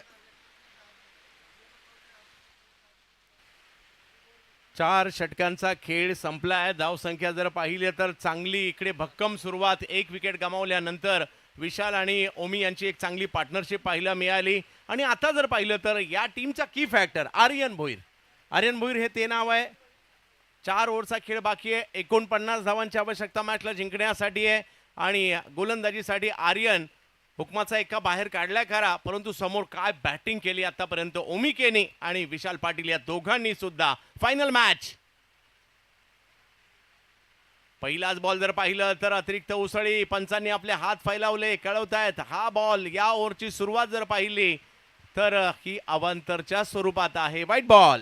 4 षटकांचा खेळ संपला आहे. धावसंख्या जर पाहिली तर चांगली इकडे भक्कम सुरुवात. 1 विकेट गमावल्यानंतर विशाल आणि ओमी यांची एक चांगली पार्टनरशिप पाहायला मिळाली. आणि आता जर पाहिलं तर या टीमचा की फॅक्टर आर्यन भोईर. आर्यन भोईर हे ते नाव आहे. 4 ओव्हरचा खेळ बाकी आहे. 49 धावांची आवश्यकता मॅचला जिंकण्यासाठी आहे. आणि गोलंदाजीसाठी आर्यन हुकमाचा एका बाहेर काढलाय खरा, परंतु समोर काय बॅटिंग केली आतापर्यंत ओमी केनी आणि विशाल पाटील या दोघांनी सुद्धा. Final match. पहिलाच बॉल जर पाहिलं तर अतिरिक्त उसळी. पंचांनी आपले हात फैलावले, कळवतायत हा बॉल. या ओव्हरची सुरुवात जर पाहिली तर ही अवांतरच्या स्वरूपात आहे. White ball.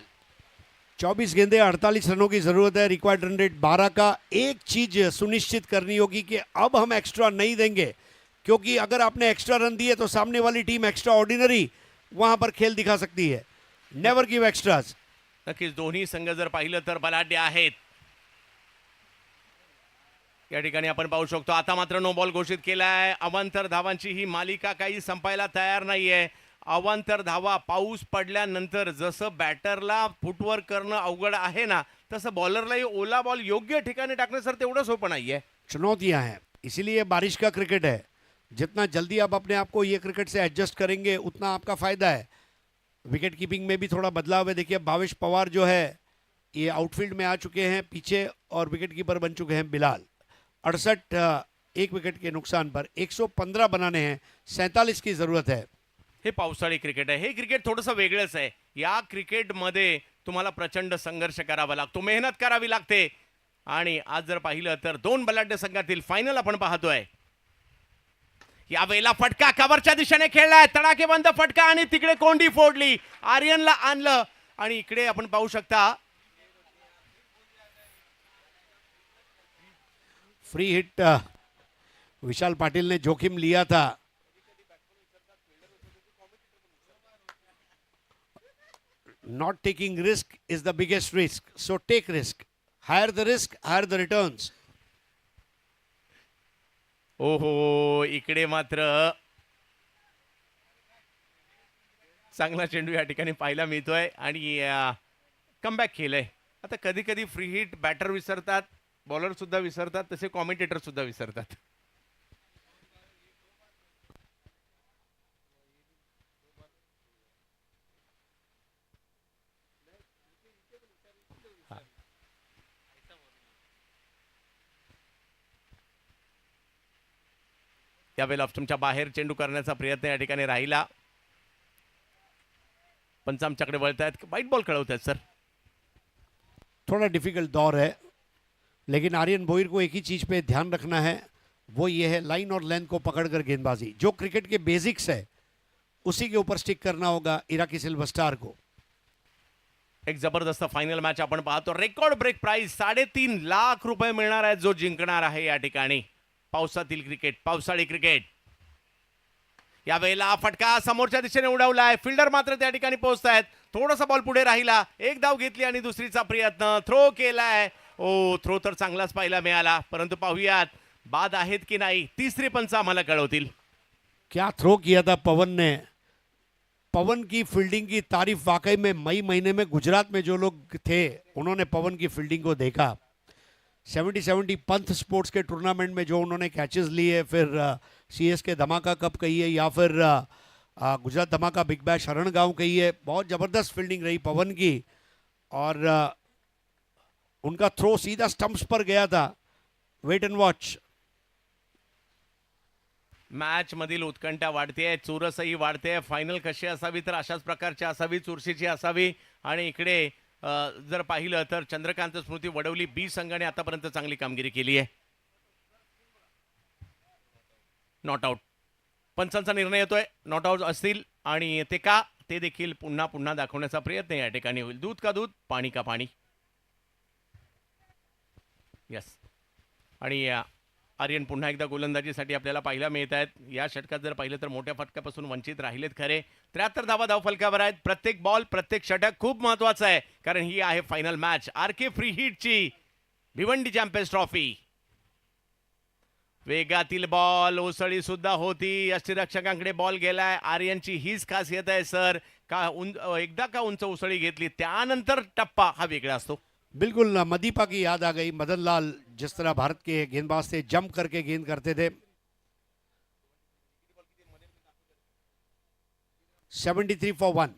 24 गेंदे 48 रनों की जरूरत है, रिक्वायर्ड रन रेट 12 का। एक चीज सुनिश्चित करनी होगी कि अब हम एक्स्ट्रा नहीं देंगे, क्योंकि अगर आपने एक्स्ट्रा रन दिए तो सामने वाली टीम एक्स्ट्रा ऑर्डिनरी वहां पर खेल दिखा सकती है। Never give extras. नक्कीच दोन्ही संघ जर पाहिलं तर बलाढ्य आहेत. या ठिकाणी आपण पाहू शकतो आता मात्र नो बॉल घोषित केलाय. अवांतर धावांची ही मालिका काही संपायला तयार नाहीये. अवांतर धावा पाऊस पडल्यानंतर जसं बॅटरला फुटवर्क करणं अवघड आहे ना, तसं बॉलरलाही ओला बॉल योग्य ठिकाणी टाकणं सर तेवढं सोपं नाहीये. चुनौतियां हैं, इसीलिए बारिश का क्रिकेट है। जितना जल्दी आप अपने आप को ये क्रिकेट से एडजस्ट करेंगे उतना आपका फायदा है। विकेट कीपिंग में भी थोड़ा बदलाव है। देखिए भावेश पवार जो है ये आउटफील्ड में आ चुके हैं पीछे, और विकेट कीपर बन चुके हैं बिलाल। 68 एक विकेट के नुकसान पर 115 बनाने हैं, 47 की जरूरत है। हे पावसाळी क्रिकेट आहे. हे क्रिकेट थोडंसं वेगळंच आहे. या क्रिकेटमध्ये तुम्हाला प्रचंड संघर्ष करावा लागतो, मेहनत करावी लागते. आणि आज जर पाहिलं तर दोन बलाढ्य संघातील फायनल आपण पाहतोय. यावेळेला फटका कव्हरच्या दिशेने खेळलाय, तडाखेबंद फटका आणि तिकडे कोंडी फोडली. आर्यनला आणलं आणि इकडे आपण पाहू शकता फ्री हिट विशाल पाटिल ने जोखिम लिया था। Not taking risk is the biggest risk, so take risk. Higher the risk, higher the returns. ओहो, इकडे मात्र चांगला चेंडू या ठिकाणी पाहायला मिळतोय आणि कमबॅक केलंय. आता कधी कधी फ्री हिट बॅटर विसरतात, बॉलर सुद्धा विसरतात, तसे कॉमेंटेटर सुद्धा विसरतात. यावेळेला ऑप्शनच्या बाहेर चेंडू करण्याचा प्रयत्न या ठिकाणी राहिला. पंच आमच्याकडे वळतायत, व्हाईट बॉल कळवतायत सर. थोड़ा डिफिकल्ट दौर है, लेकिन आर्यन भोईर को एक ही चीज पे ध्यान रखना है, वो ये है लाइन और लेंथ को पकड़कर गेंदबाजी। जो क्रिकेट के बेसिक्स है उसी के ऊपर स्टिक करना होगा इराकी सिल्वर स्टार को। एक जबरदस्त फायनल मॅच आपण पाहतो. रेकॉर्ड ब्रेक प्राइस 3.5 लाख रुपये मिळणार आहेत, जो जिंकणार आहे या ठिकाणी. पावसातील क्रिकेट, पावसाळी क्रिकेट. यावेळेला फटका समोरच्या दिशेने उडवलाय, फिल्डर मात्र त्या ठिकाणी पोहोचतायत. थोडासा बॉल पुढे राहिला, एक धाव घेतली आणि दुसरीचा प्रयत्न, थ्रो केलाय. ओ, थ्रो तर चांगलाच पाहायला मिळाला, परंतु पाहूयात बाद आहेत की नाही, तिसरे पंच आम्हाला कळवतील. क्या थ्रो किया था पवन ने। पवन की फील्डिंग की तारीफ वाकई में मई महीने में गुजरात में जो लोग थे उन्होंने पवन की फील्डिंग को देखा। 70 पंथ स्पोर्ट्स के टूर्नामेंट में जो उन्होंने कैचेस लिए, फिर CSK धमाका कप कहिए या फिर गुजरात धमाका बिग बैश हरण गांव कहिए, बहुत ज़बरदस्त फील्डिंग रही पवन की। और उनका थ्रो सीधा स्टंप्स पर गया था। Wait and watch. मॅच मधील उत्कंठा वाढते, चुरसही वाढते. फायनल कशी असावी तर अशाच प्रकारची असावी, चुरशीची असावी. आणि इकडे जर पाहिलं तर चंद्रकांत स्मृती वडवली बी संघाने आतापर्यंत चांगली कामगिरी केली आहे. नॉट आउट, पंचांचा निर्णय येतोय, नॉट आउट असतील आणि ते का ते देखील पुन्हा पुन्हा दाखवण्याचा प्रयत्न या ठिकाणी होईल. दूध का दूध, पाणी का पाणी. यस. आणि आर्यन पुन्हा एकदा गोलंदाजीसाठी आपल्याला पाहायला मिळत आहेत. या षटकात जर पाहिलं तर मोठ्या फटक्यापासून वंचित राहिलेत खरे. 73 धावा धावफलकावर आहेत. प्रत्येक बॉल प्रत्येक षटक खूप महत्वाचं आहे, कारण ही आहे फायनल मॅच आरके फ्री हिटची भिवंडी चॅम्पियन्स ट्रॉफी. वेगातील बॉल उसळी सुद्धा होती. यष्टीरक्षकांकडे बॉल गेलाय. आर्यनची हीच खासियत आहे सर, का एकदा का उंच उसळी घेतली त्यानंतर टप्पा हा वेगळा असतो. बिल्कुल मदीपा की याद आ गई, मदन लाल जिस तरह भारत के गेंदबाज थे, जंप करके गेंद करते थे. 73 for 1.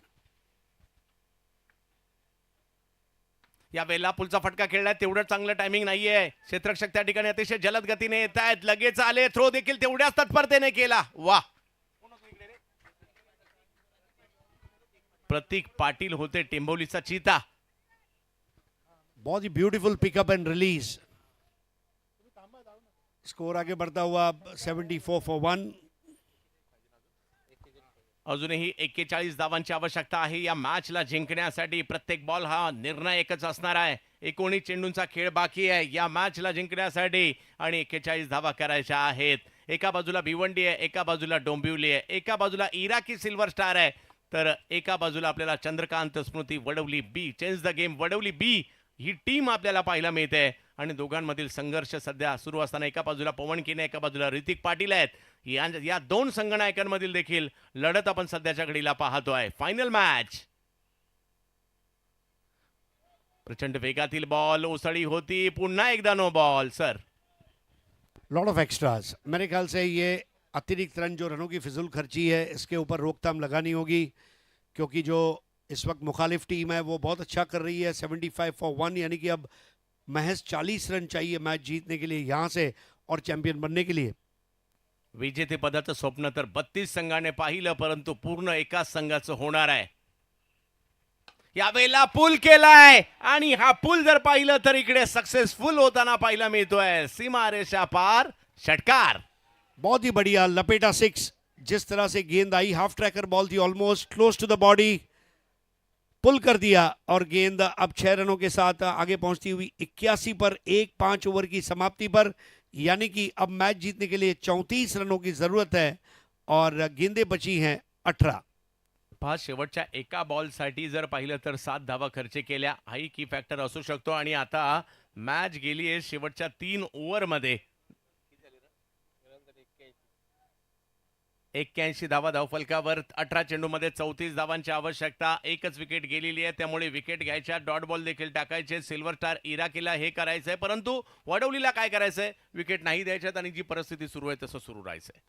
या वेळेला पुलचा फटका खेळलाय, तेवढं चांगलं टायमिंग नाहीये. क्षेत्ररक्षक त्या ठिकाणी अतिशय जलद गतीने येत आहेत. लगेच आले. थ्रो देखील तेवढ्याच तत्परतेने केला. वा, प्रतीक पाटील होते टेंभोलीचा चीता. बहुत ही beautiful pickup and release. Score आगे बढ़ता हुआ 74 for 1. अजूनही 41 धावांची आवश्यकता आहे या मॅचला जिंकण्यासाठी. प्रत्येक बॉल हा निर्णायकच असणार आहे. 19 चेंडूंचा खेळ बाकी आहे या मॅचला जिंकण्यासाठी आणि 41 धावा करायच्या आहेत. एका बाजूला भिवंडी आहे, एका बाजूला डोंबिवली आहे, एका बाजूला इराकी सिल्वर स्टार आहे, तर एका बाजूला आपल्याला Chandrakant Smriti Vadavali B, change the game Vadavali B ही टीम आपल्याला पाहायला मिळते. आणि दोघांमधील संघर्ष सध्या सुरू असताना एका बाजूला पवन किने, एका बाजूला ऋतिक पाटील आहेत. या दोन संघनायकांमधील देखील लढत आपण सध्याच्या घडीला पाहतोय. Final match. प्रचंड वेगातील बॉल उसळी होती. पुन्हा एकदा no ball sir. Lot of extras. मेरे ख्याल से ये अतिरिक्त रन जो रनों की फिजूल खर्ची है, इसके ऊपर रोकथाम लगानी होगी, क्योंकि जो इस वक्त मुखालिफ टीम है वो बहुत अच्छा कर रही है. 75 for 1, यानी कि अब महज 40 रन चाहिए मैच जीतने के लिए यहाँ से और चैंपियन बनने के लिए. विजेतेपदाचं स्वप्न तर 32 संघाने पाहिलं, परंतु पूर्ण एकाच संघाचं होणार आहे. यावेळेला पूल केलाय आणि हा पूल जर पाहिलं तर इकडे सक्सेसफुल होताना पाहायला मिळतोय. सीमारेषा पार षटकार. बहुत ही बढ़िया लपेटा 6. जिस तरह से गेंद आई, हाफ ट्रैकर बॉल थी, almost close to the body, pull कर दिया और गेंद अब 6 रनों के साथ आगे पहुंचती हुई 81 पर 1-5 ओवर की समाप्ति पर, यानी कि अब मैच जीतने के लिए 34 रनों की जरूरत है और गेंदें बची हैं 18. पहा, शेवटच्या एका बॉलसाठी जर पाहिलं तर 7 धावा खर्च केल्या. हाही की फॅक्टर असू शकतो. आणि आता मॅच गेली आहे शेवटच्या 3 ओव्हरमध्ये. 81 धावा धावफलकावर. 18 चेंडूमध्ये 34 धावांची आवश्यकता. एकच विकेट गेलेली आहे, त्यामुळे विकेट घ्यायच्या, डॉट बॉल देखील टाकायचे. सिल्वर स्टार इराकीला हे करायचंय, परंतु वडवलीला काय करायचंय? विकेट नाही द्यायच्यात आणि जी परिस्थिती सुरू आहे तसं सुरू राहायचंय.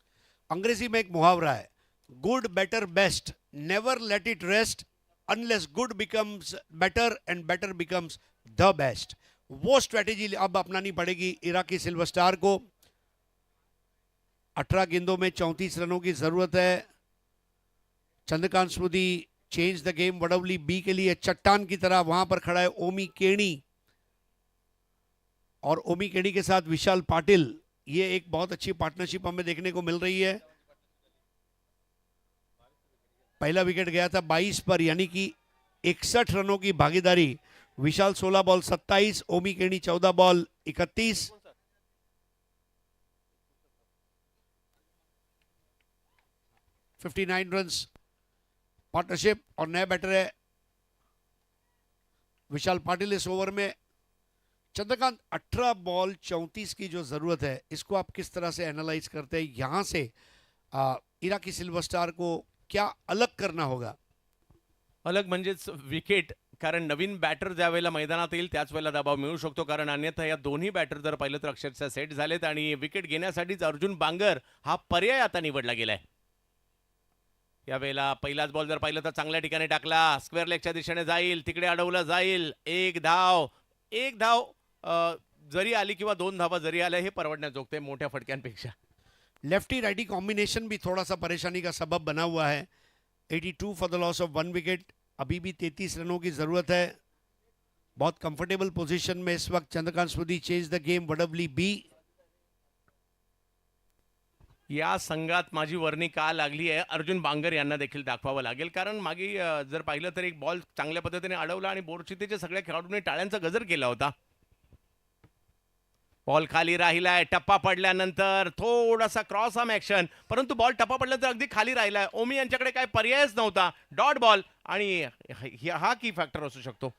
अंग्रेजी में एक मुहावरा है, good better best, never let it rest unless good becomes better and better becomes the best. वो स्ट्रेटेजी अब अपनानी पड़ेगी इराकी सिल्वर स्टार को. 18 गेंदों में 34 रनों की जरूरत है. Chandrakant Smriti change the game Vadavali B के लिए चट्टान की तरह वहां पर खड़ा है ओमी केणी, और ओमी केणी के साथ विशाल पाटिल. ये एक बहुत अच्छी पार्टनरशिप हमें देखने को मिल रही है. पहला विकेट गया था 22 पर, यानी कि 61 रनों की भागीदारी. विशाल 16 बॉल 27, ओमी केणी 14 बॉल 31. 59 run partnership. और नया बैटर है विशाल पाटिल इस ओवर में. चंद्रकांत, 18 बॉल 34 की जो जरूरत है, इसको आप किस तरह से एनालाइज करते हैं? यहां से इराकी सिल्वर स्टार को क्या अलग करना होगा? अलग म्हणजेच विकेट, कारण नवीन बॅटर ज्या वेळेला मैदानात येईल त्याच वेळेला दबाव मिळू शकतो. कारण अन्यथा या दोन्ही बॅटर जर पाहिलं तर अक्षरशः सेट झालेत आणि विकेट घेण्यासाठीच अर्जुन बांगर हा पर्याय आता निवडला गेलाय. यावेळेला पहिलाच बॉल जर पाहिलं तर चांगल्या ठिकाणी टाकला. स्क्वेअर लेगच्या दिशेने जाईल, तिकडे अडवलं जाईल. एक धाव जरी आली किंवा 2 धावा जरी आल्या, हे परवडण्याजोगते मोठ्या फटक्यांपेक्षा. लेफ्टी राइटी कॉम्बिनेशन भी थोड़ा सा परेशानी का सबब बना हुआ है. 82 for the loss of 1 wicket. अभी भी 33 रनों की जरूरत है. बहुत कंफर्टेबल पोजीशन में इस वक्त Chandrakant Smriti. Change the game Vadavali B. या संघात माझी वर्णी का लागली आहे अर्जुन बांगर यांना देखील दाखवावं लागेल. कारण मागे जर पाहिलं तर एक बॉल चांगल्या पद्धतीने अडवला आणि बोरचितेच्या सगळ्या खेळाडूंनी टाळ्यांचा गजर केला होता. बॉल खाली राहिलाय, टप्पा पडल्यानंतर थोडासा क्रॉस आर्म ॲक्शन, परंतु बॉल टप्पा पडल्यानंतर अगदी खाली राहिलाय. ओमी यांच्याकडे काय पर्यायच नव्हता. डॉट बॉल आणि हा की फॅक्टर असू शकतो.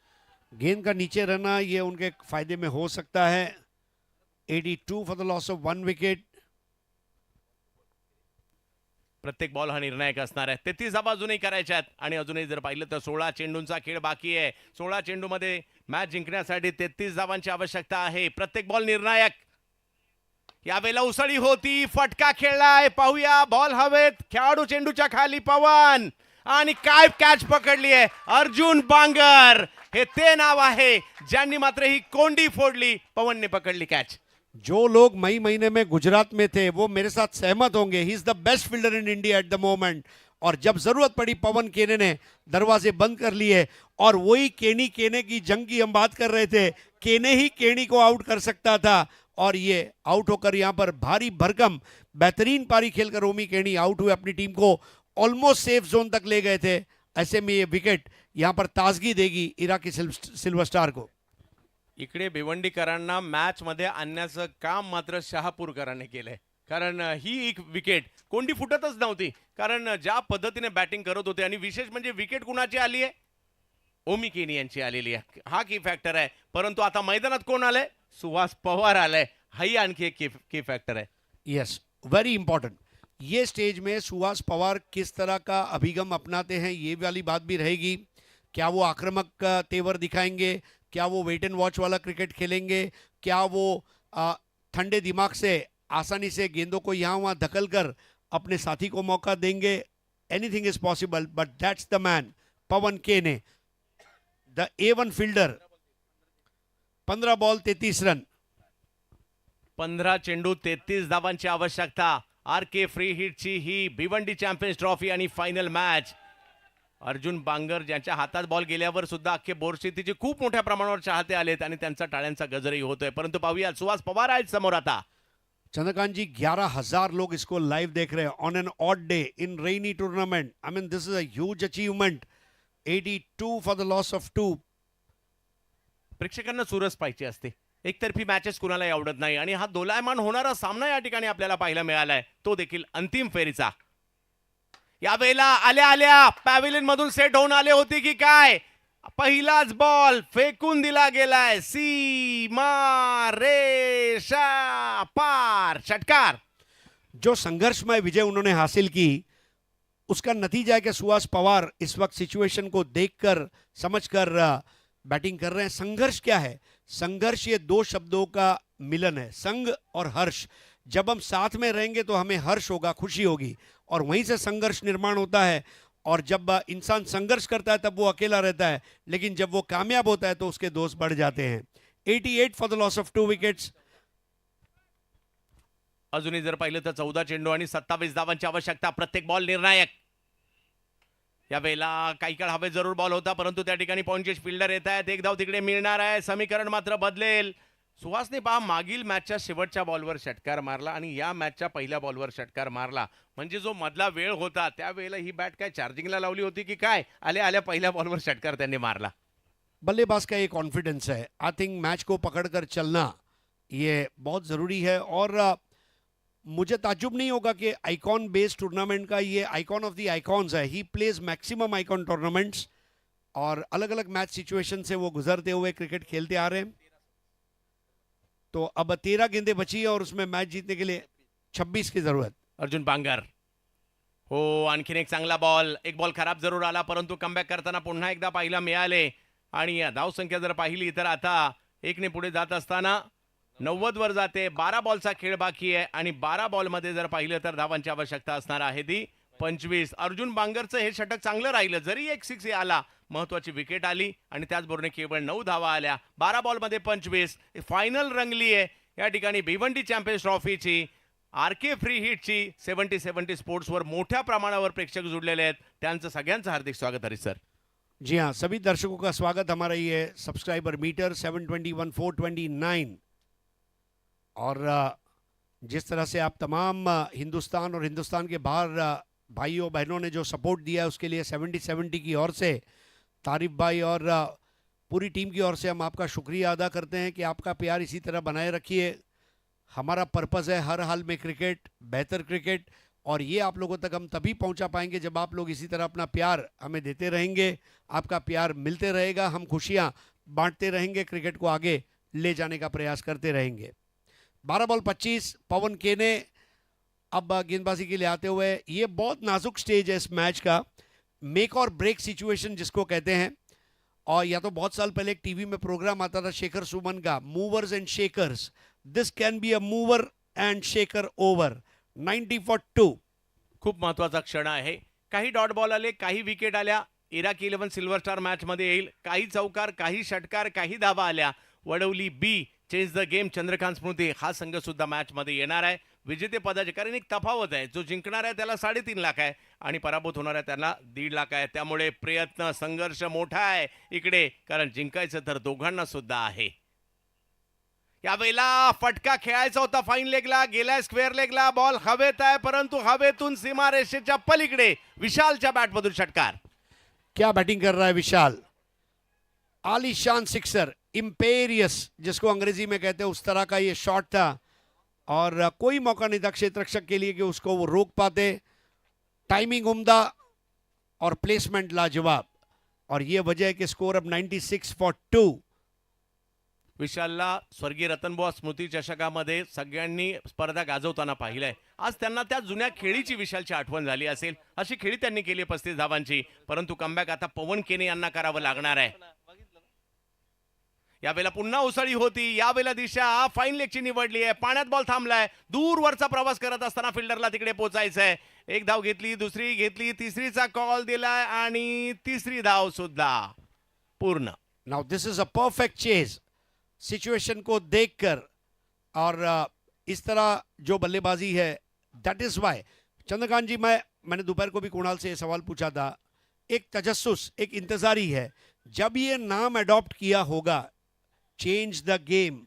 गेंद का नीचे रहना ये उनके फायदे में हो सकता है. 82 for the loss of 1 wicket. प्रत्येक बॉल हा निर्णायक असणार आहे. 33 धावा अजूनही करायच्या आहेत आणि अजूनही जर पाहिलं तर 16 चेंडूंचा खेळ बाकी आहे. 16 चेंडूमध्ये मॅच जिंकण्यासाठी 33 धावांची आवश्यकता आहे. प्रत्येक बॉल निर्णायक. यावेळेला उसळी होती, फटका खेळलाय, पाहूया बॉल हवेत, खेळाडू चेंडूच्या खाली, पवन आणि काय कॅच पकडली आहे. अर्जुन बांगर हे ते नाव आहे ज्यांनी मात्र ही कोंडी फोडली. पवनने पकडली कॅच. जो लोग मई महीने में गुजरात में थे वो मेरे साथ सहमत होंगे. He is the best fielder in India at the moment. और जब जरूरत पड़ी पवन केने ने दरवाजे बंद कर लिए. और वही केनी केने की जंग की हम बात कर रहे थे. केने ही केनी को आउट कर सकता था और ये आउट होकर यहाँ पर भारी भरकम बेहतरीन पारी खेलकर ओमी केनी आउट हुए. अपनी टीम को ऑलमोस्ट सेफ जोन तक ले गए थे. ऐसे में ये विकेट यहाँ पर ताजगी देगी इराकी सिल्वर स्टार को. इकडे भिवंडीकरांना मॅच मध्ये आणण्याचं काम मात्र शहापूरकरांनी केलंय. कारण ही एक विकेट कोंडी फुटतच नव्हती. कारण ज्या पद्धतीने बॅटिंग करत होते आणि विशेष म्हणजे विकेट कुणाची आली आहे, ओमी केनी यांची आलेली आहे. हा की फॅक्टर आहे. परंतु आता मैदानात कोण आलंय, सुहास पवार आलाय. हाही आणखी एक की फॅक्टर है. Yes, very important. ये स्टेज में सुहास पवार किस तरह का अभिगम अपनाते हैं ये वाली बात भी रहेगी. क्या वो आक्रामक तेवर दिखाएंगे, क्या वो वेट एंड वॉच वाला क्रिकेट खेलेंगे, क्या वो ठंडे दिमाग से आसानी से गेंदों को यहाँ वहाँ धकल कर अपने साथी को मौका देंगे. Anything is possible, but that's the man Pawan Keni, the A1 fielder. 15 ball 33 run. 15 चेंडू 33 धावांची आवश्यकता. आर के फ्री हिटची ही भिवंडी चॅम्पियन्स ट्रॉफी आणि फायनल मॅच. अर्जुन बांगर ज्यांच्या हातात बॉल गेल्यावर सुद्धा अख्खे बोरशेतीचे खूप मोठ्या प्रमाणावर चाहते आलेत आणि त्यांचा टाळ्यांचा गजरही होतोय. परंतु पाहूया सुहास पवार आहेत समोर आता. चंद्रकांत जी 11,000 लोग इसको लाइव देख रहे हैं on an odd day in rainy tournament. I mean this is a huge achievement. 82 for the loss of 2. प्रेक्षकांना चुरस पाहिजे असते. एकतर्फी मॅचेस कुणालाही आवडत नाही आणि हा दोलायमान होणारा सामना या ठिकाणी आपल्याला पाहायला मिळालाय, तो देखील अंतिम फेरीचा. यावेळेला आल्या आल्या पॅव्हिलियन मधून सेट होऊन आले होते की काय, पहिलाच बॉल फेकून दिला गेलाय. सीमा रेषा पार, षटकार. जो संघर्षमय विजय उन्होंने हासिल की उसका नतीजा है कि सुहास पवार इस वक्त सिचुएशन को देखकर समझकर बैटिंग कर रहे हैं. संघर्ष क्या है? संघर्ष ये दो शब्दों का मिलन है, संग और हर्ष. जब हम साथ में रहेंगे तो हमें हर्ष होगा, खुशी होगी, और वहीं से संघर्ष निर्माण होता है. और जब इंसान संघर्ष करता है तब वो अकेला रहता है, लेकिन जब वो कामयाब होता है तो उसके दोस्त बढ़ जाते हैं. 88 for the loss of 2 wickets. अजूनही जर पाहिलं तर 14 चेंडू आणि 27 धावांची आवश्यकता. प्रत्येक बॉल निर्णायक. यावेळेला काही काळ हवे जरूर बॉल होता, परंतु त्या ठिकाणी पॉइंटेज फिल्डर येत आहेत. एक धाव तिकडे मिळणार आहे. समीकरण मात्र बदलेल. सुहासने पहा मागील मॅचच्या शेवटच्या बॉलवर षटकार मारला आणि या मॅचच्या पहिल्या बॉलवर षटकार मारला. म्हणजे जो मधला वेळ होता त्यावेळेला ही बॅट काय चार्जिंगला लावली होती की काय, आल्या आल्या पहिल्या बॉलवर षटकार त्यांनी मारला. बल्लेबाज का ये कॉन्फिडेंस है. आई थिंक मैच को पकड़कर चलना ये बहुत ज़रूरी है. और मुझे ताज्जुब नहीं होगा कि आइकॉन बेस्ड टूर्नामेंट का ये आइकॉन ऑफ द आइकॉन्स है. He plays maximum icon tournaments और अलग अलग मैच सिचुएशन से वो गुजरते हुए क्रिकेट खेलते आ रहे हैं. तो अब 13 गेंदें बची है और उसमें मैच जीतने के लिए 26 की जरूरत. अर्जुन बांगर. हो, आणखीन एक चांगला बॉल. एक बॉल खराब जरूर आला, परंतु कमबॅक करताना पुन्हा एकदा पाहायला मिळाले. आणि धावसंख्या जर पाहिली तर आता एकने पुढे जात असताना 90 वर जाते. 12 बॉलचा खेळ बाकी आहे आणि 12 बॉलमध्ये जर पाहिलं तर धावांची आवश्यकता असणार आहे ती 25. अर्जुन बांगरचं हे षटक चांगलं राहिलं, जरी एक 6 आला, महत्वाची विकेट आली आणि त्याचबरोबर केवळ 9 धावा आल्या. 12 बॉलमध्ये 25. फायनल रंगली आहे या ठिकाणी भिवंडी चॅम्पियन्स ट्रॉफीची. आर के फ्री हिटची 70-70 स्पोर्ट्सवर मोठ्या प्रमाणावर प्रेक्षक जुडलेले आहेत. त्यांचं सगळ्यांचं हार्दिक स्वागत हरीश सर. जी हाँ, सभी दर्शकों का स्वागत. हमारा ये सब्सक्राइबर मीटर 721-429. और जिस तरह से आप तमाम हिंदुस्तान और हिंदुस्तान के बाहर भाइयों बहनों ने जो सपोर्ट दिया है उसके लिए 70-70 की ओर से तारिफ भाई और पूरी टीम की ओर से हम आपका शुक्रिया अदा करते हैं कि आपका प्यार इसी तरह बनाए रखिए. हमारा पर्पज़ है हर हाल में क्रिकेट, बेहतर क्रिकेट, और ये आप लोगों तक हम तभी पहुंचा पाएंगे जब आप लोग इसी तरह अपना प्यार हमें देते रहेंगे। आपका प्यार मिलते रहेगा, हम खुशियां बांटते रहेंगे, क्रिकेट को आगे ले जाने का प्रयास करते रहेंगे। 12 बॉल 25, पवन के ने अब गेंदबाजी के लिए आते हुए, ये बहुत नाजुक स्टेज है इस मैच का, मेक और ब्रेक सिचुएशन जिसको कहते हैं। और या तो बहुत साल पहले एक टीवी में प्रोग्राम आता था शेखर सुमन का, movers and shakers, this can be a mover and shaker over. 90 for 2. खूप महत्वाचा क्षण आहे. काही डॉट बॉल आले, काही विकेट आल्या. इराक 11 सिल्वर स्टार मॅच मध्ये येईल. काही चौकार, काही षटकार, काही धावा आल्या. Vadavali B change the game Chandrakant Smriti हा संघ सुद्धा मॅच मध्ये येणार आहे. विजेते पदाचे कारण एक तफावत आहे, जो जिंकणार आहे त्याला 3.5 लाख आहे आणि पराभूत होणार आहे त्याला 1.5 लाख आहे. त्यामुळे प्रयत्न संघर्ष मोठा आहे इकडे, कारण जिंकायचं तर दोघांना सुद्धा आहे. यावेळेला फटका खेळायचा होता फाईन लेगला, गेलाय स्क्वेअर लेगला, बॉल हवेत आहे परंतु हवेतून सीमारेषेच्या पलीकडे विशालच्या बॅटमधून षटकार. क्या बैटिंग कर रहा है विशाल, आलीशान सिक्सर, इम्पेरियस जिसको अंग्रेजी में कहते हैं, उस तरह का ये शॉट था और कोई मौका नहीं था क्षेत्ररक्षक के लिए कि उसको वो रोक पाते। टाइमिंग उम्दा और प्लेसमेंट लाजवाब, और ये वजह है कि स्कोर अब 96 for 2. विशालला स्वर्गीय रतनबुवा स्मृती चषकामध्ये सगळ्यांनी स्पर्धा गाजवताना पाहिलंय. आज त्यांना त्या जुन्या खेळीची विशालची आठवण झाली असेल. अशी खेळी त्यांनी केली 35 धावांची, परंतु कमबॅक आता पवन केने यांना करावं लागणार आहे. यावेळेला पुन्हा उसळी होती, यावेळेला दिशा फाईन लेगची निवडली आहे. पाण्यात बॉल थांबलाय, दूरवरचा प्रवास करत असताना फिल्डरला तिकडे पोहोचायचंय. एक धाव घेतली, दुसरी घेतली, तिसरीचा कॉल दिलाय आणि तिसरी धाव सुद्धा पूर्ण. Now this is a perfect chase, situation को देखकर, और इस तरह जो बल्लेबाजी है, दैट इज वाई चंद्रकांत जी, मैंने दोपहर को भी कुणाल से ये सवाल पूछा था, एक तजस्सुस, एक इंतजारी है, जब ये नाम अडॉप्ट किया होगा चेंज द गेम,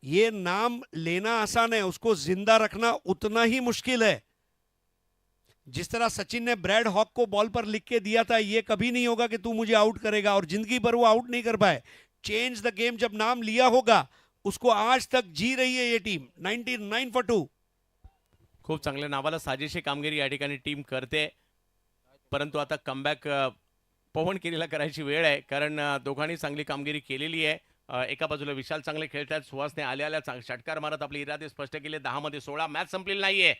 ये नाम लेना आसान है, उसको जिंदा रखना उतना ही मुश्किल है. जिस तरह सचिन ने ब्रैड हॉक को बॉल पर लिख के दिया था, ये कभी नहीं होगा कि तू मुझे आउट करेगा, और जिंदगी भर वो आउट नहीं कर पाए. चेंज द गेम जब नाम लिया होगा, उसको आज तक जी रही है ये टीम. 99 for 2. खूप चांगल्या नावाला साजेशी कामगिरी या ठिकाणी टीम करते, परंतु आता कमबॅक पवन केनेला करायची वेळ आहे, कारण दोघांनी चांगली कामगिरी केलेली आहे. एका बाजूला विशाल चांगले खेळतात, सुहासने आल्या आल्या षटकार मारत आपले इरादे स्पष्ट केले. 10 मध्ये 16, मॅच संपलेली नाहीये.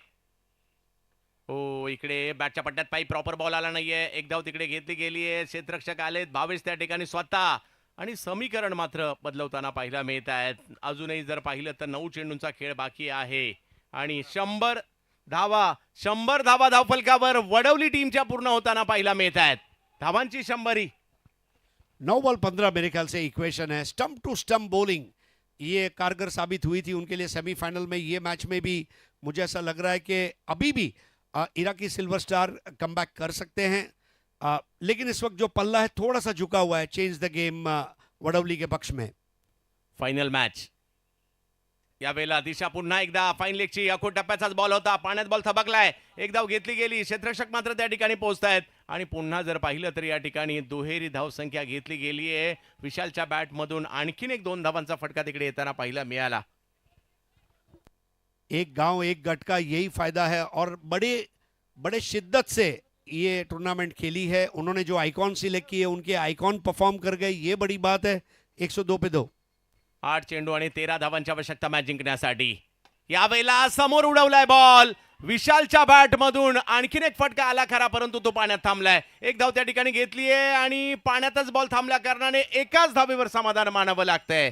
हो, इकडे बॅटच्या पट्ट्यात पायी प्रॉपर बॉल आला नाहीये. एक धाव तिकडे घेतली गेली आहे. क्षेत्ररक्षक आलेत, भावेश त्या ठिकाणी स्वतः, आणि समीकरण मात्र बदलवताना पाहायला मिळत आहेत. अजूनही जर पाहिलं तर 9 चेंडूंचा खेळ बाकी आहे आणि 100 धावा धावफलकावर वडवली टीमच्या पूर्ण होताना पाहायला मिळत आहेत. धावांची 100. 9 बॉल 15 मेरे ख्याल से इक्वेशन है. स्टंप टू स्टंप बॉलिंग ये कारगर साबित हुई थी उनके लिए सेमीफाइनल में. ये मैच में भी मुझे ऐसा लग रहा है कि अभी भी इराकी सिल्वर स्टार कमबैक कर सकते हैं, लेकिन इस वक्त जो पल्ला है थोड़ा सा झुका हुआ है चेंज द गेम वडवली के पक्ष में. फायनल मॅच यावेळेला दिशा पुन्हा एकदा फाईन लेगची अखोट टप्प्याचाच बॉल होता. पाण्यात बॉल थबकलाय, एक धाव घेतली गेली. क्षेत्ररक्षक मात्र त्या ठिकाणी पोहोचतायत आणि पुन्हा जर पाहिलं तर या ठिकाणी दुहेरी धाव संख्या घेतली गेली आहे. विशालच्या बॅटमधून आणखीन एक 2 धावांचा फटका तिकडे येताना पाहायला मिळाला. एक गांव एक गट का यही फायदा है, और बड़े शिद्दत से ये टूर्नामेंट खेली है. उन्होंने जो आइकॉन सिलेक्ट किए उनके आइकॉन परफॉर्म कर गए, ये बड़ी बात है. 102 पे 2. 8 चेंडू आणि 13 धावांची आवश्यकता मॅच जिंकण्यासाठी. यावेळेला समोर उडवलाय बॉल विशालच्या बॅटमधून. आणखीन एक फटका आला खरा, परंतु तो पाण्यात थांबलाय. एक धाव त्या ठिकाणी घेतली आहे आणि पाण्यातच बॉल थांबल्या कारणाने एकाच धावेवर समाधान मानावं लागतंय.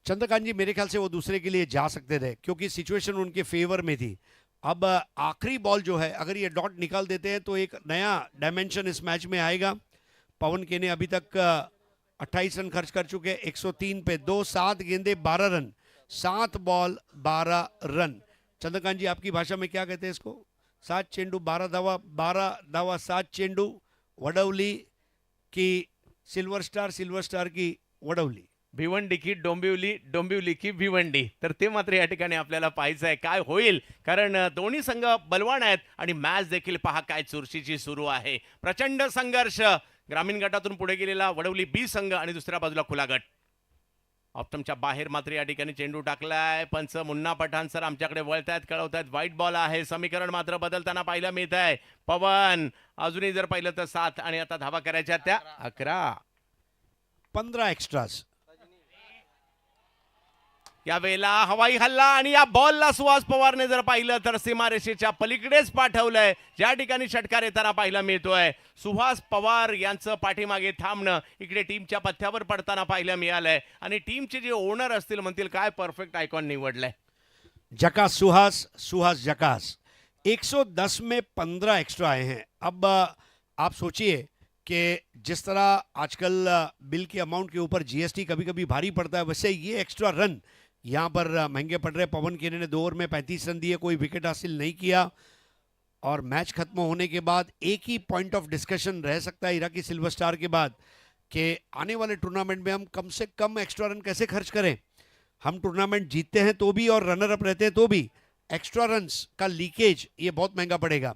चंद्रकांत जी, मेरे ख्याल से वो दूसरे के लिए जा सकते थे क्योंकि सिचुएशन उनके फेवर में थी. अब आखिरी बॉल जो है, अगर ये डॉट निकाल देते हैं तो एक नया डायमेंशन इस मैच में आएगा. पवन केने अभी तक 28 रन खर्च कर चुके हैं. 103 पे 2, 7 गेंदे 12 रन, 7 बॉल 12 रन. चंद्रकांत जी, आपकी भाषा में क्या कहते हैं इसको? 7 चेंडू 12 धावा, 12 धावा 7 चेंडू. वडवली की सिल्वर स्टार की वडवली. भिवंडी की डोंबिवली, डोंबिवली की भिवंडी. तर ते मात्र या ठिकाणी आपल्याला पाहायचं आहे काय होईल, कारण दोन्ही संघ बलवान आहेत आणि मॅच देखील पहा काय चुरशीची सुरू आहे. प्रचंड संघर्ष. ग्रामीण गटातून पुढे गेलेला वडवली बी संघ आणि दुसऱ्या बाजूला खुला गट. ऑप्टमच्या बाहेर मात्र या ठिकाणी चेंडू टाकलाय. पंच मुन्ना पठाण सर आमच्याकडे वळतायत, कळवतायत व्हाईट बॉल आहे. समीकरण मात्र बदलताना पाहायला मिळत आहे. पवन अजूनही जर पाहिलं तर 7 आणि आता धावा करायच्या त्या 11. 15 एक्स्ट्रास. यावेळेला हवाई हल्ला आणि या बॉलला सुहास पवारने जर पाहिलं तर सीमारेषेच्या पलीकडेच पाठवलंय. ज्या ठिकाणी षटकार येताना पाहायला मिळतोय. सुहास पवार यांचं पाठीमागे थांबणं इकडे टीमच्या पथ्यावर पडताना पाहायला मिळालंय. आणि टीमचे जे ओनर असतील म्हणतील काय परफेक्ट आयकॉन निवडलंय. जकास सुहास, सुहास जकास. 110 में 15 एक्स्ट्रा आए हैं. अब आप सोचिए कि जिस तरह आजकल बिल के अमाउंट के ऊपर जीएसटी कभी कभी भारी पड़ता है, वैसे ये एक्स्ट्रा रन यहाँ पर महंगे पड़ रहे. पवन केने ने 2 ओवर में 35 रन दिए, कोई विकेट हासिल नहीं किया. और मैच खत्म होने के बाद एक ही पॉइंट ऑफ डिस्कशन रह सकता है इराकी सिल्वर स्टार के बाद कि आने वाले टूर्नामेंट में हम कम से कम एक्स्ट्रा रन कैसे खर्च करें. हम टूर्नामेंट जीतते हैं तो भी और रनर अप रहते हैं तो भी एक्स्ट्रा रन्स का लीकेज ये बहुत महंगा पड़ेगा.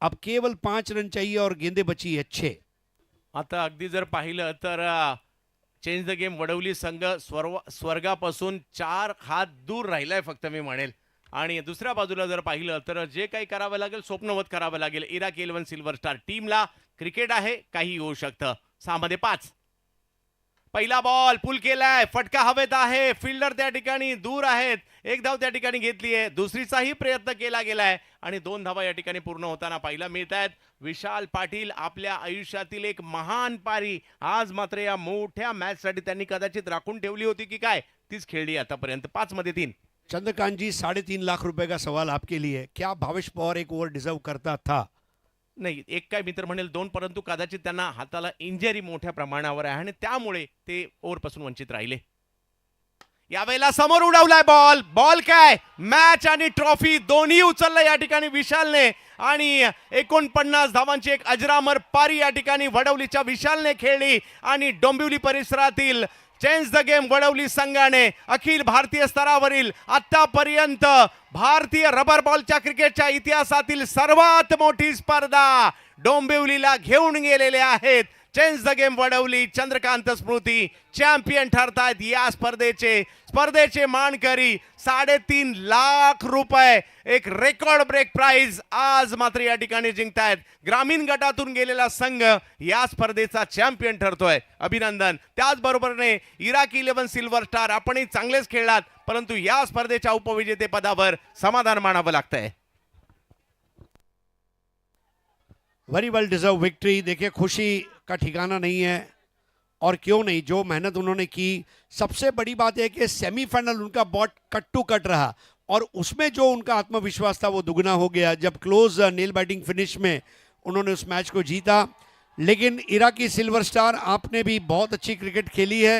अब केवल 5 रन चाहिए और गेंदे बची है 6. आता अगदी जर पाहिलं तर चेंज द गेम वडवली संघ स्वर्गापासून 4 हात दूर राहिलाय फक्त मी म्हणेल. आणि दुसऱ्या बाजूला जर पाहिलं तर जे काही करावं लागेल स्वप्नवत करावं लागेल इराक 11 सिल्वर स्टार टीमला. क्रिकेट आहे, काही होऊ शकतं. 6 मध्ये 5. पहिला बॉल पुल केलाय, फटका हवेत आहे. फिल्डर त्या ठिकाणी दूर आहेत. 1 धाव त्या ठिकाणी घेतली आहे. दुसरीचाही प्रयत्न केला गेलाय आणि 2 धावा या ठिकाणी पूर्ण होताना पाहायला मिळत आहेत. विशाल पाटील आपल्या आयुष्यातील एक महान पारी आज मात्र या मोठ्या मॅच साठी त्यांनी कदाचित राखून ठेवली होती की काय, तीच खेळली आतापर्यंत. 5 मध्ये 3. चंद्रकांत जी, 3.5 लाख रुपए का सवाल आपके लिए. क्या भावेश पवार एक ओवर डिजर्व करता था? नाही, एक काय मित्र म्हणेल 2, परंतु कदाचित त्यांना हाताला इंजरी मोठ्या प्रमाणावर आहे आणि त्यामुळे ते ओव्हरपासून वंचित राहिले. यावेळेला समोर उडवलाय बॉल. बॉल काय, मॅच आणि ट्रॉफी दोन्ही उचललं या ठिकाणी विशालने. आणि 49 धावांची एक अजरामर पारी या ठिकाणी वडवलीच्या विशालने खेळली. आणि डोंबिवली परिसरातील चेंज द गेम वडवली संघाने अखिल भारतीय स्तरावरील आतापर्यंत भारतीय रबर बॉलच्या क्रिकेटच्या इतिहासातील सर्वात मोठी स्पर्धा डोंबिवलीला घेऊन गेलेले आहेत. Change the game Vadavali Chandrakant Smriti champion ठरतायत या स्पर्धेचे मानकरी. 3.5 लाख रुपये एक रेकॉर्ड ब्रेक प्राइज आज मात्र या ठिकाणी जिंकतायत. ग्रामीण गटातून गेलेला संघ या स्पर्धेचा चॅम्पियन ठरतोय. अभिनंदन. त्याचबरोबरने इराकी 11 सिल्वर स्टार आपणही चांगलेच खेळलात, परंतु या स्पर्धेच्या उपविजेतेपदावर समाधान मानावं लागतंय. Very well deserve victory. देखिए खुशी का ठिकाना नहीं है और क्यों नहीं, जो मेहनत उन्होंने की. सबसे बड़ी बात है कि सेमीफाइनल उनका बॉट कट टू कट रहा और उसमें जो उनका आत्मविश्वास था वो दुगना हो गया जब क्लोज नेल बैटिंग फिनिश में उन्होंने उस मैच को जीता. लेकिन इराकी सिल्वर स्टार आपने भी बहुत अच्छी क्रिकेट खेली है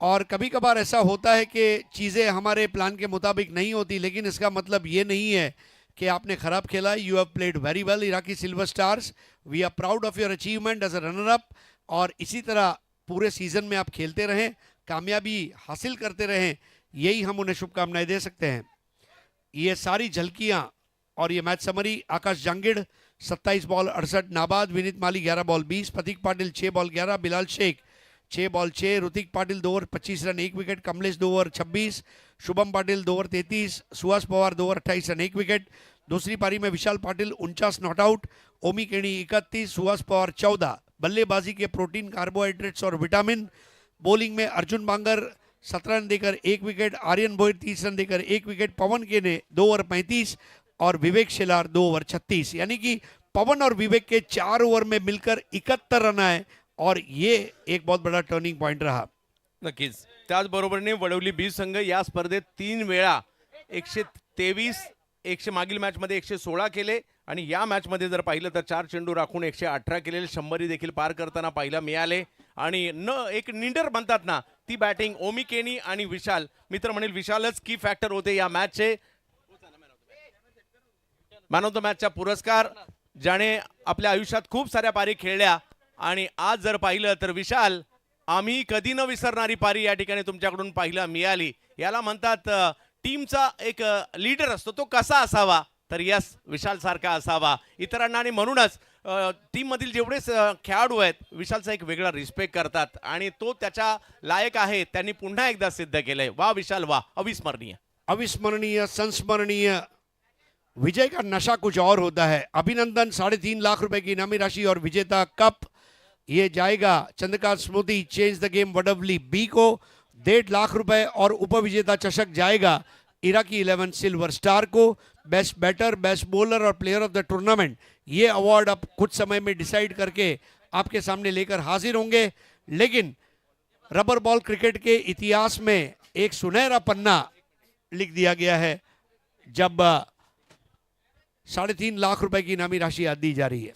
और कभी कभार ऐसा होता है कि चीज़ें हमारे प्लान के मुताबिक नहीं होती, लेकिन इसका मतलब ये नहीं है कि आपने खराब खेला. You have played very well Iraqi silver stars. We are proud of your achievement as a runner up और इसी तरह पूरे सीजन में आप खेलते रहें, कामयाबी हासिल करते रहें, यही हम उन्हें शुभकामनाएं दे सकते हैं. ये सारी झलकियां और ये match summary. Akash Jangid 27 ball 68, नाबाद Vineet Mali 11 ball 20, Prateek Patil 6 ball 11, Bilal Shaikh 6 ball 6, Hrithik Patil 2 over 25 run 1 wicket, Kamlesh 2 over 26, Shubham Patil 2 over 33, Suhas Pawar 2 over 28 run 1 wicket. दूसरी पारी में विशाल पाटिल 49 नॉट आउट, ओमी केणी 31, सुहास पवार 14. बल्लेबाजी के प्रोटीन, कार्बोहाइड्रेट्स और विटामिन. बॉलिंग में अर्जुन बांगर 17 रन देकर 1 विकेट, आर्यन भोईर 30 रन देकर 1 विकेट, पवन केने 2 ओवर 35 और विवेक शेलार 2 ओवर 36. यानी कि पवन और विवेक के 4 ओवर में मिलकर 71 रन आए और ये एक बहुत बड़ा टर्निंग पॉइंट रहा. नक्कीच. त्याचबरोबरने वडवली बीज संघ या स्पर्धेत 3 वेळा 123 मागील मॅच मध्ये 116 केले आणि या मॅच मध्ये जर पाहिलं तर 4 चेंडू राखून 118 केलेले 100 देखील पार करताना पाहायला मिळाले. आणि एक निडर म्हणतात ना ती बॅटिंग ओमी केनी आणि विशाल, मित्र म्हणेल विशालच की फॅक्टर होते या मॅचचे. मॅन ऑफ द मॅचचा पुरस्कार ज्याने आपल्या आयुष्यात खूप साऱ्या पारी खेळल्या आणि आज जर पाहिलं तर विशाल, आम्ही कधी न विसरणारी पारी या ठिकाणी तुमच्याकडून पाहायला मिळाली. याला म्हणतात टीमचा एक लीडर असतो, तो कसा असावा तर यस विशाल सारखा असावा. इतरांना आणि म्हणूनच टीममधील जेवढे खेळाडू आहेत विशालचा एक वेगळा रिस्पेक्ट करतात आणि तो त्याच्या लायक आहे. त्यांनी पुन्हा एकदा सिद्ध केलंय. वा विशाल वा, अविस्मरणीय. अविस्मरणीय, संस्मरणीय। विजय का नशा कुछ और होता है। अभिनंदन, 3.5 लाख रुपए की इनामी राशि और विजेता कप ये जाएगा Chandrakant Smriti change the game Vadavali B को। 1.5 लाख रुपए और उपविजेता चषक जाएगा इराकी 11 सिल्वर स्टार को। बेस्ट बैटर, बेस्ट बॉलर और प्लेयर ऑफ द टूर्नामेंट, ये अवार्ड अब कुछ समय में डिसाइड करके आपके सामने लेकर हाजिर होंगे। लेकिन रबर बॉल क्रिकेट के इतिहास में एक सुनहरा पन्ना लिख दिया गया है जब 3.5 लाख रुपए की इनामी राशि दी जा रही है।